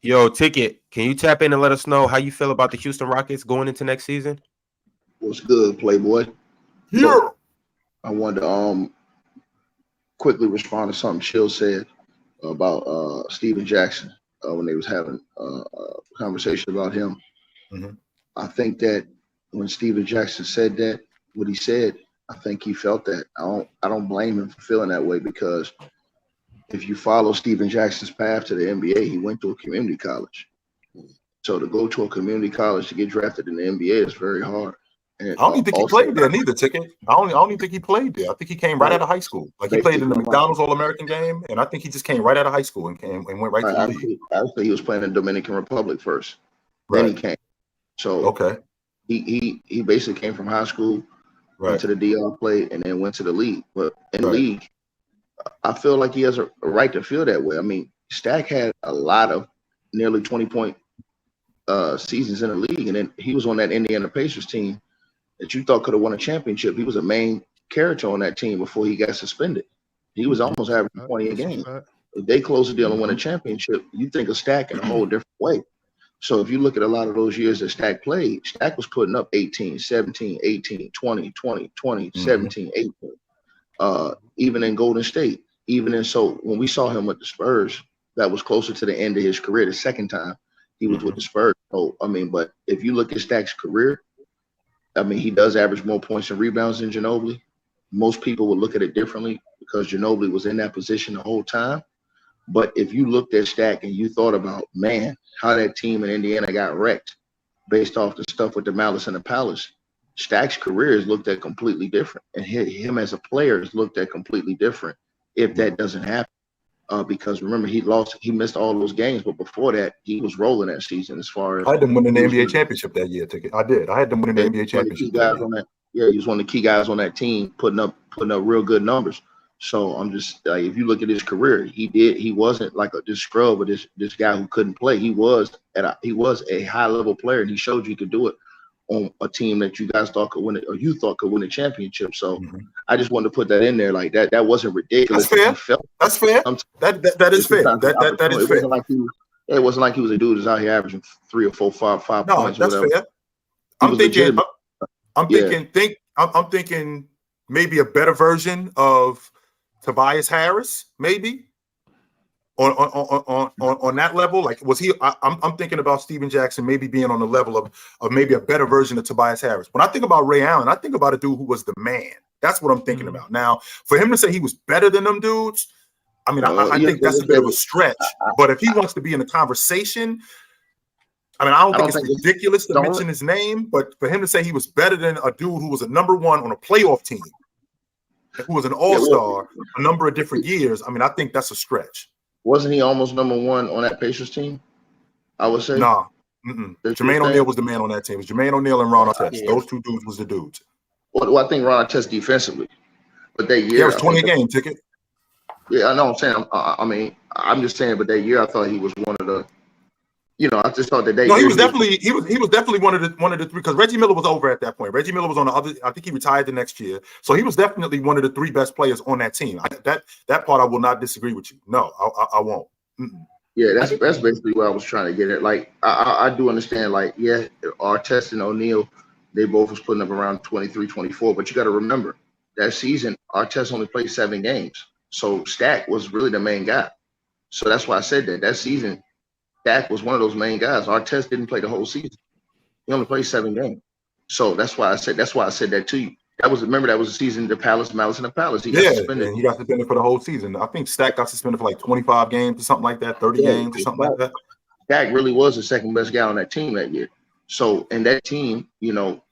Yo, Ticket, can you tap in and let us know how you feel about the Houston Rockets going into next season? What's good, Playboy? Yeah. So, I wanted to quickly respond to something Chill said about Steven Jackson when they was having a conversation about him. Mhm. I think that when Steven Jackson said that, what he said, I think he felt that. I don't blame him for feeling that way, because if you follow Steven Jackson's path to the NBA, he went to a community college. So to go to a community college to get drafted in the NBA is very hard. And I don't even think he played there neither, Ticket. I don't even think he played there. I think he came right out of high school. Like he played in the McDonald's All-American game, and I think he just came right out of high school and went right to the league. Actually, he was playing in the Dominican Republic first. Then he came. So okay, he basically came from high school, went to the DR play, and then went to the league. But in the league, I feel like he has a right to feel that way. I mean, Stack had a lot of nearly 20-point seasons in the league, and then he was on that Indiana Pacers team that you thought could have won a championship. He was a main character on that team before he got suspended. He was almost averaging 20 a game. If they close the deal and win a championship, you think of Stack in a whole different way. So if you look at a lot of those years that Stack played, Stack was putting up 18, 17, 18, 20, 20, 20, 17, 18. Even in Golden State, so when we saw him with the Spurs, that was closer to the end of his career. The second time he was with the Spurs. So, I mean, but if you look at Stack's career, I mean, he does average more points and rebounds than Ginobili. Most people would look at it differently because Ginobili was in that position the whole time. But if you looked at Stack and you thought about, man, how that team in Indiana got wrecked based off the stuff with the Malice and the Palace, Stack's career is looked at completely different. And him as a player is looked at completely different if that doesn't happen. Because remember, he missed all those games, but before that, he was rolling that season as far as I had them winning the NBA championship that year, Ticket. I did. I had them winning the NBA championship. He was one of the key guys on that team, putting up real good numbers. So I'm just like, if you look at his career, he wasn't like this scrub or this guy who couldn't play. He was a high level player, and he showed you could do it on a team that you guys thought could win it, or you thought could win a championship. So I just wanted to put that in there, like that. That wasn't ridiculous. That's fair. That's fair. That is fair. That is fair. It wasn't like he was a dude who's out here averaging 3 or 4, 5 points. No, that's fair. I'm thinking maybe a better version of Tobias Harris, maybe on that level. Like, was he? I'm thinking about Steven Jackson maybe being on the level of maybe a better version of Tobias Harris. When I think about Ray Allen, I think about a dude who was the man. That's what I'm thinking about. Now, for him to say he was better than them dudes, I mean, I think that's a bit of a stretch. But if he wants to be in the conversation, I mean, I don't think it's ridiculous to mention his name, but for him to say he was better than a dude who was a number one on a playoff team, who was an all-star a number of different years, I mean, I think that's a stretch. Wasn't he almost number one on that Pacers team? I would say. Nah. Jermaine O'Neal was the man on that team. It was Jermaine O'Neal and Ron Artest. Those two dudes was the dudes. Well, I think Ron Artest defensively. But that year. Yeah, it was 20 a game, Ticket. Yeah, I know what I'm saying. I'm just saying, but that year I thought he was one of the, I just thought that he was definitely one of the three, because Reggie Miller was over at that point. Reggie Miller was on the other. I think he retired the next year, so he was definitely one of the three best players on that team. That part I will not disagree with you. No, I won't. Yeah, that's basically what I was trying to get at. Like I do understand. Like Artest and O'Neal, they both was putting up around 23, 24. But you got to remember that season Artest only played 7 games, so Stack was really the main guy. So that's why I said that season. Stack was one of those main guys. Artest didn't play the whole season. He only played 7 games. So that's why I said that to you. That was the season the Malice and the Palace. He got suspended. And he got suspended for the whole season. I think Stack got suspended for like 25 games or something like that, 30 games or something like that. Stack really was the second best guy on that team that year. So, and that team, you know,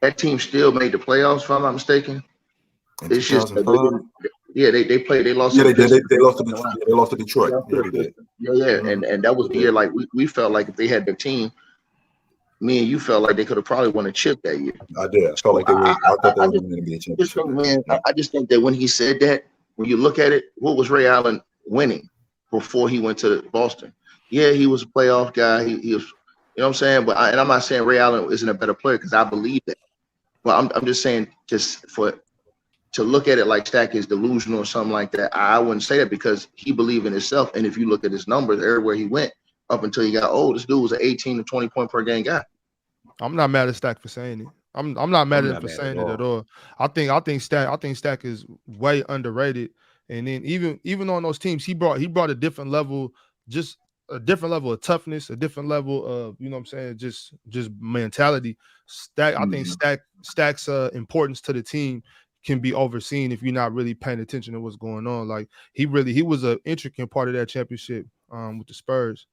that team still made the playoffs, if I'm not mistaken. In It's just that 2005. they played. They lost. Yeah, to they the did. They Pistons. lost to Detroit. They lost to Detroit. Yeah, they did. Yeah. Mhm. And that was They the year. did. Like we felt like if they had the team, me and you felt like they could have probably won a chip that year. I did. I felt like they were. I thought they were going to be a Just championship. think, man, I just think that when he said that, when you look at it, what was Ray Allen winning before he went to Boston? Yeah, he was a playoff guy. He was, you know what I'm saying? But I'm not saying Ray Allen isn't a better player because I believe that. But I'm just saying to look at it like Stack is delusional or something like that. I wouldn't say that because he believed in himself. And if you look at his numbers everywhere he went up until he got old, this dude was an 18 to 20 point per game guy. I'm not mad at Stack for saying it. I'm not mad at him for saying it at all. I think Stack is way underrated. And then even on those teams, he brought a different level, just a different level of toughness, a different level of, you know what I'm saying, just mentality. Stack, I think Stack's importance to the team can be overseen if you're not really paying attention to what's going on. Like he was an intricate part of that championship with the Spurs.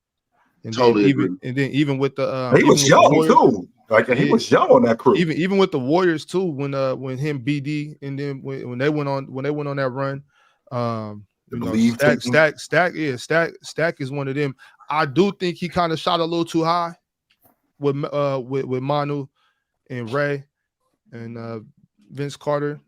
And totally then even with the he was young too. Like he was young on that crew. Even with the Warriors too, when him BD and then when they went on that run, Stack is one of them. I do think he kind of shot a little too high with Manu and Ray and Vince Carter.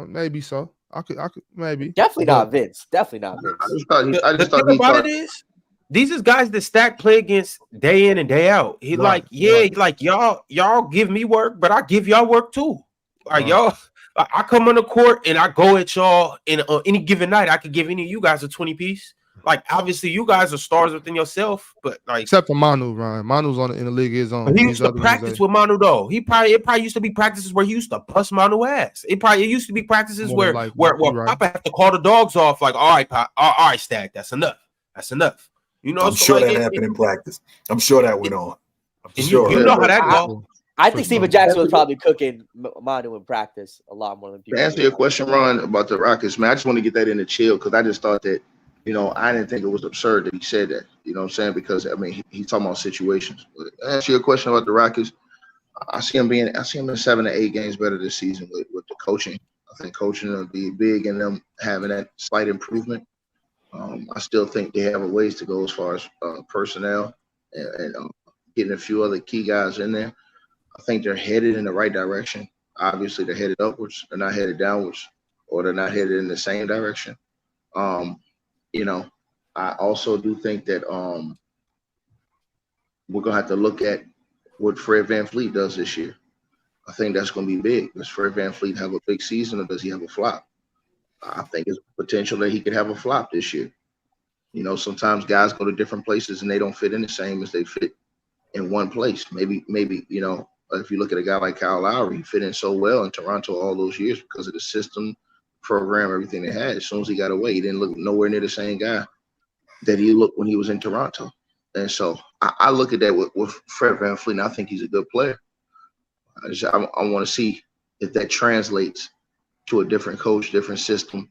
Maybe so. I could maybe. Definitely not Vince. Definitely not Vince. I just thought the thing about it is, these is guys that Stack play against day in and day out. He like y'all give me work, but I give y'all work too. Like y'all, I come on the court and I go at y'all. And on any given night, I could give any of you guys a 20 piece. Like obviously, you guys are stars within yourself, but like except for Manu, Ryan. Manu's in the league is on. But he used to practice with Manu though. It probably used to be practices where he used to bust Manu ass. It used to be practices where Papa have to call the dogs off. Like, all right, Pop, all right, Stack, that's enough. That's enough. You know, I'm sure that happened in practice. I'm sure that went on. I'm sure. You know how that goes. I think Steven Jackson was probably cooking Manu in practice a lot more than people. To answer your question, Ron, about the Rockets, man, I just want to get that in the chill because I just thought that, you know, I didn't think it was absurd that he said that. You know what I'm saying? Because I mean, he's talking about situations. But to answer your question about the Rockets, I see him in 7 to 8 games better this season with the coaching. I think coaching will be big in them having that slight improvement. I still think they have a ways to go as far as personnel and getting a few other key guys in there. I think they're headed in the right direction. Obviously, they're headed upwards. They're not headed downwards, or they're not headed in the same direction. You know, I also do think that we're going to have to look at what Fred VanVleet does this year. I think that's going to be big. Does Fred VanVleet have a big season or does he have a flop? I think it's potential that he could have a flop this year. You know, sometimes guys go to different places and they don't fit in the same as they fit in one place. Maybe, you know, if you look at a guy like Kyle Lowry, he fit in so well in Toronto all those years because of the system, program, everything they had. As soon as he got away, he didn't look nowhere near the same guy that he looked when he was in Toronto. And so I look at that with Fred VanVleet, and I think he's a good player. I want to see if that translates to a different coach, different system,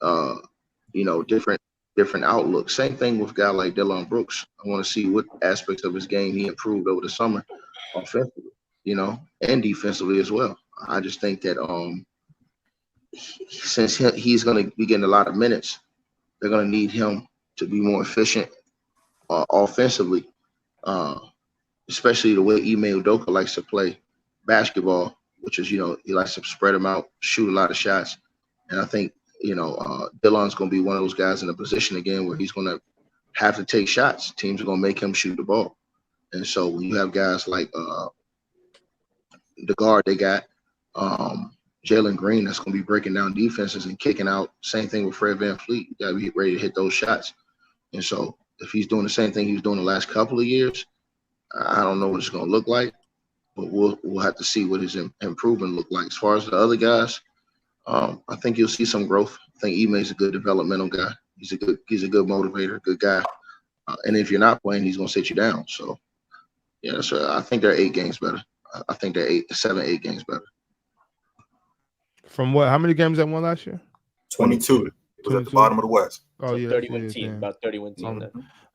you know, different outlook. Same thing with a guy like Dillon Brooks. I want to see what aspects of his game he improved over the summer offensively, you know, and defensively as well. I just think that since he's going to be getting a lot of minutes, they're going to need him to be more efficient offensively, especially the way Ime Udoka likes to play basketball, which is, you know, he likes to spread them out, shoot a lot of shots. And I think, you know, Dillon's going to be one of those guys in a position again where he's going to have to take shots. Teams are going to make him shoot the ball. And so when you have guys like the guard they got, Jalen Green, that's going to be breaking down defenses and kicking out. Same thing with Fred VanVleet. You got to be ready to hit those shots. And so if he's doing the same thing he was doing the last couple of years, I don't know what it's going to look like, but we'll have to see what his improvement look like. As far as the other guys, I think you'll see some growth. I think Ime's a good developmental guy. He's a good motivator, good guy. And if you're not playing, he's going to sit you down. So, yeah, so I think they're 8 games better. I think they're 7, 8 games better. From what? How many games they won last year? 22. It was at the bottom of the West. Oh, yeah. 31 team, about 31 team.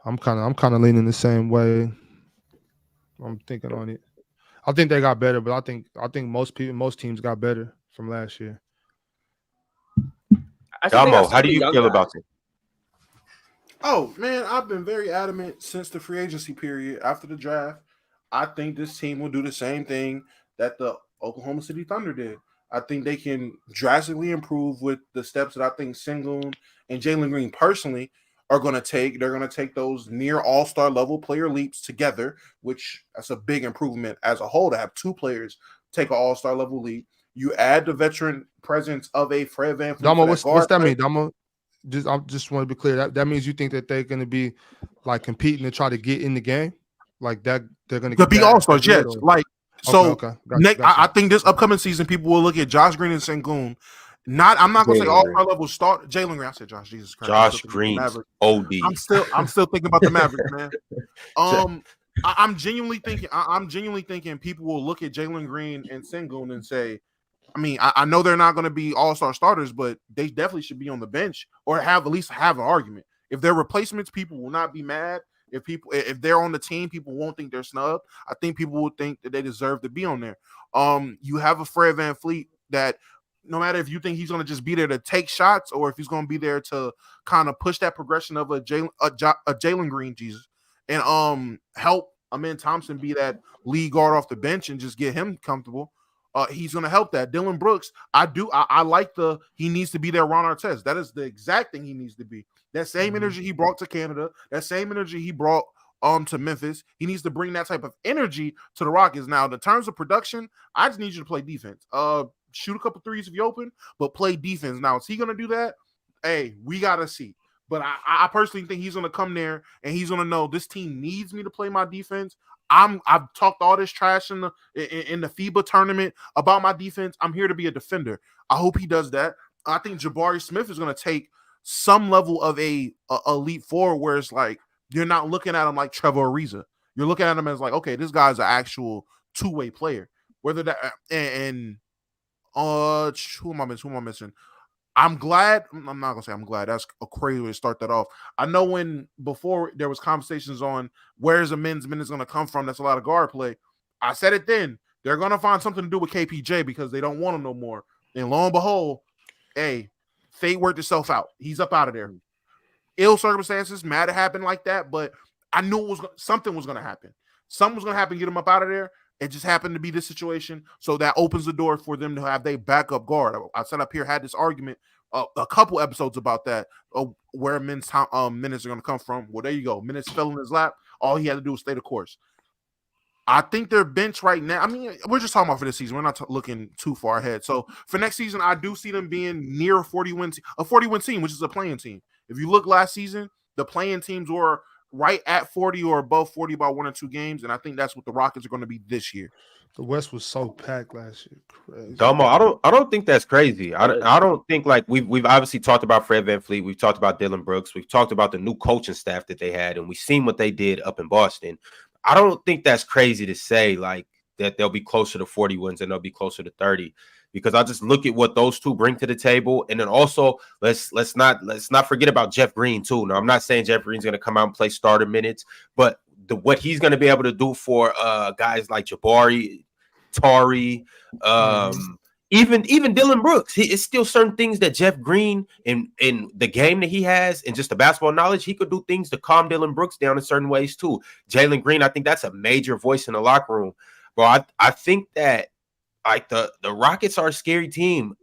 I'm kind of leaning the same way. I'm thinking on it. I think they got better, but I think most teams got better from last year. Damo, how do you feel about it? Oh man, I've been very adamant since the free agency period after the draft. I think this team will do the same thing that the Oklahoma City Thunder did. I think they can drastically improve with the steps that I think Sengun and Jalen Green personally are going to take. They're going to take those near all-star level player leaps together, which that's a big improvement as a whole to have two players take an all-star level leap. You add the veteran presence of a Fred VanVleet. Damo, what's that mean, Damo? I just want to be clear. That means you think that they're going to be like competing to try to get in the game, like that they're going to be all-stars. Yes, like so. Okay. Gotcha. I think this upcoming season, people will look at Josh Green and Sengun. I'm not going to say all-star level start. Jalen Green. I said Josh. Jesus Christ. Josh Green. OD. I'm still thinking about the Mavericks, man. I'm genuinely thinking people will look at Jalen Green and Sengun and say, I mean, I know they're not going to be all-star starters, but they definitely should be on the bench or at least have an argument. If they're replacements, people will not be mad. If they're on the team, people won't think they're snubbed. I think people will think that they deserve to be on there. You have a Fred VanVleet that no matter if you think he's going to just be there to take shots or if he's going to be there to kind of push that progression of a Jalen Green, and help Amen Thompson be that lead guard off the bench and just get him comfortable. He's going to help that. Dylan Brooks, I like he needs to be there. Ron Artest. That is the exact thing he needs to be. That same energy he brought to Canada, that same energy he brought to Memphis. He needs to bring that type of energy to the Rockets. Now, in terms of production, I just need you to play defense. Shoot a couple threes if you open, but play defense. Now, is he going to do that? Hey, we got to see. But I personally think he's going to come there and he's going to know this team needs me to play my defense. I've talked all this trash in the FIBA tournament about my defense. I'm here to be a defender. I hope he does that. I think Jabari Smith is going to take some level of a leap forward where it's like you're not looking at him like Trevor Ariza. You're looking at him as like, okay, this guy's an actual two-way player. Whether that who am I missing? I'm glad. I'm not gonna say I'm glad. That's a crazy way to start that off. I know before there was conversations on where's the men's minutes gonna come from. That's a lot of guard play. I said it then. They're gonna find something to do with KPJ because they don't want him no more. And lo and behold, hey, fate worked itself out. He's up out of there. Ill circumstances, mad it happened like that, but I knew something was gonna happen. Something was gonna happen. Get him up out of there. It just happened to be this situation. So that opens the door for them to have their backup guard. I sat up here, had this argument a couple episodes about that, where minutes are going to come from. Well, there you go. Minutes fell in his lap. All he had to do was stay the course. I think their bench right now, I mean, we're just talking about for this season. We're not looking too far ahead. So for next season, I do see them being near a 40-win team, which is a playing team. If you look last season, the playing teams were right at 40 or above 40 by 1 or 2 games, and I think that's what the Rockets are going to be this year. The West was so packed last year. Crazy. Domo, I don't think that's crazy. I don't think like we've obviously talked about Fred VanVleet, we've talked about Dylan Brooks, we've talked about the new coaching staff that they had, and we've seen what they did up in Boston. I don't think that's crazy to say like that they'll be closer to 40 wins and they'll be closer to 30. Because I just look at what those two bring to the table, and then also let's not forget about Jeff Green too. Now I'm not saying Jeff Green's going to come out and play starter minutes, but what he's going to be able to do for guys like Jabari, Tari, even Dylan Brooks, it's still certain things that Jeff Green in the game that he has and just the basketball knowledge, he could do things to calm Dylan Brooks down in certain ways too. Jalen Green, I think that's a major voice in the locker room, bro. I think that. Like the Rockets are a scary team,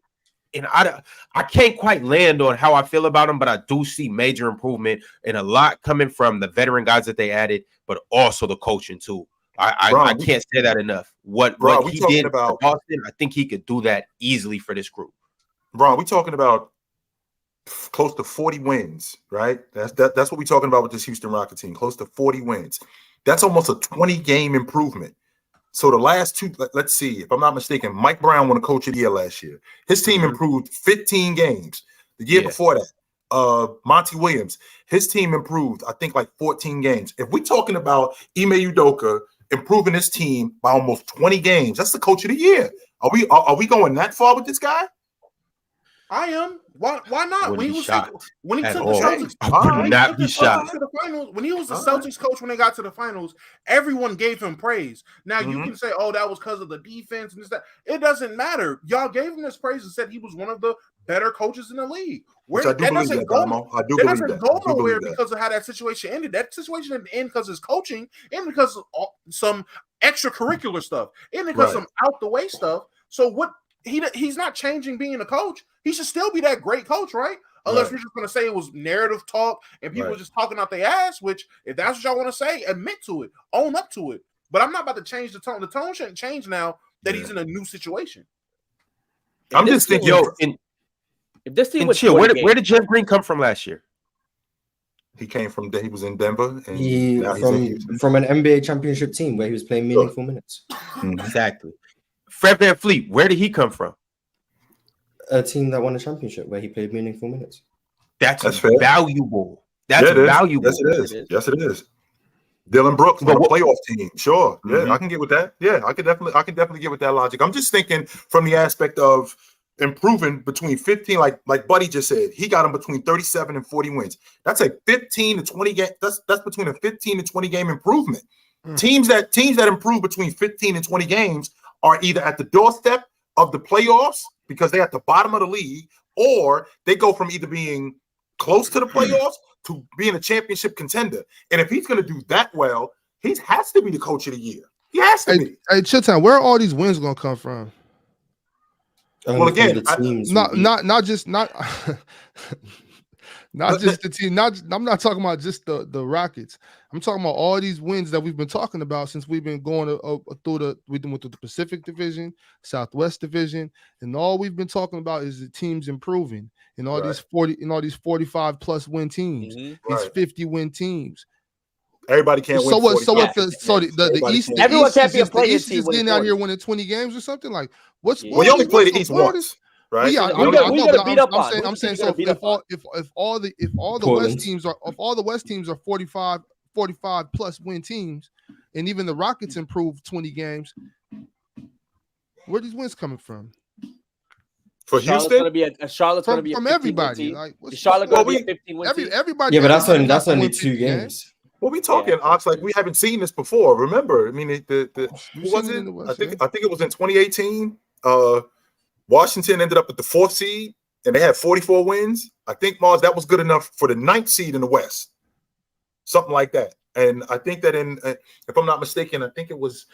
and I can't quite land on how I feel about them, but I do see major improvement and a lot coming from the veteran guys that they added, but also the coaching too. I can't say that enough. What he did about Boston, I think he could do that easily for this group. Ron, we're talking about close to 40 wins, right? That's what we're talking about with this Houston Rockets team. Close to 40 wins. That's almost a 20-game improvement. So the last two, let's see, if I'm not mistaken, Mike Brown won a coach of the year last year. His team improved 15 games. The year before that, Monty Williams, his team improved, I think, like 14 games. If we're talking about Ime Udoka improving his team by almost 20 games, that's the coach of the year. Are we going that far with this guy? I am. Why not? Wouldn't be shocked When he at took all. the Celtics, I would not be Celtics shocked. to the finals, when he was the Celtics coach when they got to the finals, everyone gave him praise. Now you can say, "Oh, that was because of the defense and this that." It doesn't matter. Y'all gave him this praise and said he was one of the better coaches in the league. Which I do believe that, Damo. I do believe that. That doesn't go nowhere because of how that situation ended. That situation didn't end because of his coaching, and because of some extracurricular stuff, and because some out the way stuff. So what? He's not changing being a coach. He should still be that great coach, right? Unless we're just going to say it was narrative talk and people just talking out their ass, which if that's what y'all want to say, admit to it, own up to it. But I'm not about to change the tone. The tone shouldn't change now that he's in a new situation. I'm just thinking, if this team was chill, where did Jalen Green come from last year? He came from he was in Denver, and he from an NBA championship team where he was playing meaningful minutes. Exactly. Fred VanVleet, where did he come from? A team that won a championship where he played meaningful minutes. That's valuable. That's valuable. Yes, it is. Yes, it is. Dylan Brooks on a playoff team. Sure. Yeah, I can get with that. Yeah, I can definitely get with that logic. I'm just thinking from the aspect of improving between 15, like Buddy just said, he got him between 37 and 40 wins. That's a 15 to 20 game. That's between a 15 to 20 game improvement. Teams that improve between 15 and 20 games are either at the doorstep of the playoffs because they're at the bottom of the league, or they go from either being close to the playoffs to being a championship contender. And if he's going to do that well, he has to be the coach of the year. He has to be. Hey, Chitchat, where are all these wins going to come from? Well, again, not just the team. I'm not talking about just the Rockets. I'm talking about all these wins that we've been talking about since we've been going we went through the Pacific Division, Southwest Division, and all we've been talking about is the teams improving and all these 45 plus win teams, these 50 win teams. Everybody can't win. The East. Everyone can't be a player. player East team. is getting out here winning 20 games or something like. Well, you only play the East once. Right. Yeah, I'm saying so. If all the West teams are 45 plus win teams, and even the Rockets improved 20 games, where are these wins coming from? For Houston, Charlotte's going to be from everybody. Like, Charlotte going to be a 15 win team. Everybody. Yeah, but that's only 2 games. Well, we talking, Ox, like we haven't seen this before. Remember, I mean, who was it? I think it was in 2018. Washington ended up with the 4th seed, and they had 44 wins. I think, Mars, that was good enough for the 9th seed in the West, something like that. And I think that if I'm not mistaken, I think it was,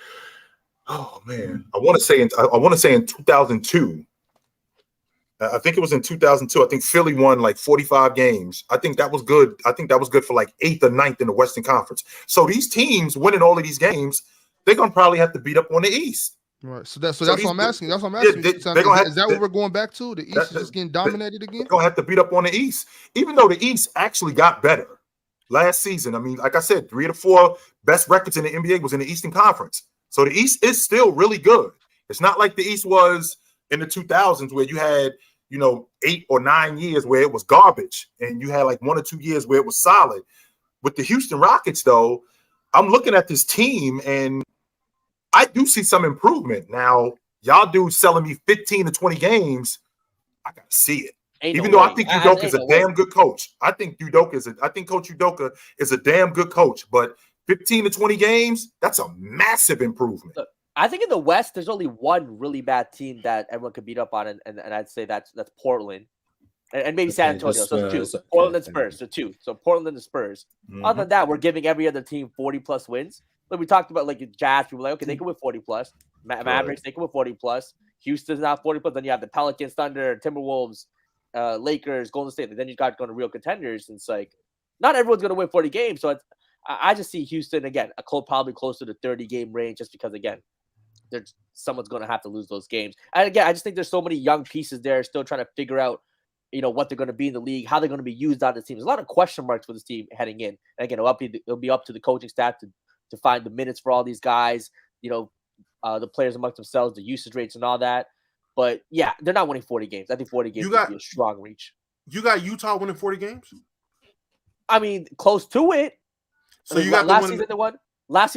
oh man, I want to say in 2002. I think it was in 2002. I think Philly won like 45 games. I think that was good. I think that was good for like 8th or 9th in the Western Conference. So these teams winning all of these games, they're gonna probably have to beat up on the East. Right. So that's what I'm asking. That's what I'm asking. Is that what we're going back to? The East is just getting dominated again? They're going to have to beat up on the East, even though the East actually got better last season. I mean, like I said, 3 of the 4 best records in the NBA was in the Eastern Conference. So the East is still really good. It's not like the East was in the 2000s where you had, 8 or 9 years where it was garbage and you had like 1 or 2 years where it was solid. With the Houston Rockets, though, I'm looking at this team and I do see some improvement. Now, y'all dudes selling me 15 to 20 games, I got to see it. Even though I think Udoka is a damn good coach. I think Coach Udoka is a damn good coach, but 15 to 20 games, that's a massive improvement. Look, I think in the West, there's only one really bad team that everyone could beat up on, and I'd say that's Portland. And maybe San Antonio. So 2. Portland and Spurs. So 2. So Portland and the Spurs. Other than that, we're giving every other team 40 plus wins. Like we talked about, like Jazz, people like, okay, they can win 40 plus. Mavericks, they can win 40 plus. Houston's not 40 plus. Then you have the Pelicans, Thunder, Timberwolves, Lakers, Golden State. And then you got going to real contenders. And it's like, not everyone's going to win 40 games. So I just see Houston, again, probably closer to 30 game range just because, again, someone's going to have to lose those games. And again, I just think there's so many young pieces there still trying to figure out, what they're going to be in the league, how they're going to be used on the team. There's a lot of question marks for this team heading in. And again, it'll be up to the coaching staff to find the minutes for all these guys, the players amongst themselves, the usage rates and all that. But yeah, they're not winning 40 games. I think 40 games would be a strong reach. You got Utah winning 40 games? I mean, close to it. So you got last season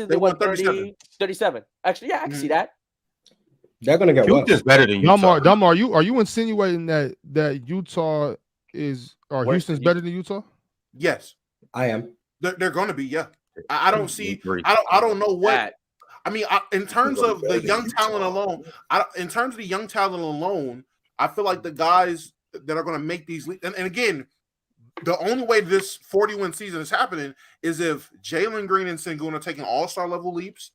they won 30, 37. Actually, yeah, I can see that. They're gonna get Houston's worse. better than Utah. Dumb, are you insinuating that Utah is or Worse Houston's than better than Utah? Yes, I am. they're going to be. Yeah, I don't see. Agree. I don't know what. That. I mean, in terms of the young talent alone, I feel like the guys that are going to make these leaps, and again, the only way this 40-win season is happening is if Jalen Green and Sengun are taking all-star level leaps.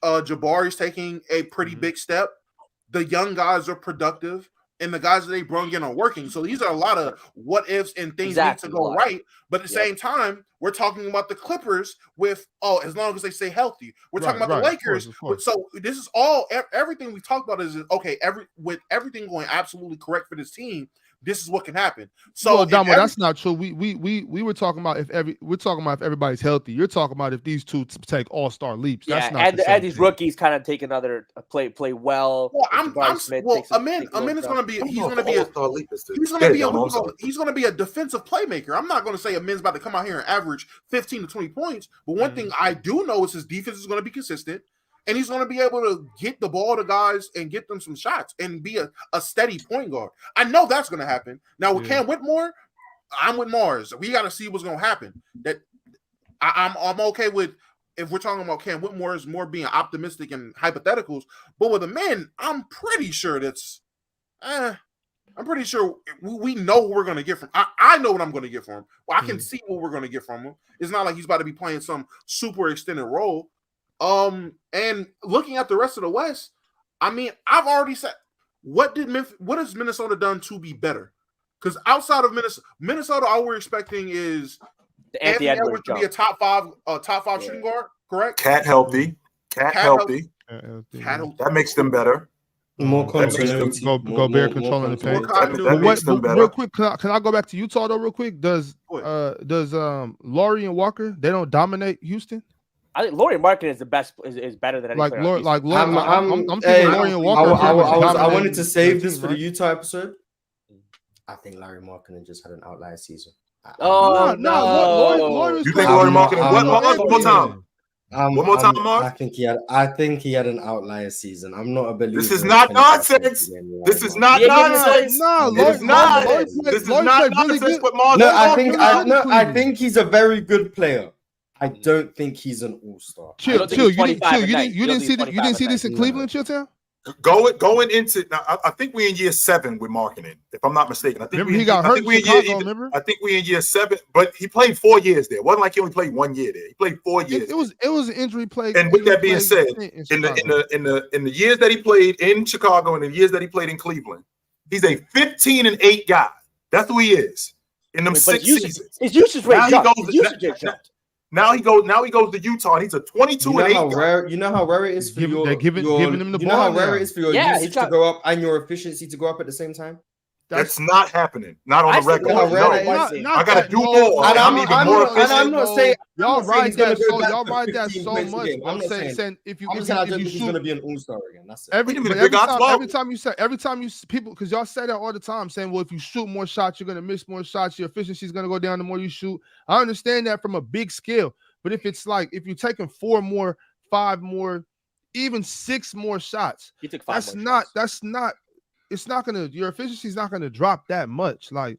Jabari's taking a pretty big step. The young guys are productive, and the guys that they brought in are working. So these are a lot of what ifs and things need to go right. But at the same time, we're talking about the Clippers with as long as they stay healthy. We're talking about the Lakers. Of course. So this is all everything we talked about is okay. With everything going absolutely correct for this team, this is what can happen. So well, Damo, that's not true. We were talking about if everybody's healthy. You're talking about if these two take all-star leaps. Yeah, That's not and these rookies kind of take another play well. Well, Amin is going to be he's going to be a defensive playmaker. I'm not going to say Amin's about to come out here and average 15 to 20 points, but one thing I do know is his defense is going to be consistent. And he's going to be able to get the ball to guys and get them some shots and be a steady point guard. I know that's going to happen. Now, with Cam Whitmore, I'm with Mars. We got to see what's going to happen. That I'm okay with if we're talking about Cam Whitmore is more being optimistic and hypotheticals. But with the men, I'm pretty sure that's I'm pretty sure we know what we're going to get from I know what I'm going to get from him. Well, I can see what we're going to get from him. It's not like he's about to be playing some super extended role. And looking at the rest of the West, I mean, I've already said what has Minnesota done to be better? Because outside of Minnesota, all we're expecting is Anthony Edwards to be a top five shooting guard, correct? Cat healthy. That makes them better. More continuity. Gobert controlling the paint. That makes them better. Real quick, can I go back to Utah though? Real quick, does Laurie and Walker they don't dominate Houston? I think Laurie Marketing is the best. Is better than any player. I'm thinking Laurie and Walker. I wanted to save this for the Utah episode. I think Larry Marketing just had an outlier season. No. You think Laurie Marketing? One more time. One more time, Mark. I think he had an outlier season. I'm not a believer. This is not nonsense. This is not nonsense. No, this is not nonsense. What Mars I think he's a very good player. I don't think he's an all-star. Chill. You didn't see this in Cleveland, Chilltown? Going into now, I think we're in year 7 with Marketing, if I'm not mistaken. I think he got hurt in Chicago, remember? I think we're in year 7, but he played 4 years there. It wasn't like he only played 1 year there. He played 4 years. It was an injury play. And with that being said, in the years that he played in Chicago and the years that he played in Cleveland, he's a 15-8 guy. That's who he is in them 6 seasons. His usage rate jumped. Now he goes to Utah and he's a 22-8 guy. You know how rare it is for giving him the ball. You know how rare it is for your usage to go up and your efficiency to go up at the same time? That's not happening. Not on the record. I got to do more. I'm not saying y'all ride that so much. I'm saying if you shoot, he's going to be an all-star again. That's it. Every time you people, because y'all say that all the time, saying, well, if you shoot more shots, you're going to miss more shots. Your efficiency is going to go down the more you shoot. I understand that from a big scale, but if it's like if you're taking 4 more, 5 more, even 6 more shots, you took 5 more shots. It's not gonna. Your efficiency is not gonna drop that much. Like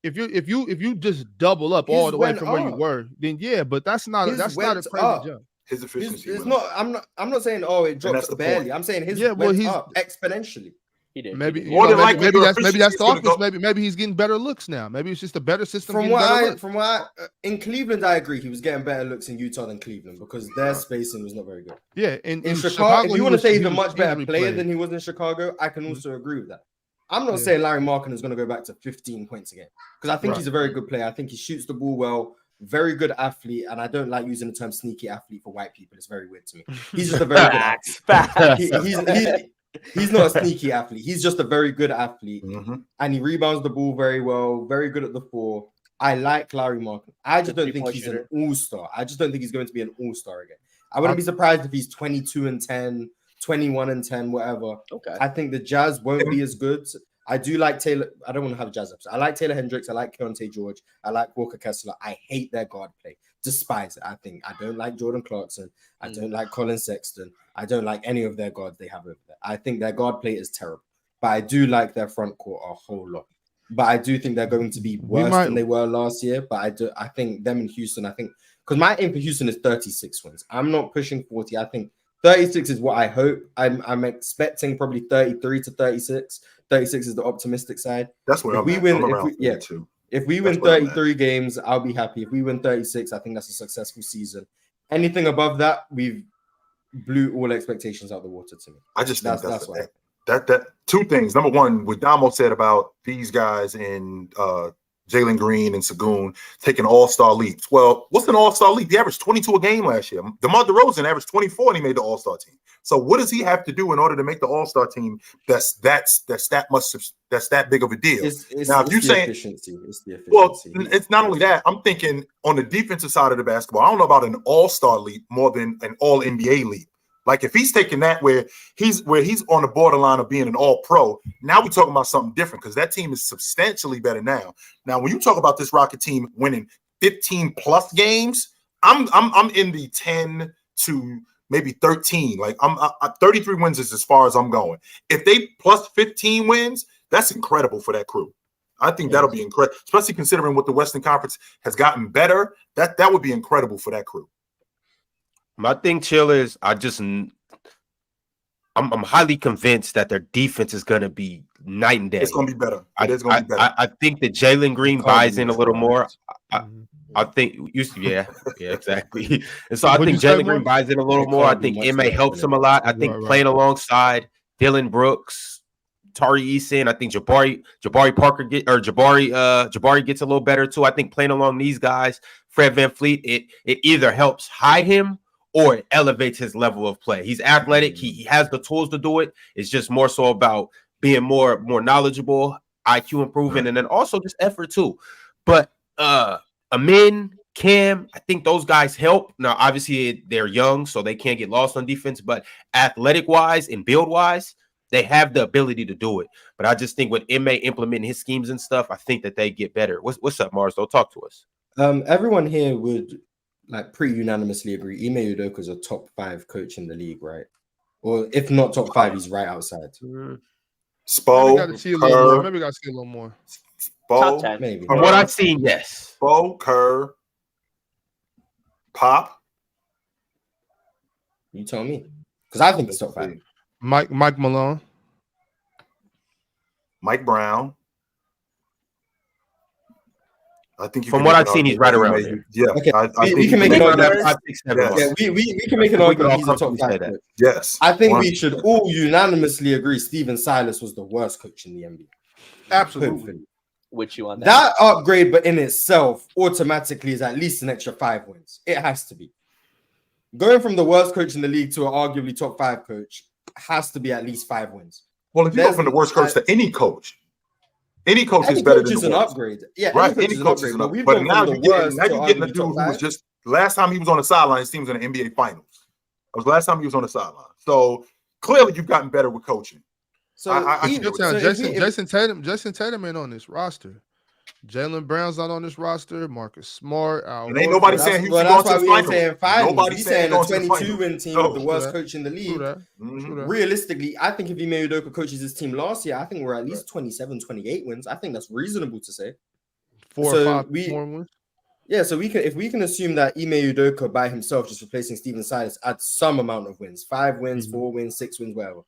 if you just double up all the way from where you were, then yeah. But that's not a crazy jump. His efficiency. It's not. I'm not saying it drops barely. I'm saying his went up exponentially. He did. Maybe that's the offense. Maybe he's getting better looks now. Maybe it's just a better system. In Cleveland, I agree. He was getting better looks in Utah than Cleveland because their spacing was not very good. Yeah, in Chicago, if you want to say he's a much better player than he was in Chicago, I can also agree with that. I'm not saying Larry Marketing is going to go back to 15 points again because I think he's a very good player. I think he shoots the ball well, very good athlete, and I don't like using the term sneaky athlete for white people. It's very weird to me. He's just a very good athlete. He's not a sneaky athlete. He's just a very good athlete, and he rebounds the ball very well, very good at the 4. I like Larry Marketing. I just don't think he's an all-star. I just don't think he's going to be an all-star again. I wouldn't be surprised if he's 22-10, 21-10, whatever. Okay. I think the Jazz won't be as good. I do like Taylor. I don't want to have a Jazz episode. I like Taylor Hendricks. I like Keontae George. I like Walker Kessler. I hate their guard play. despise it. I don't like Jordan Clarkson. I don't like Colin Sexton. I don't like any of their guards they have over there. I think their guard play is terrible. But I do like their front court a whole lot. But I do think they're going to be worse than they were last year. But I think them in Houston, because my aim for Houston is 36 wins. I'm not pushing 40. I think 36 is what I hope. I'm expecting probably 33 to 36. 36 is the optimistic side. That's where if we win. If we win 33 games, I'll be happy. If we win 36, I think that's a successful season. Anything above that, we've blew all expectations out the water to me. I just think that's why. That two things. Number one, what Damo said about these guys in Jalen Green and Sagoon taking all-star leaps. Well, what's an all-star leap? He averaged 22 a game last year. DeMar DeRozan averaged 24 and he made the all-star team. So what does he have to do in order to make the all-star team that's that big of a deal? Now, if you're saying efficiency, it's the efficiency. Well, it's not only that. I'm thinking on the defensive side of the basketball, I don't know about an all-star leap more than an all-NBA leap. Like if he's taking that where he's on the borderline of being an all-pro, now we're talking about something different because that team is substantially better now. Now, when you talk about this Rocket team winning 15 plus games, I'm in the 10 to maybe 13. Like I'm 33 wins is as far as I'm going. If they plus 15 wins, that's incredible for that crew. I think that'll be incredible, especially considering what the Western Conference has gotten better. That would be incredible for that crew. My thing, Chill, is I'm highly convinced that their defense is going to be night and day. It's going to be better. I think that Jalen Green buys in a little more. I think exactly. And so I think Jalen Green buys in a little more. I think MA helps him a lot. I think playing alongside Dylan Brooks, Tari Eason, I think Jabari gets a little better too. I think playing along these guys, Fred VanVleet, it either helps hide him or it elevates his level of play. He's athletic. He has the tools to do it. It's just more so about being more knowledgeable, IQ improving, and then also just effort too. But Amin, Cam, I think those guys help. Now, obviously, they're young, so they can't get lost on defense. But athletic-wise and build-wise, they have the ability to do it. But I just think with MA implementing his schemes and stuff, I think that they get better. What's up, Mars? Though, talk to us. Everyone here would pretty unanimously agree. Ime Udoka is a top 5 coach in the league, right? Or if not top 5, he's right outside. Spo, maybe got to see a little more. Spo, maybe. From what I've seen, yes. Spo, Kerr, Pop. You tell me, because I think it's top 5. Mike Malone, Mike Brown. I think from what I've seen, he's right around there. Yeah, okay. we can make an argument. Yeah, we can make an argument. He's a top 5 coach. Yes, I think we should all unanimously agree. Stephen Silas was the worst coach in the NBA. Absolutely. With you on that. That upgrade, but in itself, automatically is at least an extra 5 wins. It has to be. Going from the worst coach in the league to an arguably top 5 coach has to be at least 5 wins. Well, if you go from the worst coach to any coach is better than the an worst. Upgrade. Yeah, right. Any coach is an upgrade. But now you're getting a dude who was just last time he was on the sideline, his team was in the NBA Finals. That was the last time he was on the sideline. So clearly, you've gotten better with coaching. So Jason Tatum ain't on this roster. Jalen Brown's not on this roster. Marcus Smart. And ain't nobody saying he's going to the finals. Nobody's saying a 22-win team with the worst coach in the league. Realistically, I think if Ime Udoka coaches his team last year, I think we're at least 27, 28 wins. I think that's reasonable to say. 4 or 5 more wins. Yeah, so if we can assume that Ime Udoka by himself, just replacing Stephen Silas, adds some amount of wins, 5 wins, 4 wins, 6 wins, whatever.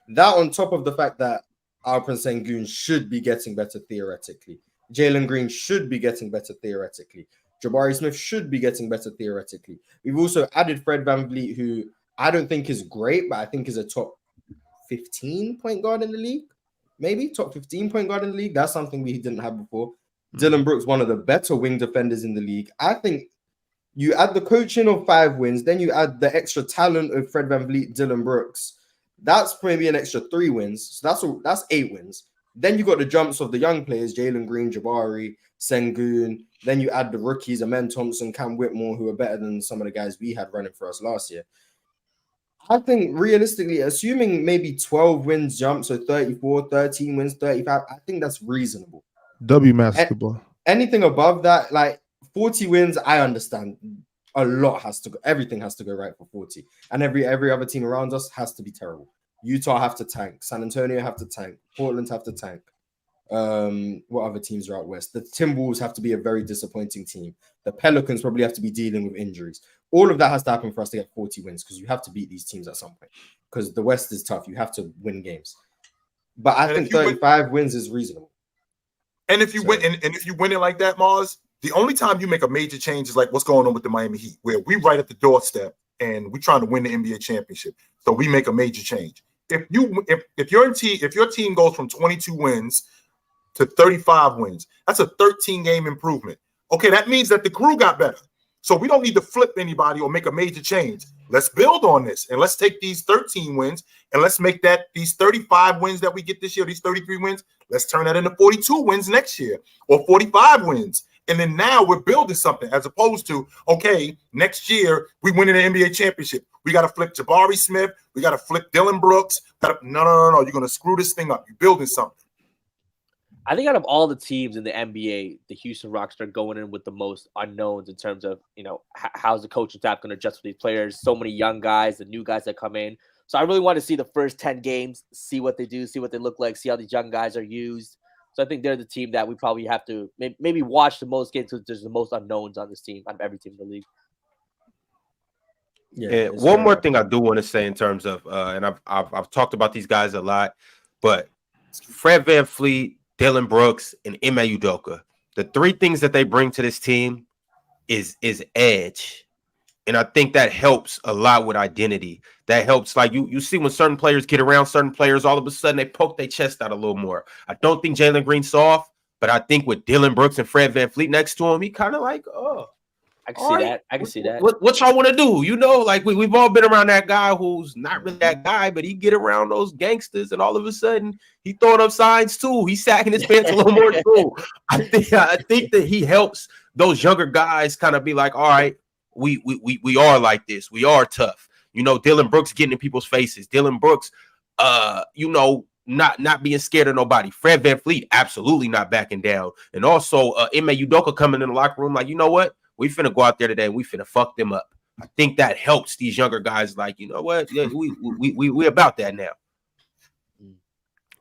That on top of the fact that Alperen Sengun should be getting better theoretically. Jalen Green should be getting better theoretically. Jabari Smith should be getting better theoretically. We've also added Fred VanVleet, who I don't think is great, but I think is a top 15 point guard in the league. Maybe top 15 point guard in the league. That's something we didn't have before. Dylan Brooks, one of the better wing defenders in the league. I think you add the coaching of 5 wins, then you add the extra talent of Fred VanVleet, Dylan Brooks. That's maybe an extra 3 wins. So that's 8 wins. Then you got the jumps of the young players, Jalen Green, Jabari, Sengun. Then you add the rookies, Amen Thompson, Cam Whitmore, who are better than some of the guys we had running for us last year. I think realistically, assuming maybe 12 wins jump, so 34, 13 wins, 35, I think that's reasonable. W basketball. Anything above that, like 40 wins, I understand. A lot has to go. Everything has to go right for 40, and every other team around us has to be terrible. Utah have to tank. San Antonio have to tank. Portland have to tank. What other teams are out west? The Timberwolves have to be a very disappointing team. The Pelicans probably have to be dealing with injuries. All of that has to happen for us to get 40 wins because you have to beat these teams at some point. Because the West is tough. You have to win games. But I think 35 wins is reasonable. And if you win, and if you win it like that, Mars, the only time you make a major change is like what's going on with the Miami Heat, where we right at the doorstep and we're trying to win the NBA championship. So we make a major change. If your team goes from 22 wins to 35 wins, that's a 13-game improvement. Okay, that means that the crew got better. So we don't need to flip anybody or make a major change. Let's build on this and let's take these 13 wins and let's make that these 35 wins that we get this year, these 33 wins, let's turn that into 42 wins next year or 45 wins. And then now we're building something as opposed to, okay, next year we win an NBA championship. We got to flip Jabari Smith. We got to flip Dylan Brooks. No. You're going to screw this thing up. You're building something. I think out of all the teams in the NBA, the Houston Rockets are going in with the most unknowns in terms of, how's the coaching staff going to adjust with these players? So many young guys, the new guys that come in. So I really want to see the first 10 games, see what they do, see what they look like, see how these young guys are used. So I think they're the team that we probably have to maybe watch the most games because there's the most unknowns on this team, on every team in the league. Yeah. One more thing I do want to say in terms of, and I've talked about these guys a lot, but Fred VanVleet, Dylan Brooks, and Ime Udoka, the three things that they bring to this team is edge. And I think that helps a lot with identity. That helps, like you see when certain players get around certain players, all of a sudden they poke their chest out a little more. I don't think Jalen Green's soft, but I think with Dylan Brooks and Fred VanVleet next to him, he kind of like, I can see that. I can see that. What y'all want to do? Like we've all been around that guy who's not really that guy, but he get around those gangsters, and all of a sudden he throwing up signs too. He's sacking his pants a little more too. I think that he helps those younger guys kind of be like, all right, we are like this. We are tough. Dylan Brooks getting in people's faces. Dylan Brooks, not being scared of nobody. Fred VanVleet absolutely not backing down, and also Ime Udoka coming in the locker room like, you know what? We finna go out there today and we finna fuck them up. I think that helps these younger guys. Like, you know what? Yeah, we about that now.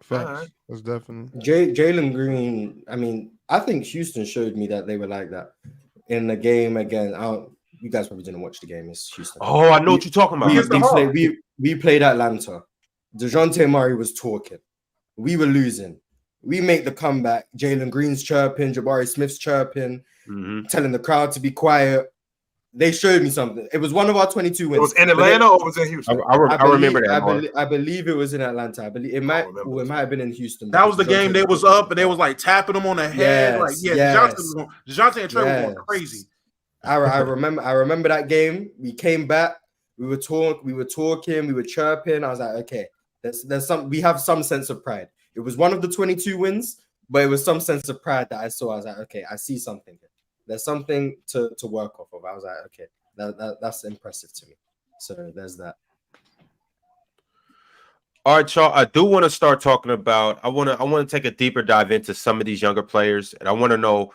Facts. Right. That's definitely Jalen Green. I mean, I think Houston showed me that they were like that in the game again. You guys probably didn't watch the game. It's Houston. Oh, I know what you're talking about. We played Atlanta. DeJounte Murray was talking. We were losing. We make the comeback. Jalen Green's chirping. Jabari Smith's chirping. Telling the crowd to be quiet. They showed me something. It was one of our 22 wins. It was in Atlanta or was it in Houston? I remember that. I believe it was in Atlanta. I believe it might have been in Houston. That was the game they was up and they was like tapping them on the head. DeJounte and Trey were going crazy. I remember that game. We came back. We were talking. We were chirping. I was like, okay, there's some. We have some sense of pride. It was one of the 22 wins, but it was some sense of pride that I saw. I was like, okay, I see something here. There's something to work off of. I was like, okay, that's impressive to me. So there's that. All right, y'all. I do want to start talking about. I want to take a deeper dive into some of these younger players, and I want to know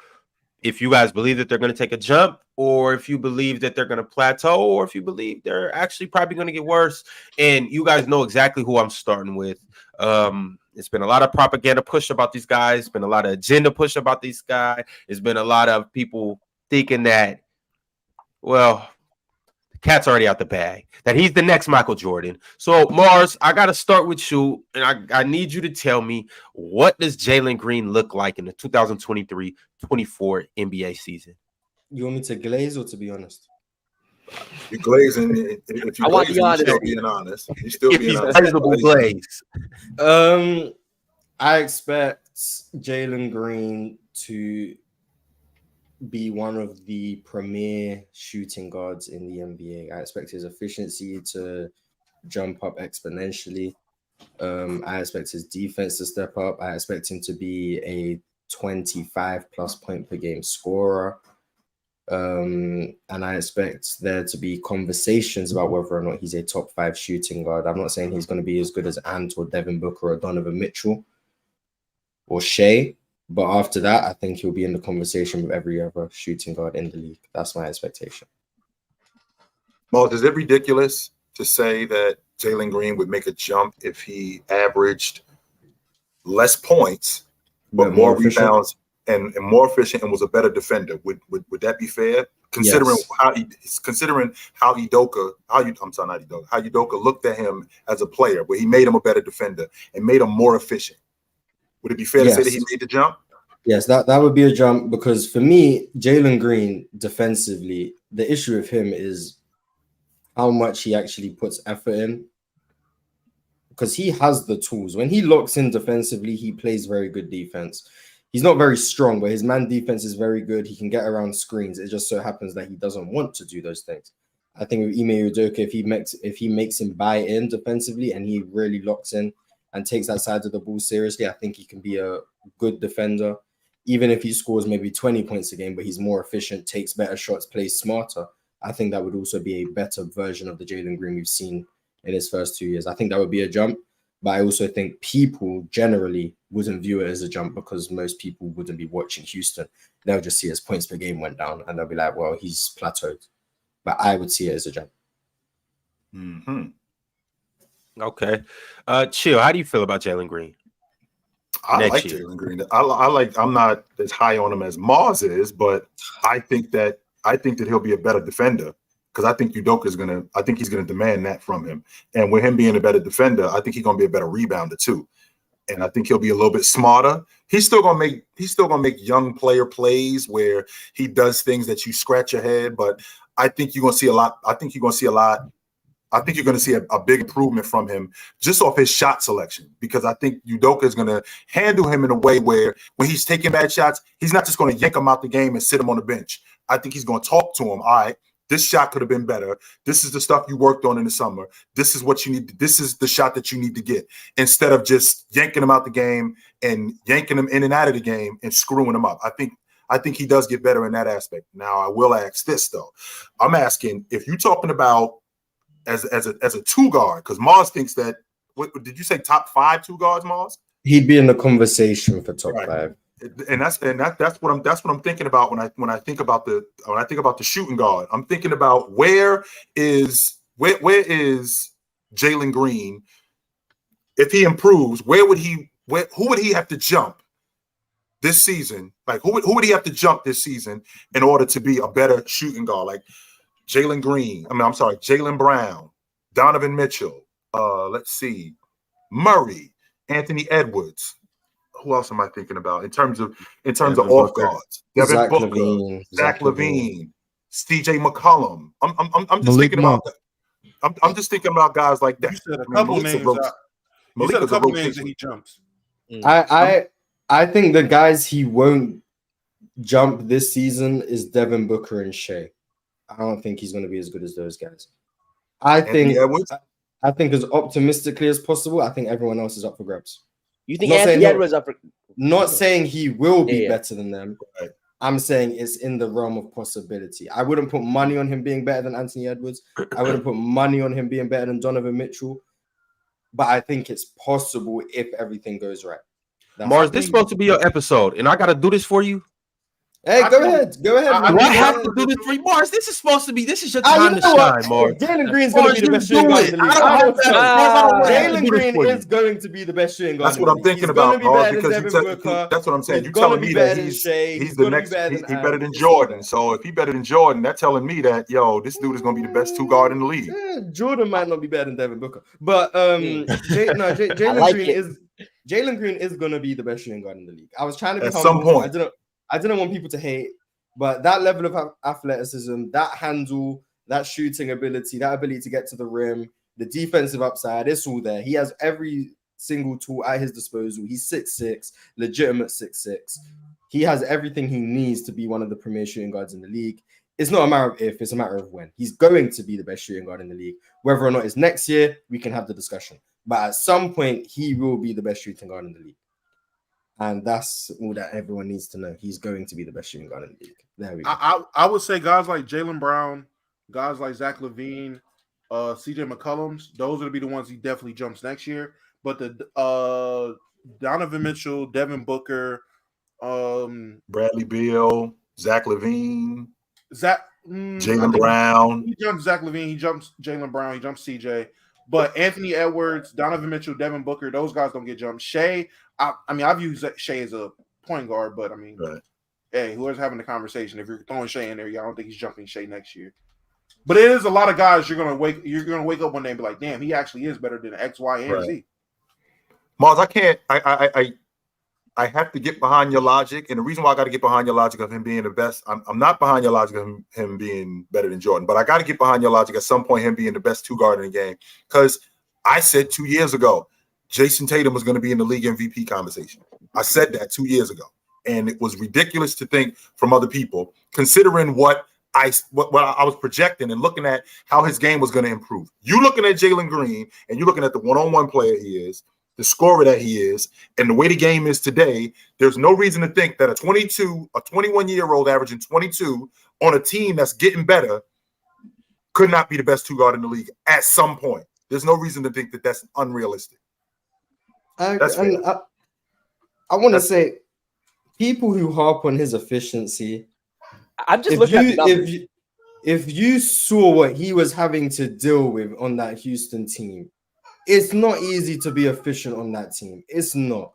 if you guys believe that they're going to take a jump, or if you believe that they're going to plateau, or if you believe they're actually probably going to get worse. And you guys know exactly who I'm starting with. It's been a lot of propaganda push about these guys. It's been a lot of agenda push about these guys. It's been a lot of people thinking that, well, the cat's already out the bag, that he's the next Michael Jordan. So, Mars, I got to start with you, and I need you to tell me, what does Jalen Green look like in the 2023-24 NBA season? You want me to glaze or to be honest? You're glazing. If I want the honesty. You're being honest. You're still being honest. Reasonable glaze. I expect Jalen Green to be one of the premier shooting guards in the NBA. I expect his efficiency to jump up exponentially. I expect his defense to step up. I expect him to be a 25 plus point per game scorer. And I expect there to be conversations about whether or not he's a top 5 shooting guard. I'm not saying he's going to be as good as Ant or Devin Booker or Donovan Mitchell or Shea, But after that, I think he'll be in the conversation with every other shooting guard in the league. That's my expectation. Well, is it ridiculous to say that Jalen Green would make a jump if he averaged less points, but more rebounds and more efficient and was a better defender? Would that be fair? Considering how Udoka looked at him as a player, where he made him a better defender and made him more efficient. Would it be fair to say that he made the jump? Yes, that would be a jump, because for me, Jalen Green defensively, the issue with him is how much he actually puts effort in, because he has the tools. When he locks in defensively, he plays very good defense. He's not very strong, but his man defense is very good. He can get around screens. It just so happens that he doesn't want to do those things. I think with Ime Udoka, if he makes him buy in defensively and he really locks in and takes that side of the ball seriously, I think he can be a good defender. Even if he scores maybe 20 points a game, but he's more efficient, takes better shots, plays smarter, I think that would also be a better version of the Jalen Green we've seen in his first 2 years. I think that would be a jump, but I also think people generally wouldn't view it as a jump, because most people wouldn't be watching Houston. They'll just see his points per game went down and they'll be like, well, he's plateaued. But I would see it as a jump. Mm-hmm. Okay. Chill, how do you feel about Jalen Green? I like Jalen Green. I'm not as high on him as Mars is, but I think that he'll be a better defender, because I think he's gonna demand that from him. And with him being a better defender, I think he's gonna be a better rebounder too. And I think he'll be a little bit smarter. He's still gonna make young player plays where he does things that you scratch your head, but I think you're gonna see a lot. I think you're gonna see a big improvement from him just off his shot selection, because I think Udoka is gonna handle him in a way where when he's taking bad shots, he's not just gonna yank him out the game and sit him on the bench. I think he's gonna talk to him. All right, this shot could have been better. This is the stuff you worked on in the summer. This is what you need. This is the shot that you need to get, instead of just yanking him out the game and yanking him in and out of the game and screwing him up. I think he does get better in that aspect. Now, I will ask this though. I'm asking, if you're talking about as a two guard, because Mars thinks that. What did you say? Top 5 two guards, Mars? He'd be in the conversation for top 5. And that's what I'm thinking about when I think about the shooting guard. I'm thinking about where is Jalen Green if he improves? Who would he have to jump this season? Like who would he have to jump this season in order to be a better shooting guard? Like Jalen Brown, Donovan Mitchell, let's see, Murray, Anthony Edwards. Who else am I thinking about in terms of off guards? Devin Booker, Zach LaVine, CJ McCollum. I'm just thinking about that. I'm just thinking about guys like that. You said a couple names. You said a couple names that he jumps. I think the guys he won't jump this season is Devin Booker and Shea. I don't think he's going to be as good as those guys. I think as optimistically as possible, I think everyone else is up for grabs. You think Anthony Edwards up for? Not saying he will be better than them. Right. I'm saying it's in the realm of possibility. I wouldn't put money on him being better than Anthony Edwards. I wouldn't put money on him being better than Donovan Mitchell. But I think it's possible if everything goes right. Mars, this is supposed to be your episode, and I got to do this for you. Hey, go ahead. Do I have to do this for you, Mars? This is your time to shine, Mars. Jalen Green's going to be the best shooting guard in the league. Jalen Green is going to be the best shooting guard. That's what I'm thinking about, Mars, because that's what I'm saying. You're telling me that he's the next. He's better than Jordan. So if he's better than Jordan, that's telling me that this dude is going to be the best two guard in the league. Jordan might not be better than Devin Booker, but Jalen Green is going to be the best shooting guard in the league. I was trying to be at some point. I didn't want people to hate, but that level of athleticism, that handle, that shooting ability, that ability to get to the rim, the defensive upside, it's all there. He has every single tool at his disposal. He's 6'6", legitimate 6'6". He has everything he needs to be one of the premier shooting guards in the league. It's not a matter of if, it's a matter of when. He's going to be the best shooting guard in the league. Whether or not it's next year, we can have the discussion. But at some point, he will be the best shooting guard in the league. And that's all that everyone needs to know. He's going to be the best shooting guard in the league. There we go. I would say guys like Jalen Brown, guys like Zach LaVine, CJ McCollum, those are going to be the ones he definitely jumps next year. But the Donovan Mitchell, Devin Booker, Bradley Beal, Zach LaVine, Jalen I Brown. think he jumps Zach LaVine, he jumps Jalen Brown, he jumps CJ. But Anthony Edwards, Donovan Mitchell, Devin Booker, those guys don't get jumped. Shea, I mean, I've used Shea as a point guard, but I mean, hey, whoever's having the conversation, if you're throwing Shea in there, I don't think he's jumping Shea next year. But it is a lot of guys you're gonna wake up one day and be like, damn, he actually is better than X, Y, and Z. Mars, I have to get behind your logic, and the reason why I got to get behind your logic of him being the best, I'm not behind your logic of him being better than Jordan, but I got to get behind your logic at some point him being the best two guard in the game, because I said 2 years ago Jason Tatum was going to be in the league MVP conversation. I said that 2 years ago, and it was ridiculous to think from other people, considering what I was projecting and looking at how his game was going to improve. You looking at Jalen Green, and you're looking at the one-on-one player he is, the scorer that he is, and the way the game is today, there's no reason to think that a 21-year-old averaging 22 on a team that's getting better could not be the best two guard in the league at some point. There's no reason to think that that's unrealistic. I want to say, people who harp on his efficiency, I'm just looking at the numbers. If you saw what he was having to deal with on that Houston team, it's not easy to be efficient on that team. It's not.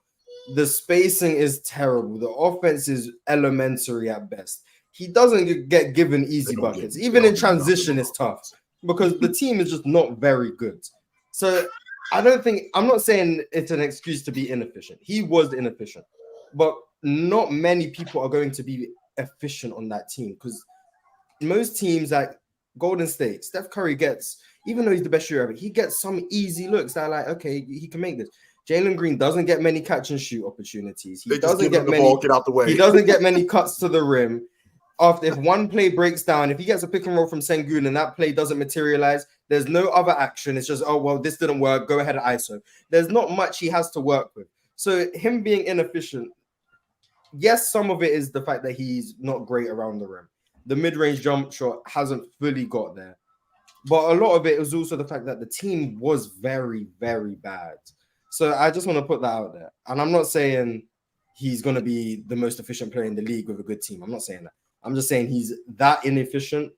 The spacing is terrible. The offense is elementary at best. He doesn't get given easy buckets. Even in transition, it's tough because the team is just not very good. So I'm not saying it's an excuse to be inefficient. He was inefficient, but not many people are going to be efficient on that team because most teams like Golden State, Steph Curry gets, even though he's the best shooter ever, he gets some easy looks that are like, okay, he can make this. Jalen Green doesn't get many catch and shoot opportunities. He doesn't get many. Ball, get out the way. He doesn't get many cuts to the rim. If one play breaks down, if he gets a pick and roll from Sengun and that play doesn't materialize, there's no other action. It's just, oh well, this didn't work. Go ahead and ISO. There's not much he has to work with. So him being inefficient, yes, some of it is the fact that he's not great around the rim. The mid-range jump shot hasn't fully got there. But a lot of it was also the fact that the team was very, very bad. So I just want to put that out there. And I'm not saying he's going to be the most efficient player in the league with a good team. I'm not saying that. I'm just saying he's that inefficient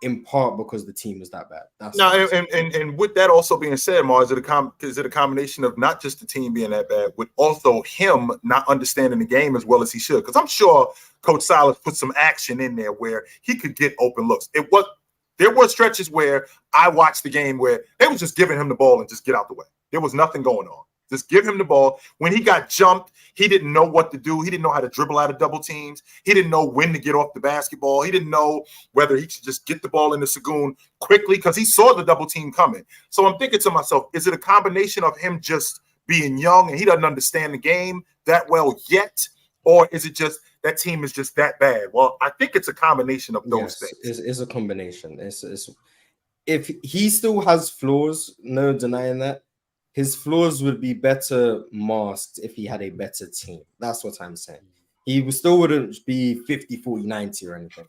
in part because the team was that bad. And with that also being said, Mar, is it a combination of not just the team being that bad, but also him not understanding the game as well as he should? Because I'm sure Coach Silas put some action in there where he could get open looks. There were stretches where I watched the game where they was just giving him the ball and just get out the way. There was nothing going on. Just give him the ball. When he got jumped, he didn't know what to do. He didn't know how to dribble out of double teams. He didn't know when to get off the basketball. He didn't know whether he should just get the ball in the Sagoon quickly because he saw the double team coming. So I'm thinking to myself, is it a combination of him just being young and he doesn't understand the game that well yet? Or is it just that team is just that bad? Well, I think it's a combination of those things. It's a combination. It's if he still has flaws, no denying that. His flaws would be better masked if he had a better team. That's what I'm saying. He still wouldn't be 50, 40, 90 or anything.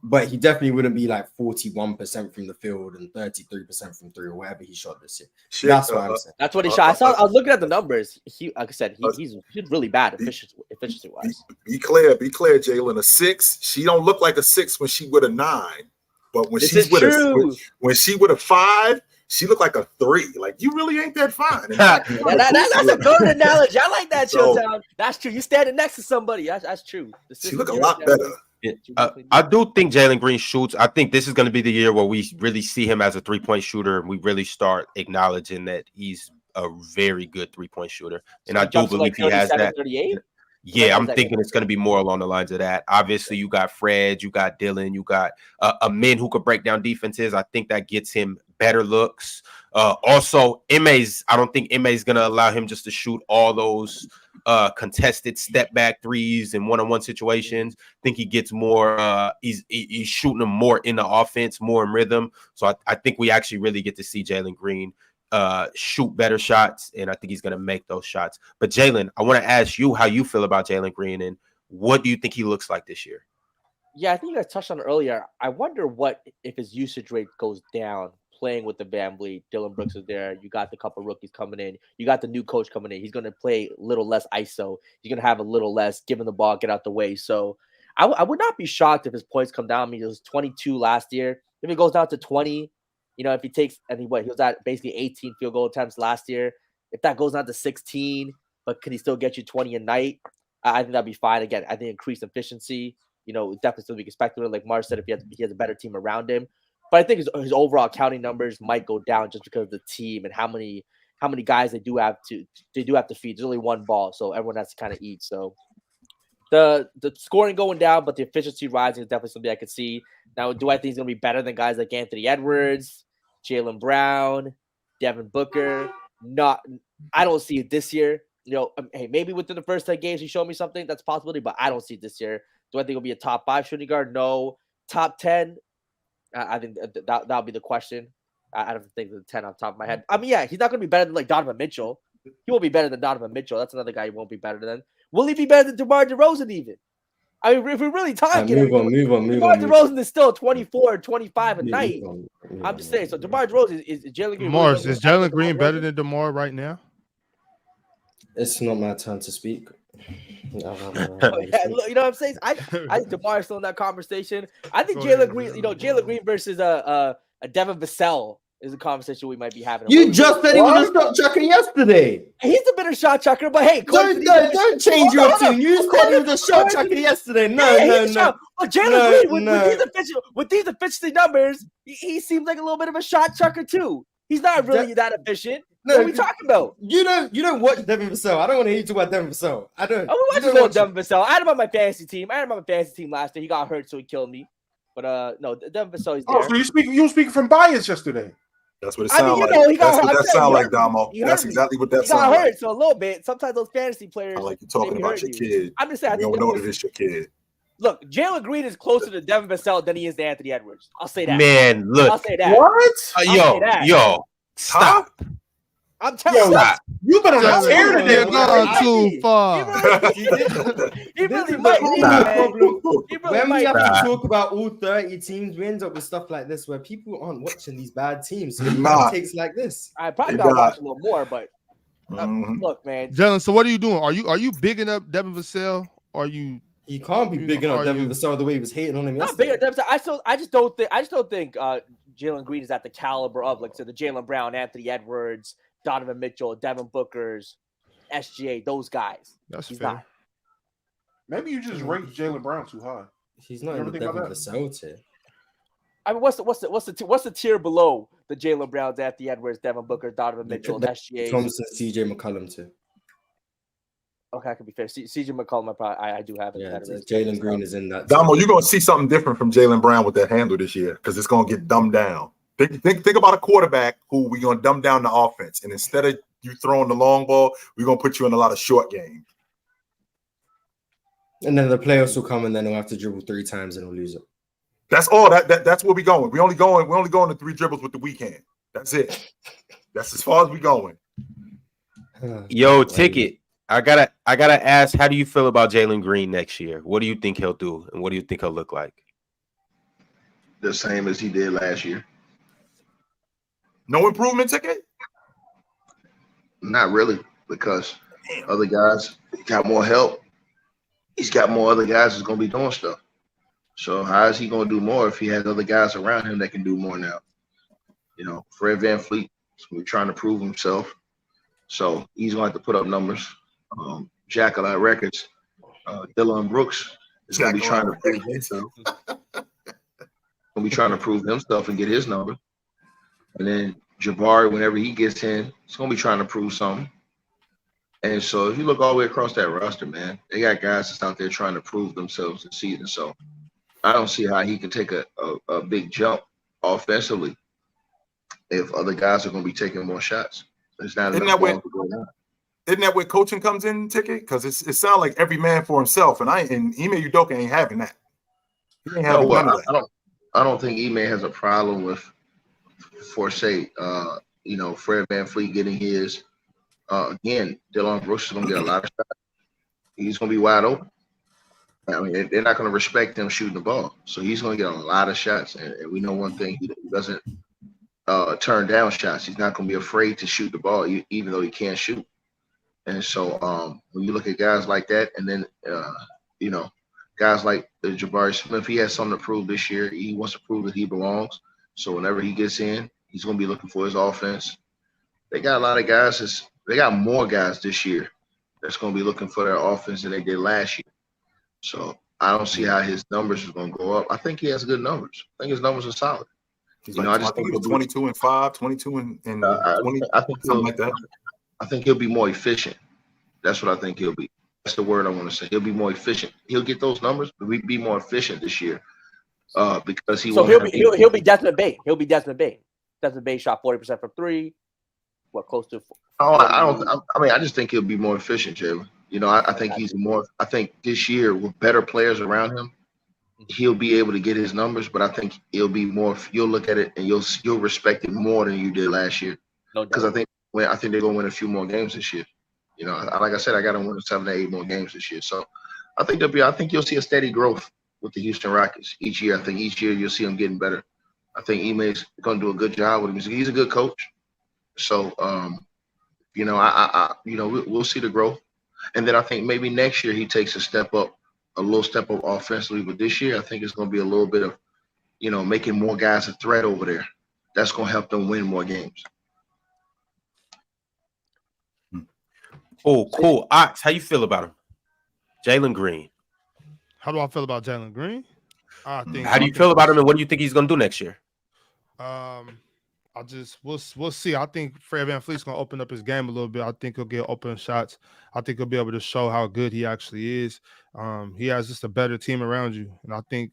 But he definitely wouldn't be like 41% from the field and 33% from three or whatever he shot this year. That's what I'm saying. That's what he shot. I was looking at the numbers. Like I said, he's really bad efficiency-wise. Be clear, Jalen. A 6, she don't look like a 6 when she with a 9. But when she's with a 5, she looked like a 3. Like, you really ain't that fine. That's a good analogy. I like that, Chilltown. That's true. You standing next to somebody. That's true. She look a lot better. I do think Jalen Green shoots. I think this is going to be the year where we really see him as a three-point shooter, and we really start acknowledging that he's a very good three-point shooter. And I do believe he has that. 38? Yeah, I'm thinking it's going to be more along the lines of that. Obviously, you got Fred, you got Dylan, you got a men who could break down defenses. I think that gets him better looks. Also, I don't think MA is going to allow him just to shoot all those contested step back threes in one-on-one situations. I think he gets more. He's shooting them more in the offense, more in rhythm. So I think we actually really get to see Jalen Green shoot better shots, and I think he's going to make those shots. But Jalen, I want to ask you how you feel about Jalen Green, and what do you think he looks like this year? Yeah, I think you guys touched on it earlier. I wonder if his usage rate goes down playing with the Van Vliet. Dylan Brooks is there. You got the couple rookies coming in. You got the new coach coming in. He's going to play a little less ISO. He's going to have a little less, give him the ball, get out the way. So I would not be shocked if his points come down. I mean, it was 22 last year. If it goes down to 20, if he takes, he was at basically 18 field goal attempts last year. If that goes down to 16, but can he still get you 20 a night? I think that'd be fine. Again, I think increased efficiency, definitely still be expected. Like Mars said, if he has a better team around him. But I think his overall counting numbers might go down just because of the team and how many guys they do have to feed. There's only one ball, so everyone has to kind of eat. So the scoring going down, but the efficiency rising is definitely something I could see. Now, do I think he's going to be better than guys like Anthony Edwards, Jaylen Brown, Devin Booker? I don't see it this year. Hey, maybe within the first 10 games he showed me something. That's a possibility, but I don't see it this year. Do I think he'll be a top 5 shooting guard? No. Top 10? I think that'll be the question. I don't think the 10 off the top of my head. I mean, yeah, he's not going to be better than like Donovan Mitchell. He won't be better than Donovan Mitchell. That's another guy he won't be better than. Will he be better than DeMar DeRozan even? I mean, if we're really talking, move on. DeMar DeRozan is still 24, 25 a night. I'm just saying. So DeMar DeRozan is Jalen Green. Mars, is Jalen Green better than DeMar right now? It's not my turn to speak. You know what I'm saying? I think DeMar is still in that conversation. I think Jalen Green, Jalen Green versus a Devin Vassell is a conversation we might be having. You just said he was a shot chucker yesterday. He's a better shot chucker, but hey, don't change your tune. You said he was a shot chucker yesterday. No. But Jalen Green, with these efficiency numbers, he seems like a little bit of a shot chucker too. He's not really that efficient. What are we talking about? You don't watch Devin Vassell. I don't want to hear you talk about Devin Vassell. I don't. I watch Devin Vassell. I had him on my fantasy team. Last year. He got hurt, so he killed me. But no, Devin Vassell is there. Oh, so you were speaking from bias yesterday. That's what it sounds like. That's what that sounds like, Damo. That's exactly what that sounds like. He got hurt, so a little bit. Sometimes those fantasy players. I like you talking about your kid. I'm just saying. We don't know that it's your kid. Look, Jalen Green is closer to Devin Vassell than he is to Anthony Edwards. I'll say that. Man, look. I'll say that. What? Yo, stop. I'm telling you. You've been on a tear today. You're gone too far. He really might. When we have to talk about all 30 teams, we end up with stuff like this where people aren't watching these bad teams. So it takes like this. I probably got to watch a little more, but look, man. Jalen, so what are you doing? Are you bigging up Devin Vassell? Or are you? He can't be bigging up Devin Vassell the way he was hating on him yesterday. I just don't think Jalen Green is at the caliber of like the Jaylen Brown, Anthony Edwards, Donovan Mitchell, Devin Booker's, SGA, those guys. He's fair. Not. Maybe you just rate Jaylen Brown too high. He's not in the Devin Vassell tier. I mean, what's the tier below the Jaylen Browns, Anthony Edwards, Devin Booker, Donovan Mitchell, SGA? Thompson, CJ McCollum too. Okay, I could be fair. CJ McCollum, I do have it. Yeah, Jalen Green is in that. Damo, you're gonna see something different from Jaylen Brown with that handle this year because it's gonna get dumbed down. Think about a quarterback who we're gonna dumb down the offense, and instead of you throwing the long ball, we're gonna put you in a lot of short game. And then the playoffs will come, and then he'll have to dribble 3 times and he'll lose it. That's all. That's where we going. We're only going to 3 dribbles with the weekend. That's it. That's as far as we going. Yo, Ticket. I gotta ask, how do you feel about Jalen Green next year? What do you think he'll do, and what do you think he'll look like? The same as he did last year. No improvement, Ticket? Not really, because other guys got more help. He's got more other guys that's going to be doing stuff. So how is he going to do more if he has other guys around him that can do more now? Fred VanVleet is trying to prove himself. So he's going to have to put up numbers. Jack a lot of records. Dylan Brooks is going to be trying to prove himself. Going to be trying to prove himself and get his number. And then Jabari, whenever he gets in, he's going to be trying to prove something. And so if you look all the way across that roster, man, they got guys that's out there trying to prove themselves this season. So I don't see how he can take a big jump offensively if other guys are going to be taking more shots. There's not enough balls to go down. Isn't that where coaching comes in, Ticket? Because it sounds like every man for himself, and Ime Udoka ain't having that. He ain't having none of that. I don't think Ime has a problem with, Fred VanVleet getting his. Again, Dylan Brooks is going to get a lot of shots. He's going to be wide open. I mean, they're not going to respect him shooting the ball, so he's going to get a lot of shots. And we know one thing: he doesn't turn down shots. He's not going to be afraid to shoot the ball, even though he can't shoot. And so when you look at guys like that, and then guys like Jabari Smith, he has something to prove this year. He wants to prove that he belongs. So whenever he gets in, he's going to be looking for his offense. They got a lot of guys. They got more guys this year that's going to be looking for their offense than they did last year. So I don't see how his numbers are going to go up. I think he has good numbers. I think his numbers are solid. He's I think he was 22-5, 22 and 20, I think something like that. I think he'll be more efficient. That's what I think he'll be. That's the word I want to say. He'll be more efficient. He'll get those numbers, but we'd be more efficient this year because he. So he'll be Desmond Bane. He'll be Desmond Bane. Desmond Bane shot 40% from three. What, close to? I just think he'll be more efficient, Jalen. I think he's more. I think this year with better players around him, he'll be able to get his numbers. But I think he'll be more. You'll look at it and you'll respect it more than you did last year. Because I think they're gonna win a few more games this year. Like I said, I got to win 7 to 8 more games this year. So I think you'll see a steady growth with the Houston Rockets each year. I think each year you'll see them getting better. I think Ime's going to do a good job with him. He's a good coach. So, we'll see the growth. And then I think maybe next year he takes a little step up offensively. But this year I think it's going to be a little bit of, making more guys a threat over there. That's going to help them win more games. Oh, cool. Ox, how you feel about him? Jalen Green. How do I feel about Jalen Green? How do you feel about him, and what do you think he's going to do next year? We'll see. I think Fred VanVleet's going to open up his game a little bit. I think he'll get open shots. I think he'll be able to show how good he actually is. He has just a better team around you, and I think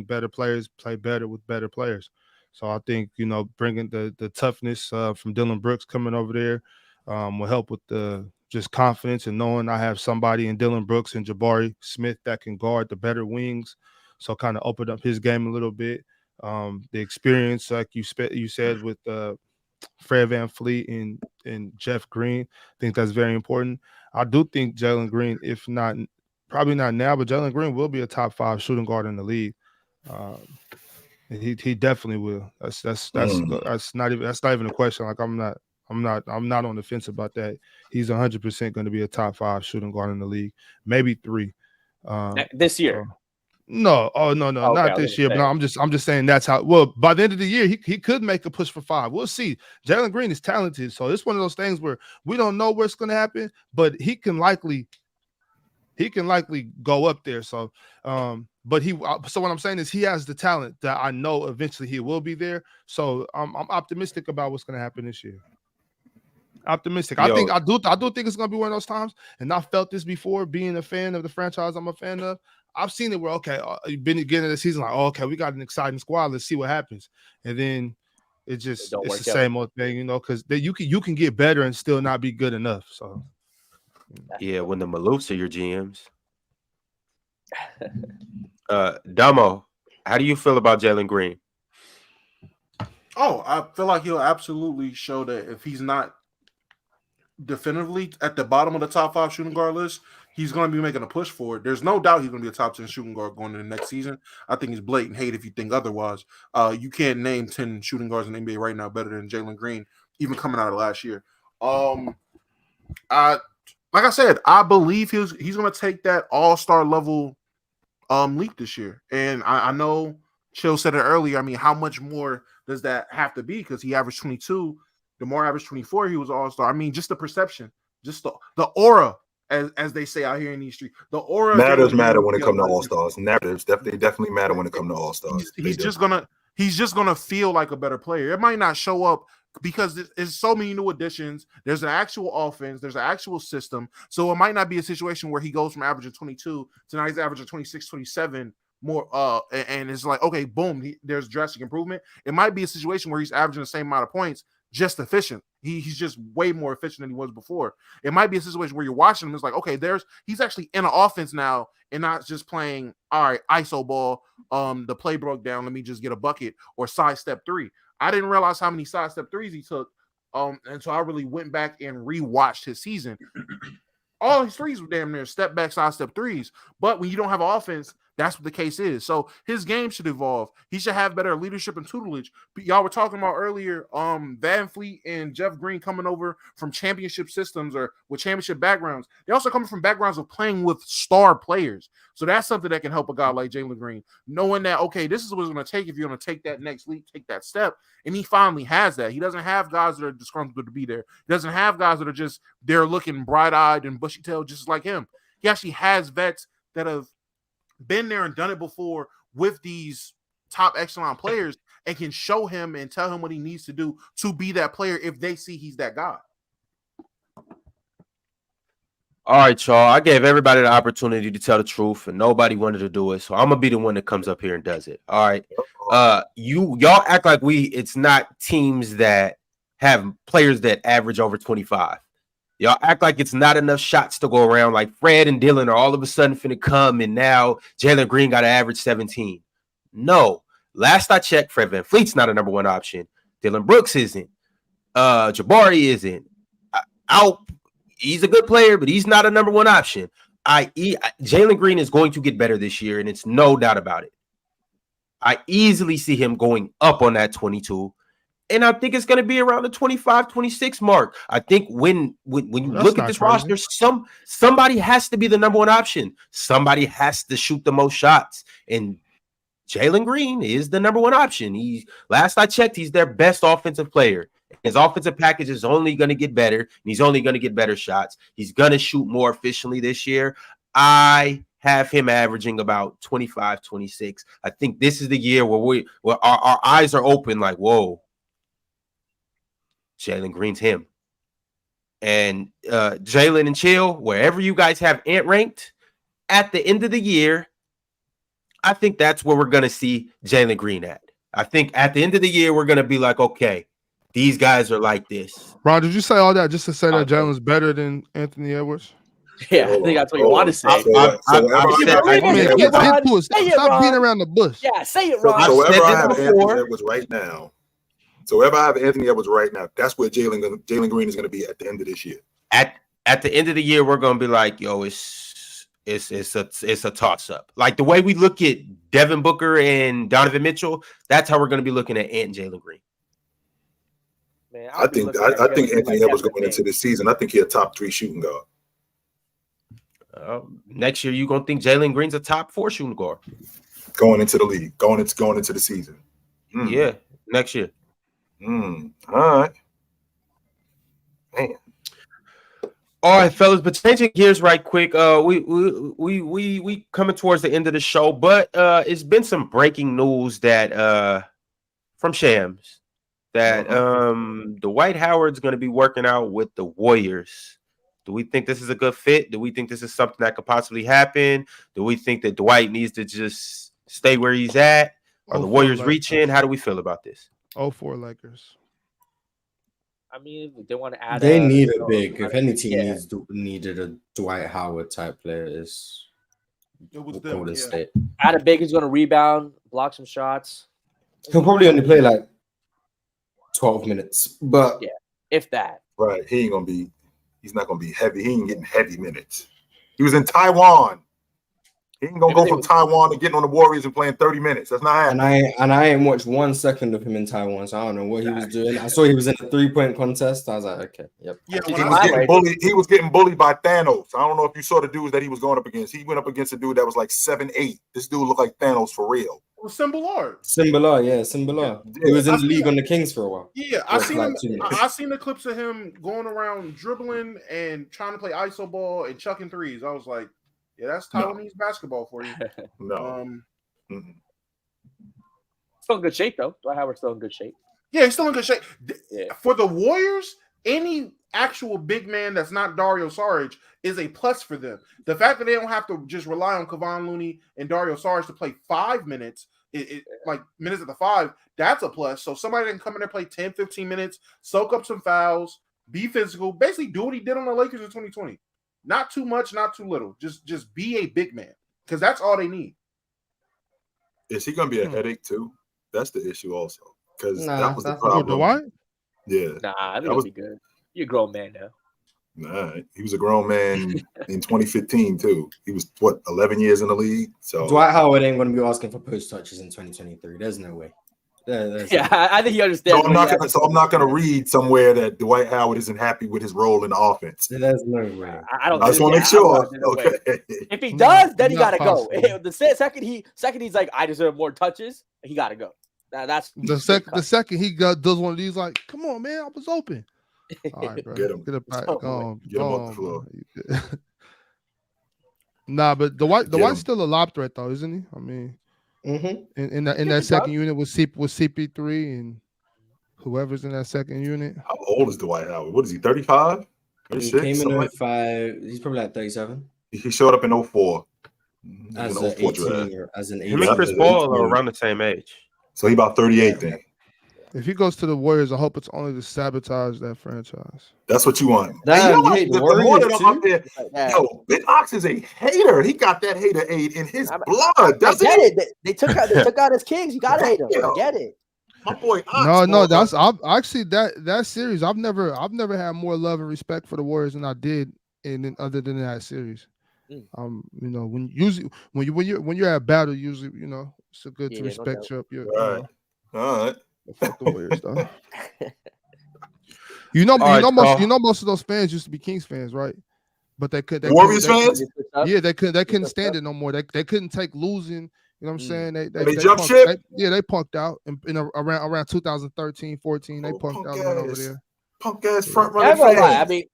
better players play better with better players. So I think bringing the toughness from Dillon Brooks coming over there will help with the just confidence and knowing I have somebody in Dillon Brooks and Jabari Smith that can guard the better wings. So kind of open up his game a little bit. The experience, like you said, with Fred VanVleet and Jeff Green, I think that's very important. I do think Jalen Green, if not, probably not now, but Jalen Green will be a top 5 shooting guard in the league. He definitely will. That's not even a question. Like I'm not on the fence about that. He's 100% going to be a top 5 shooting guard in the league, maybe 3 this year. No, not this year. But no, I'm just saying that's how. Well, by the end of the year, he could make a push for 5. We'll see. Jalen Green is talented, so it's one of those things where we don't know what's going to happen, but he can likely go up there. So, so what I'm saying is he has the talent that I know eventually he will be there. So I'm optimistic about what's going to happen this year. Optimistic. I do think it's going to be one of those times, and I felt this before being a fan of the franchise I'm a fan of. I've seen it where, you've been beginning of the season like, we got an exciting squad. Let's see what happens. And then it's the same old thing, because you can get better and still not be good enough. So yeah, when the Maloofs are your GMs. Damo, how do you feel about Jalen Green? Oh, I feel like he'll absolutely show that if he's not definitively at the bottom of the top 5 shooting guard list, he's going to be making a push for it. There's no doubt he's going to be a top 10 shooting guard going into the next season. I think it's blatant hate if you think otherwise. You can't name 10 shooting guards in the NBA right now better than Jalen Green, even coming out of last year. Like I said, I believe he's going to take that all-star level leap this year. And I know Chill said it earlier. I mean, how much more does that have to be? Because he averaged 22. DeMar averaged 24. He was all-star. I mean, just the perception, just the aura, as they say out here in these streets. The aura matter when it comes to all-stars. Narratives definitely matter when it comes to all-stars. He's just gonna feel like a better player. It might not show up because there's so many new additions. There's an actual offense. There's an actual system. So it might not be a situation where he goes from averaging 22 to now he's averaging 26, 27 more. And it's like, okay, boom, there's drastic improvement. It might be a situation where he's averaging the same amount of points, just efficient. He's just way more efficient than he was before. It might be a situation where you're watching him. It's like, okay, he's actually in an offense now and not just playing, all right, ISO ball. The play broke down. Let me just get a bucket or sidestep 3. I didn't realize how many sidestep 3s he took. And so I really went back and rewatched his season. All his 3s were damn near step back sidestep 3s. But when you don't have an offense that's what the case is. So his game should evolve. He should have better leadership and tutelage. But y'all were talking about earlier, Van Fleet and Jeff Green coming over from championship systems or with championship backgrounds. They also coming from backgrounds of playing with star players. So that's something that can help a guy like Jalen Green, knowing that, okay, this is what it's going to take if you're going to take that next leap, take that step. And he finally has that. He doesn't have guys that are disgruntled to be there. He doesn't have guys that are just there looking bright-eyed and bushy-tailed just like him. He actually has vets that have been there and done it before with these top echelon players and can show him and tell him what he needs to do to be that player if they see he's that guy. All right, y'all. I gave everybody the opportunity to tell the truth, and nobody wanted to do it. So I'm gonna be the one that comes up here and does it. All right. Y'all act like it's not teams that have players that average over 25. Y'all act like it's not enough shots to go around. Like Fred and Dylan are all of a sudden finna come, and now Jalen Green got to average 17. No. Last I checked, Fred VanVleet's not a number one option. Dylan Brooks isn't. Jabari isn't. He's a good player, but he's not a number one option. Jalen Green is going to get better this year, and it's no doubt about it. I easily see him going up on that 22, and I think it's going to be around the 25, 26 mark. I think when you look at this roster, somebody has to be the number one option. Somebody has to shoot the most shots, and Jalen Green is the number one option. Last I checked, he's their best offensive player. His offensive package is only going to get better, and he's only going to get better shots. He's going to shoot more efficiently this year. I have him averaging about 25, 26. I think this is the year where our eyes are open like, whoa, Jalen Green's him. And Jalen and Chill, wherever you guys have Ant ranked, at the end of the year, I think that's where we're going to see Jalen Green at. I think at the end of the year, we're going to be like, okay, these guys are like this. Ron, did you say all that just to say that Jalen's better than Anthony Edwards? Yeah, I think that's what you want to say. Stop beating around the bush. Yeah, say it, Ron. So wherever I have Anthony Edwards right now, that's where Jalen Green is going to be at the end of this year. At the end of the year, we're going to be like, yo, it's a toss up. Like the way we look at Devin Booker and Donovan Mitchell, that's how we're going to be looking at Ant and Jalen Green. Man, I think Anthony Edwards going into this season, I think he's a top 3 shooting guard. Next year, you're going to think Jalen Green's a top 4 shooting guard. Going into the league, going into the season. Yeah, next year. All right. Man. All right, fellas, but changing gears right quick. We coming towards the end of the show, but it's been some breaking news that from Shams that Dwight Howard's going to be working out with the Warriors. Do we think this is a good fit? Do we think this is something that could possibly happen? Do we think that Dwight needs to just stay where he's at? Are the Warriors reaching? How do we feel about this? 04 Lakers. I mean, they want to add. They need a big. If any team needed a Dwight Howard type player, it was Golden State. Add a big who's going to rebound, block some shots. He'll probably only play like 12 minutes, but yeah, if that. Right, he's not gonna be heavy. He ain't getting heavy minutes. He was in Taiwan. He ain't gonna go from Taiwan to getting on the Warriors and playing 30 minutes. That's not happening. And I ain't watched 1 second of him in Taiwan, so I don't know what he was doing. I saw he was in a 3-point contest. I was like, okay, yep. Yeah, he was getting bullied by Thanos. I don't know if you saw the dudes that he was going up against. He went up against a dude that was like 7'8". This dude looked like Thanos for real. Simbalar. He was in the league on the Kings for a while. Yeah, I seen the clips of him going around dribbling and trying to play iso ball and chucking threes. I was like, yeah, that's Taiwanese basketball for you. Still in good shape though. Dwight Howard's still in good shape. Yeah, he's still in good shape. Yeah. For the Warriors, any actual big man that's not Dario Saric is a plus for them. The fact that they don't have to just rely on Kevon Looney and Dario Saric to play 5 minutes, like minutes at the 5, that's a plus. So somebody that can come in there, play 10, 15 minutes, soak up some fouls, be physical, basically do what he did on the Lakers in 2020. Not too much, not too little. Just be a big man because that's all they need. Is he going to be a headache too? That's the issue also. Because that was the problem. Dwight? Yeah. Nah, I think it'll be good. You're a grown man now. Nah, he was a grown man in 2015 too. He was what 11 years in the league. So Dwight Howard ain't going to be asking for post touches in 2023. There's no way. Yeah, I think he understands. So I'm not gonna read somewhere that Dwight Howard isn't happy with his role in the offense. There's no way. I don't. I just want to make sure. Okay. If he does, then he Not gotta go. possible. The second he's like, I deserve more touches, he gotta go. That's The second he does one of these, like, come on, man, I was open. All right, bro. Get him. Get it back. So, Go on. Get him Go off the on, floor. bro. Nah, but Dwight's him. still a lob threat though, isn't he? I mean, Mm-hmm. in that second unit with CP3 and whoever's in that second unit. How old is Dwight Howard? What is he? 35? He 36? came Something in like- 05. He's probably like 37. He showed up in 04. As In an 04 draft. 18 as an Him 18. and Chris Paul are around the same age. So he about 38 then. If he goes to the Warriors, I hope it's only to sabotage that franchise. That's what you want. Damn, And you what? hate the The more Warriors that I'm out too? there, yo, Big Ox is a hater. He got that hater aid in his blood. I Doesn't get he? it. They took out his Kings. You gotta hate him. I get it. My boy Ox. No, boy. that's I've actually that series. I've never had more love and respect for the Warriors than I did other than that series. You know, when you're at battle, usually, you know, it's a good to Yeah, no respect doubt. your All right. All right. fuck the Warriors though. You know most of those fans used to be Kings fans, right? But they Warriors fans? Yeah, they couldn't stand it no more. They couldn't take losing. You know what I'm saying? They jumped ship? They punked out in around 2013, 14. They punked out right over there. Punk ass front Yeah, running fans. I mean,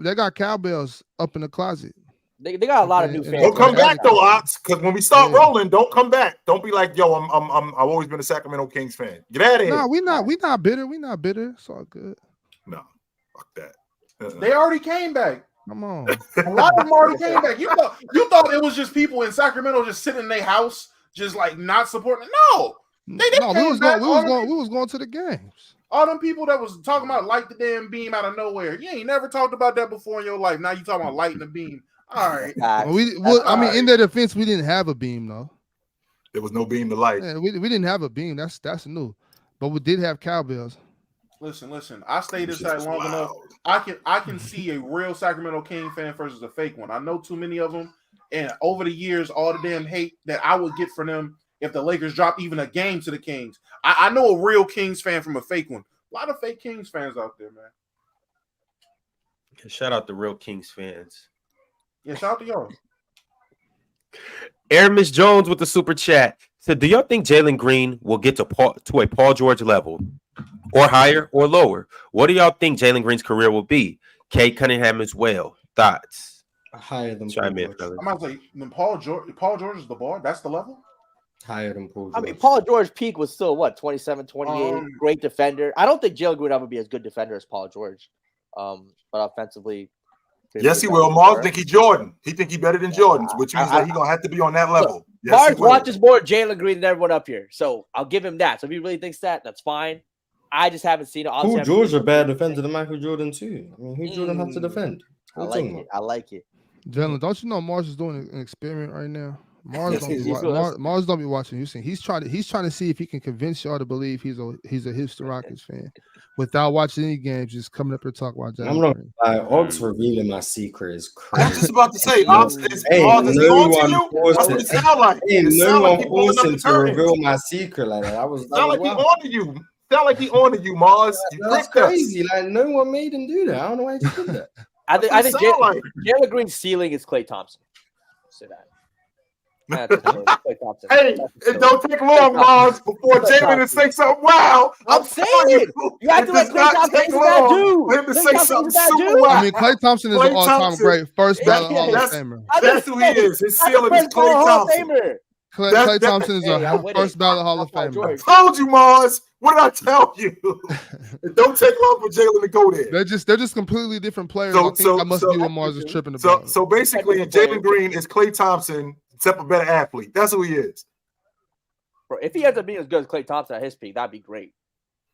They got cowbells up in the closet. they got a lot of new fans. Don't come back though, Ox, because when we start Yeah. rolling, don't come back. Don't be like, yo, I've always been a Sacramento Kings fan. Get out of here. No, we not bitter. We not bitter. It's all good. No, fuck that. They already came back. Come on. A lot of them already came back. You thought it was just people in Sacramento just sitting in their house, just like not supporting. No, they No, we came was back. going to the games. All them people that was talking about light the damn beam out of nowhere. You ain't never talked about that before in your life. Now you talking about lighting the beam. All right. In their defense, we didn't have a beam though. There was no beam to light. Yeah, we didn't have a beam. That's new. But we did have cowbells. Listen. I stayed this side Shit was long enough. wild. I can see a real Sacramento King fan versus a fake one. I know too many of them, and over the years, all the damn hate that I would get from them if the Lakers drop even a game to the Kings. I know a real Kings fan from a fake one. A lot of fake Kings fans out there, man. Shout out to real Kings fans. Yeah, shout out to y'all. Aramis Jones with the super chat said, "Do y'all think Jalen Green will get to a Paul George level, or higher, or lower? What do y'all think Jalen Green's career will be?" Kate Cunningham as well. Thoughts? Higher than Chime in, Paul George. fellas. I'm about to say when Paul George is the bar. That's the level. Higher than Paul George. I mean, Paul George peak was still what, 27, 28, great defender. I don't think Jalen Green will ever be as good defender as Paul George. But offensively, Yes, he will. Mars think he Jordan. He think he better than Jordan, which means that he gonna have to be on that level. Yes, Mars he will. watches more Jalen Green than everyone up here, so I'll give him that. So if he really thinks that, that's fine. I just haven't seen it. Paul George is a better defender than Michael Jordan too. I mean, who Jordan have to defend? I like it. Jalen, don't you know Mars is doing an experiment right now? Mars don't He's be, doing Mars don't be watching Houston. He's trying to see if he can convince y'all to believe he's a Houston Rockets fan without watching any games. Just coming up here talking about Jalen. I'm not Green. Ox revealing my secret is I crazy. was just about to say, Ox is Hey, Mars is no on to one you. forced That's what it. it sound like. Hey, It no sound like one he pulling up forced the him to curtains. reveal my secret like that. I was Sound like he wow. on to you. Sound like he on to you, Mars. You That's tricked us. crazy. Like no one made him do that. I don't know why he just did that. I think That's what it sound like. Jalen Green's ceiling is Klay Thompson. Say that. That's Klay Thompson. Hey, it don't take long, Mars, before Jalen to say something wild. I'm saying you have to let Klay Thompson say that dude. For him to Klay say Thompson something is that super dude. wild. I mean, Klay Thompson is Klay an all-time Thompson. great first ballot Yeah, Hall of that's- Famer. That's who he is. His ceiling is Klay Hall of Thompson. Famer. Klay Thompson is Hey, I'm a with first it. ballot Hall of Paul Famer. George. Told you, Mars. What did I tell you? It don't take long for Jalen to go there. They're just completely different players. So- I think so- that must so- be what Mars is tripping So, about. so basically, Jalen Green is Klay Thompson, except a better athlete. That's who he is. Bro, if he ends up being as good as Klay Thompson at his peak, that'd be great.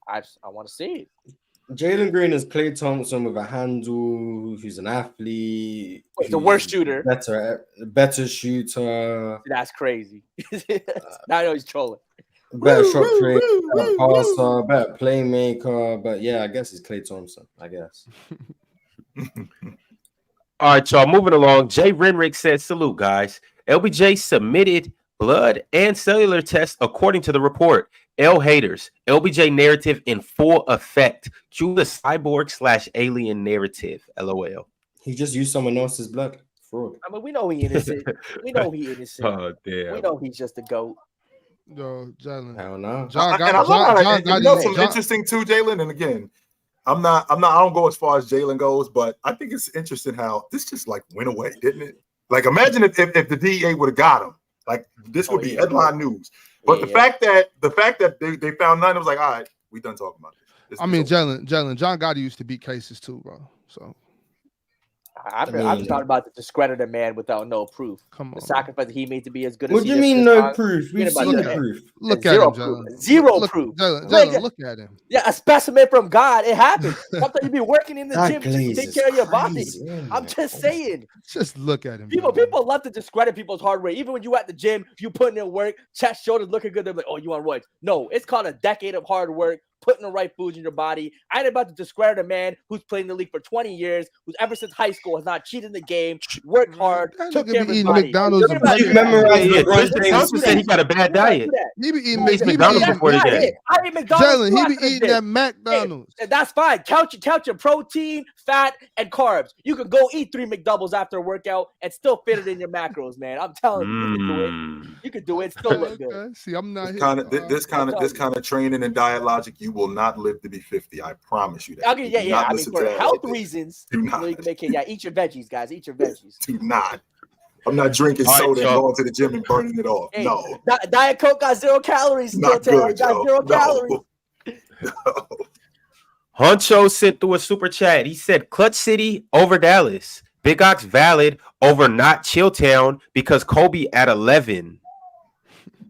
I want to see it. Jalen Green is Klay Thompson with a handle, who's an athlete. Wait, the worst shooter. Better shooter. That's crazy. Now I know he's trolling. better shot creator, better passer, better playmaker. But yeah, I guess it's Klay Thompson. I guess. All right, y'all. Moving along. Jay Renrick said, "Salute, guys. LBJ submitted blood and cellular tests according to the report. L haters. LBJ narrative in full effect. Cue the cyborg/alien narrative. LOL. He just used someone else's blood. Fraud. I mean, we know he innocent. We know he innocent. Oh damn. We know he's just a goat. Yo, Jalen. Hell no. John And I love got how- you know some John- interesting too, Jalen. And again, I don't go as far as Jalen goes, but I think it's interesting how this just like went away, didn't it? Like, imagine if the DEA would have got him, like this would be headline news. But the fact that they found none, it was like, all right, we done talking about this. I mean, Jalen, John Gotti used to beat cases too, bro. So I'm just talking about to discredit a man without no proof. come on. The sacrifice that he made to be as good What as do he you is mean this no time. proof? We've Forget about seen that. proof. Look at Zero him, proof. Jalen. Zero Look, proof. Jalen, look at him. Yeah, a specimen from God. It happens. Sometimes you be working in the That gym to glaze take is care of your body. crazy. Oh I'm my just God. saying. Just look at him. People Jalen. love to discredit people's hard work. Even when you at the gym, you putting in work, chest, shoulders looking good. They're like, oh, you on roids. No, it's called a decade of hard work, putting the right foods in your body. I ain't about to discredit a man who's played in the league for 20 years, who's ever since high school has not cheated in the game, worked hard, That took nigga care of be his eating body. McDonald's You're and about to burgers. do that. Memorize Yeah, LeBron Tristan James. Thompson said he got a bad diet. He be eating He he be McDonald's eating- before the That's game. it. I eat McDonald's Jalen, too he after be the eating gym. that McDonald's. That's fine. Count your protein, fat, and carbs. You can go eat 3 McDoubles after a workout and still fit it in your macros, man. I'm telling you, you can do it. You can do it. Still look good. Okay. See, I'm not This kind of training and diet logic, you will not live to be 50. I promise you that. Okay, Do yeah. not I mean, listen for to that health right there. reasons, Do you know, not. you can make it. Yeah, eat your veggies, guys. Eat your veggies. Do not. I'm not drinking All right, soda and y'all. going to the gym and burning it off. Hey, No, Diet Coke got 0 calories. Still, not Taylor. good, Got yo. 0 calories. No. Huncho sent through a super chat. He said, "Clutch City over Dallas. Big Ox valid over not Chilltown because Kobe at 11."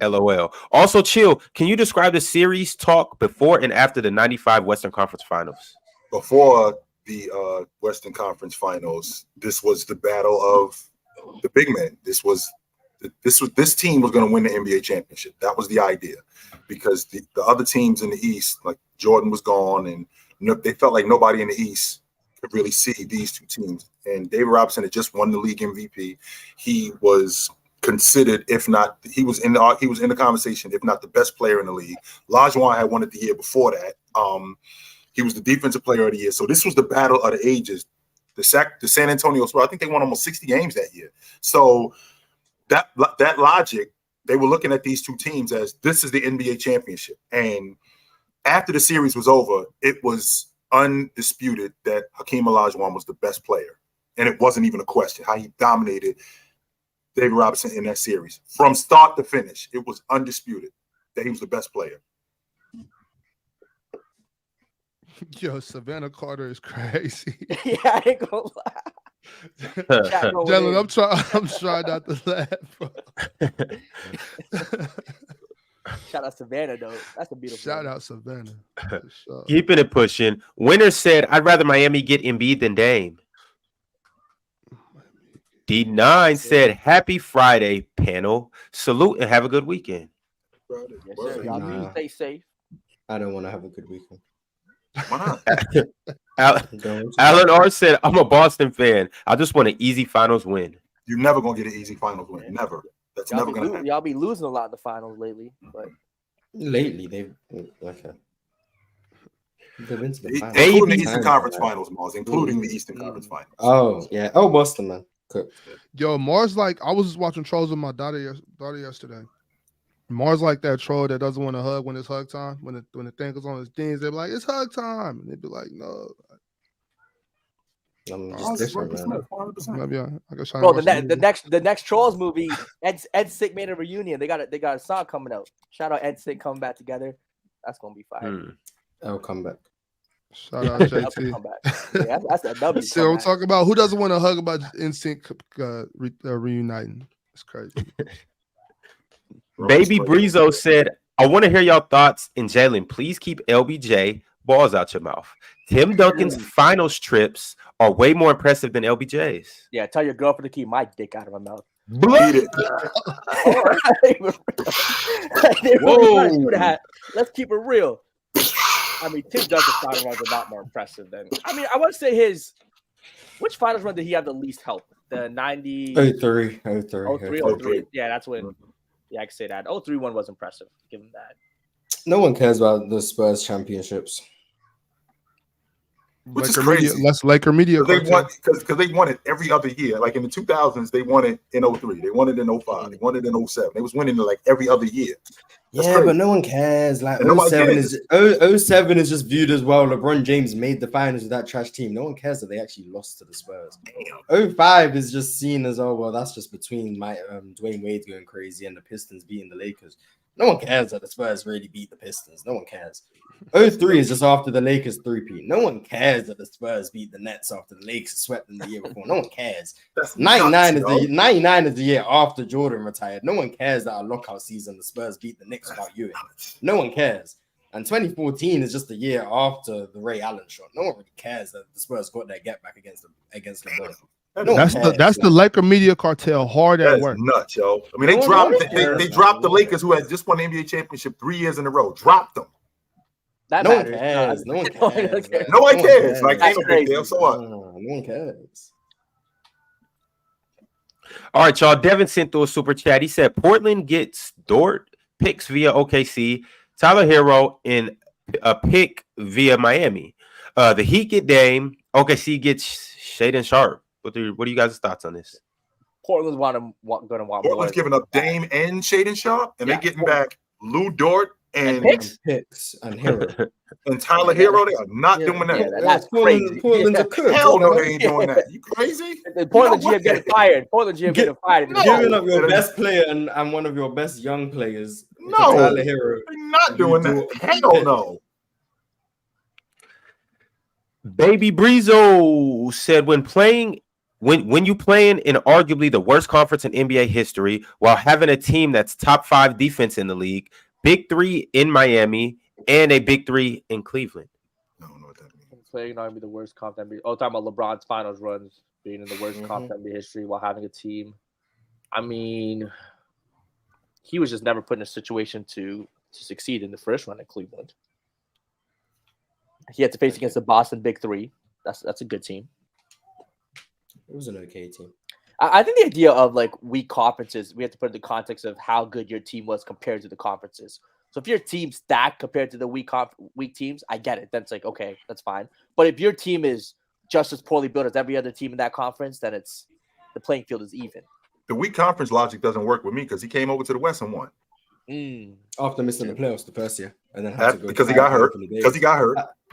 LOL. Also, Chill, can you describe the series talk before and after the 95 Western Conference Finals? Before the Western Conference Finals, this was the battle of the big men. This team was going to win the NBA championship. That was the idea, because the other teams in the East, like Jordan was gone, and they felt like nobody in the East could really see these two teams. And David Robinson had just won the league MVP. He was considered, if not, he was in the conversation, if not the best player in the league. Olajuwon had won it the year before that. He was the defensive player of the year. So this was the battle of the ages. The San Antonio Spurs, I think they won almost 60 games that year. So that logic, they were looking at these two teams as this is the NBA championship. And after the series was over, it was undisputed that Hakeem Olajuwon was the best player. And it wasn't even a question how he dominated David Robinson in that series. From start to finish, it was undisputed that he was the best player. Yo, Savannah Carter is crazy. Yeah, I ain't gonna lie. Chat going in. Jalen, I'm trying not to laugh, bro. Shout out Savannah though. That's a beautiful. Shout name. out Savannah. For sure. Keeping it pushing. Winner said, "I'd rather Miami get Embiid than Dame." D9 said, "Happy Friday, panel. Salute and have a good weekend." Yes, sir. Y'all Nah. stay safe. I don't want to have a good weekend. Why not? Alan R said, "I'm a Boston fan. I just want an easy finals win." You're never gonna get an easy finals win. Never. That's never gonna happen. Y'all be losing a lot in the finals lately, but Lately, they've okay. They've been to the finals. Including the Baby. Eastern Conference Finals, Mars. Including the Eastern Conference Finals. Oh yeah. Oh, Boston, man. Cool. Yo, Mars, like, I was just watching trolls with my daughter yesterday. Mars like that troll that doesn't want to hug when it's hug time. When the thing goes on his jeans, they're like, "It's hug time," and they'd be like, "No." I'm just different, man. 100%. Maybe I guess I bro, watch the movie. the next Trolls movie, Ed Sick made a reunion. They got a song coming out. Shout out Ed Sick coming back together. That's gonna be fire. I'll come back. Shout out That's a JT. comeback. Yeah, that's a W. See what I'm comeback. talking about? Who doesn't want to hug about NSYNC reuniting? It's crazy. Baby Breezo said, "I want to hear y'all thoughts. And Jalen, please keep LBJ balls out your mouth. Tim Duncan's finals trips are way more impressive than LBJ's." Yeah, tell your girlfriend to keep my dick out of her mouth. Beat it. Let's keep it real. I mean, Tim Duncan's final runs are not more impressive than. I mean, I want to say which finals run did he have the least help? The 90. 03. Yeah, that's when. Yeah, I can say that. 03 one was impressive. Give him that. No one cares about the Spurs championships. Which is crazy. That's Laker media. Because they won it every other year. Like in the 2000s, they won it in 03. They won it in 05. They won it in 07. They was winning it like every other year. That's yeah, crazy. but no one cares. Like 07 is just viewed as well. LeBron James made the finals with that trash team. No one cares that they actually lost to the Spurs. 05 is just seen as that's just between Dwayne Wade going crazy and the Pistons beating the Lakers. No one cares that the Spurs really beat the Pistons. No one cares. 03 is just after the Lakers three-peat. No one cares that the Spurs beat the Nets after the Lakers swept them the year before. No one cares. 99 is the year after Jordan retired. No one cares that our lockout season the Spurs beat the Knicks without Ewing. No one cares. And 2014 is just the year after the Ray Allen shot. No one really cares that the Spurs got their get back against LeBron. That's the Laker media cartel hard at work. Nuts, yo. I mean, they dropped the Lakers, who had just won the NBA championship 3 years in a row. Dropped them. No one cares. No one cares. No one cares. Like, ain't no big deal. So what? No one cares. All right, y'all. Devin sent through a super chat. He said Portland gets Dort picks via OKC, Tyler Hero in a pick via Miami. The Heat get Dame. OKC gets Shaedon Sharp. What are you guys' thoughts on this? Portland's going to want Portland's giving up Dame and Shaedon Sharp, and they're getting back Lou Dort and Picks and Hero and Tyler Hero. They are not doing that. Yeah, that's crazy. Portland's a cook. Hell no, they ain't doing that. You crazy? Portland GM getting fired. Portland GM getting fired. Giving up your best player and one of your best young players. No, Tyler Hero. They're not doing that. Hell no. Baby Breezo said when you playing in arguably the worst conference in NBA history while having a team that's top 5 defense in the league, big 3 in Miami, and a big 3 in Cleveland. I don't know what that means. Playing arguably the worst comp NBA. Oh, talking about LeBron's finals runs being in the worst comp NBA history while having a team. I mean, he was just never put in a situation to succeed in the first run at Cleveland. He had to face against the Boston Big 3. That's a good team. It was an okay team. I think the idea of like weak conferences, we have to put in the context of how good your team was compared to the conferences. So if your team's stacked compared to the weak teams, I get it. That's like, okay, that's fine. But if your team is just as poorly built as every other team in that conference, then the playing field is even. The weak conference logic doesn't work with me because he came over to the West and won. After missing the playoffs the first year, and then because he got hurt.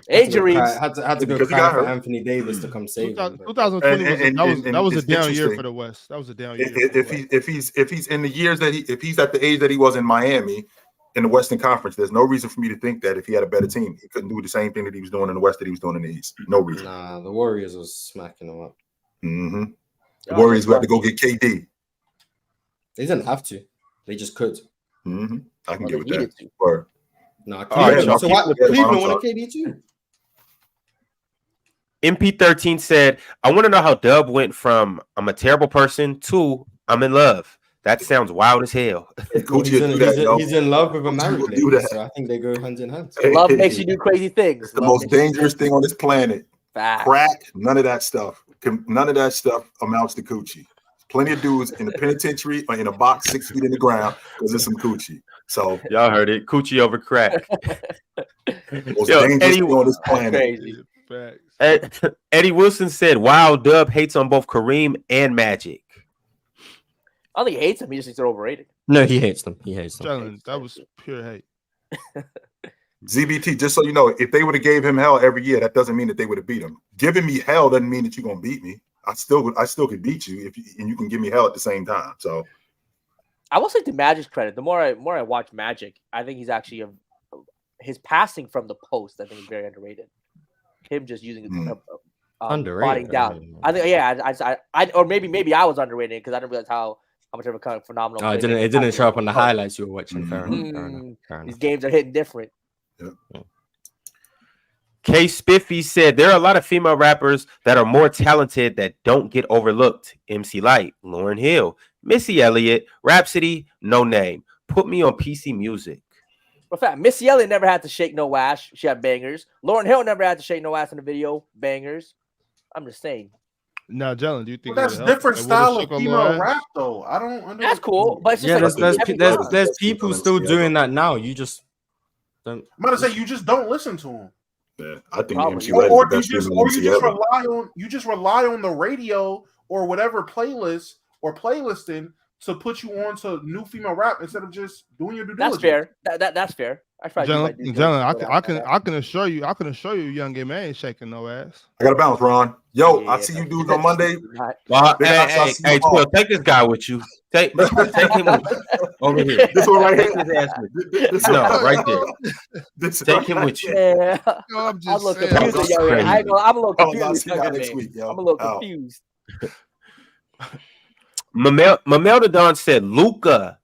Injuries. Had to go cry for Anthony Davis to come save him. 2020 that was a down year for the West. That was a down year. If he's in the years that if he's at the age that he was in Miami in the Western Conference, there's no reason for me to think that if he had a better team, he couldn't do the same thing that he was doing in the West that he was doing in the East. No reason. Nah, the Warriors was smacking him up. The Warriors who had to go get KD. They didn't have to. They just could. I can get with that. Or Cleveland won a KD too. MP13 said, I want to know how Dub went from I'm a terrible person to I'm in love. That sounds wild as hell. He's in love with a married lady, so I think they go hand in hand. Love makes you do crazy things. It's the most dangerous thing on this planet. Crack, none of that stuff. None of that stuff amounts to coochie. Plenty of dudes in the penitentiary or in a box 6 feet in the ground because there's some coochie. So y'all heard it. Coochie over crack. Most dangerous thing on this planet. Crazy. Eddie Wilson said, wow, Dub hates on both Kareem and Magic. I don't think he hates them. He just thinks they're overrated. No, he hates them. He hates them. That was pure hate. ZBT, just so you know, if they would have gave him hell every year, that doesn't mean that they would have beat him. Giving me hell doesn't mean that you're gonna beat me. I still could beat you and you can give me hell at the same time. So I will say to Magic's credit, the more I watch Magic, I think he's actually his passing from the post, I think, is very underrated. Him just using underrated down. I think I or maybe I was underrated because I didn't realize how much of a kind of phenomenal. It didn't show up on the highlights you were watching. Fair enough. These games are hitting different. Yeah. K Spiffy said there are a lot of female rappers that are more talented that don't get overlooked. MC Light, Lauryn Hill, Missy Elliott, Rhapsody, No Name. Put me on PC Music. In fact, Missy Elliott never had to shake no ass. She had bangers. Lauryn Hill never had to shake no ass in the video. Bangers. I'm just saying. Now, Jalen, do you think that's different style of female rap, though? I don't understand. That's cool, but it's just there's people still doing that now. You just don't. I'm gonna say you just don't listen to them. Yeah, I think MC Or Light is the best you just rely on the radio or whatever playlist or playlisting to put you on to new female rap instead of just doing your due diligence. That's fair. That's fair. Jalen, I can assure you, young gay man ain't shaking no ass. I gotta bounce, Ron. Yo, I see you dudes on Monday. Hey, Twill, take this guy with you. Take him over here. This one right here. Right there. Take him with you. Yeah. No, I'm a little confused. I'm a little confused. I'm a little confused. Mamelda Don said Luka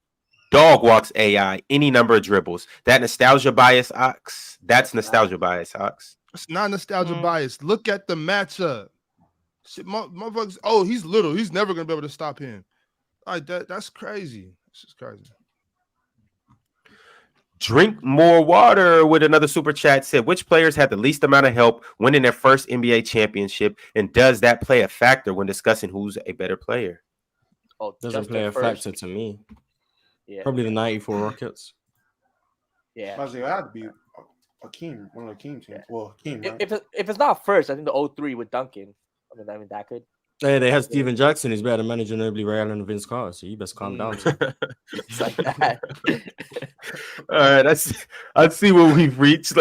dog walks AI any number of dribbles. That nostalgia bias, Ox. That's nostalgia bias, Ox. It's not nostalgia bias. Look at the matchup. Shit, motherfuckers. Oh, he's little. He's never gonna be able to stop him. Like that. That's crazy. It's just crazy. Drink more water with another super chat said, which players had the least amount of help winning their first NBA championship, and does that play a factor when discussing who's a better player? Oh, doesn't play a factor to me. Yeah, probably the '94 Rockets. Yeah, I had to be Hakeem, one of the Hakeem teams. Yeah. Well, Hakeem. Right? If it's not first, I think the 03 with Duncan. I mean that could. Hey, they had Steven Jackson. He's better than managing Ginobili, Ray Allen, and Vince Carter. So you best calm down. It's like that. All right, let's see what we've reached.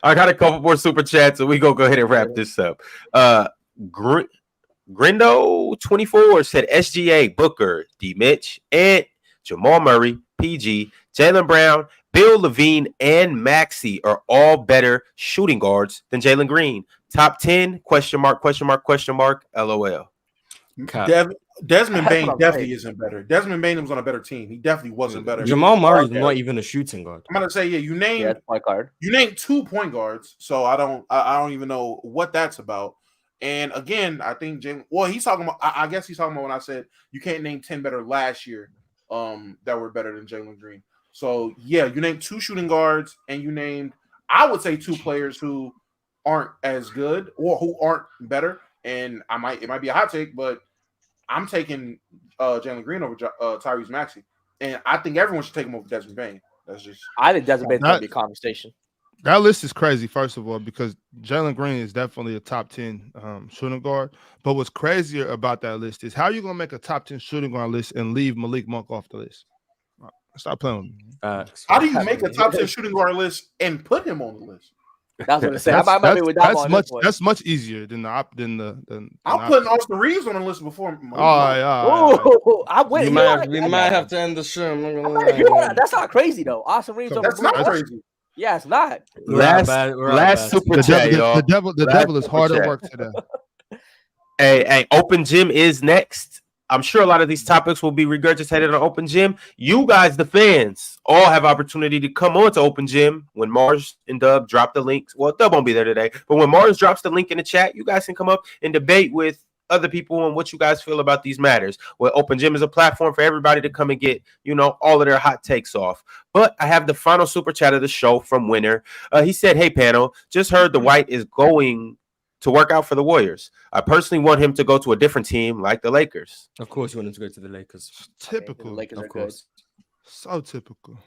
I got a couple more super chats, so we go ahead and wrap this up. Grindo24 said SGA, Booker, D. Mitch, and Jamal Murray, PG, Jaylen Brown, Bill Levine, and Maxey are all better shooting guards than Jalen Green. Top 10? Question mark, LOL. Desmond Bain definitely isn't better. Desmond Bain was on a better team. He definitely wasn't better. Jamal Murray's not even a shooting guard. I'm gonna say, you named you named 2 point guards, so I don't even know what that's about. And again, I think Jalen. Well, he's talking about. I guess he's talking about when I said you can't name 10 better last year, that were better than Jalen Green. So yeah, you named 2 shooting guards, and you named, I would say, 2 players who aren't as good or who aren't better. And it might be a hot take, but I'm taking Jalen Green over Tyrese Maxey, and I think everyone should take him over Desmond Bain. I think Desmond Bain's gonna be a conversation. That list is crazy, first of all, because Jalen Green is definitely a top 10 shooting guard. But what's crazier about that list is how you going to make a top 10 shooting guard list and leave Malik Monk off the list? Stop playing with me. How do you make a top 10 shooting guard list and put him on the list? That's what I said. That's much easier than I'm putting Austin Reeves on the list before. I went. We might have to end the show. That's not crazy though. Austin Reeves. That's not crazy. Yeah, it's not. Last super chat, y'all. The devil is hard at work today. Hey, Open Gym is next. I'm sure a lot of these topics will be regurgitated on Open Gym. You guys, the fans, all have opportunity to come on to Open Gym when Mars and Dub drop the links. Well, Dub won't be there today, but when Mars drops the link in the chat, you guys can come up and debate with other people on what you guys feel about these matters. Well, Open Gym is a platform for everybody to come and get, all of their hot takes off. But I have the final super chat of the show from Winner. He said, "Hey, panel, just heard Dwight is going to work out for the Warriors. I personally want him to go to a different team like the Lakers." Of course, you want him to go to the Lakers. Typical. The Lakers of course. So typical.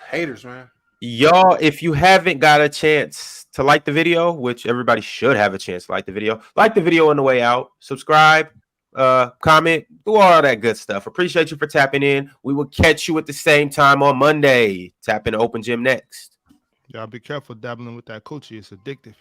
Haters, man. Y'all, if you haven't got a chance to like the video, which everybody should have a chance to like the video on the way out, subscribe, comment, do all that good stuff. Appreciate you for tapping in. We will catch you at the same time on Monday. Tap into Open Gym next. Y'all be careful dabbling with that coochie. It's addictive.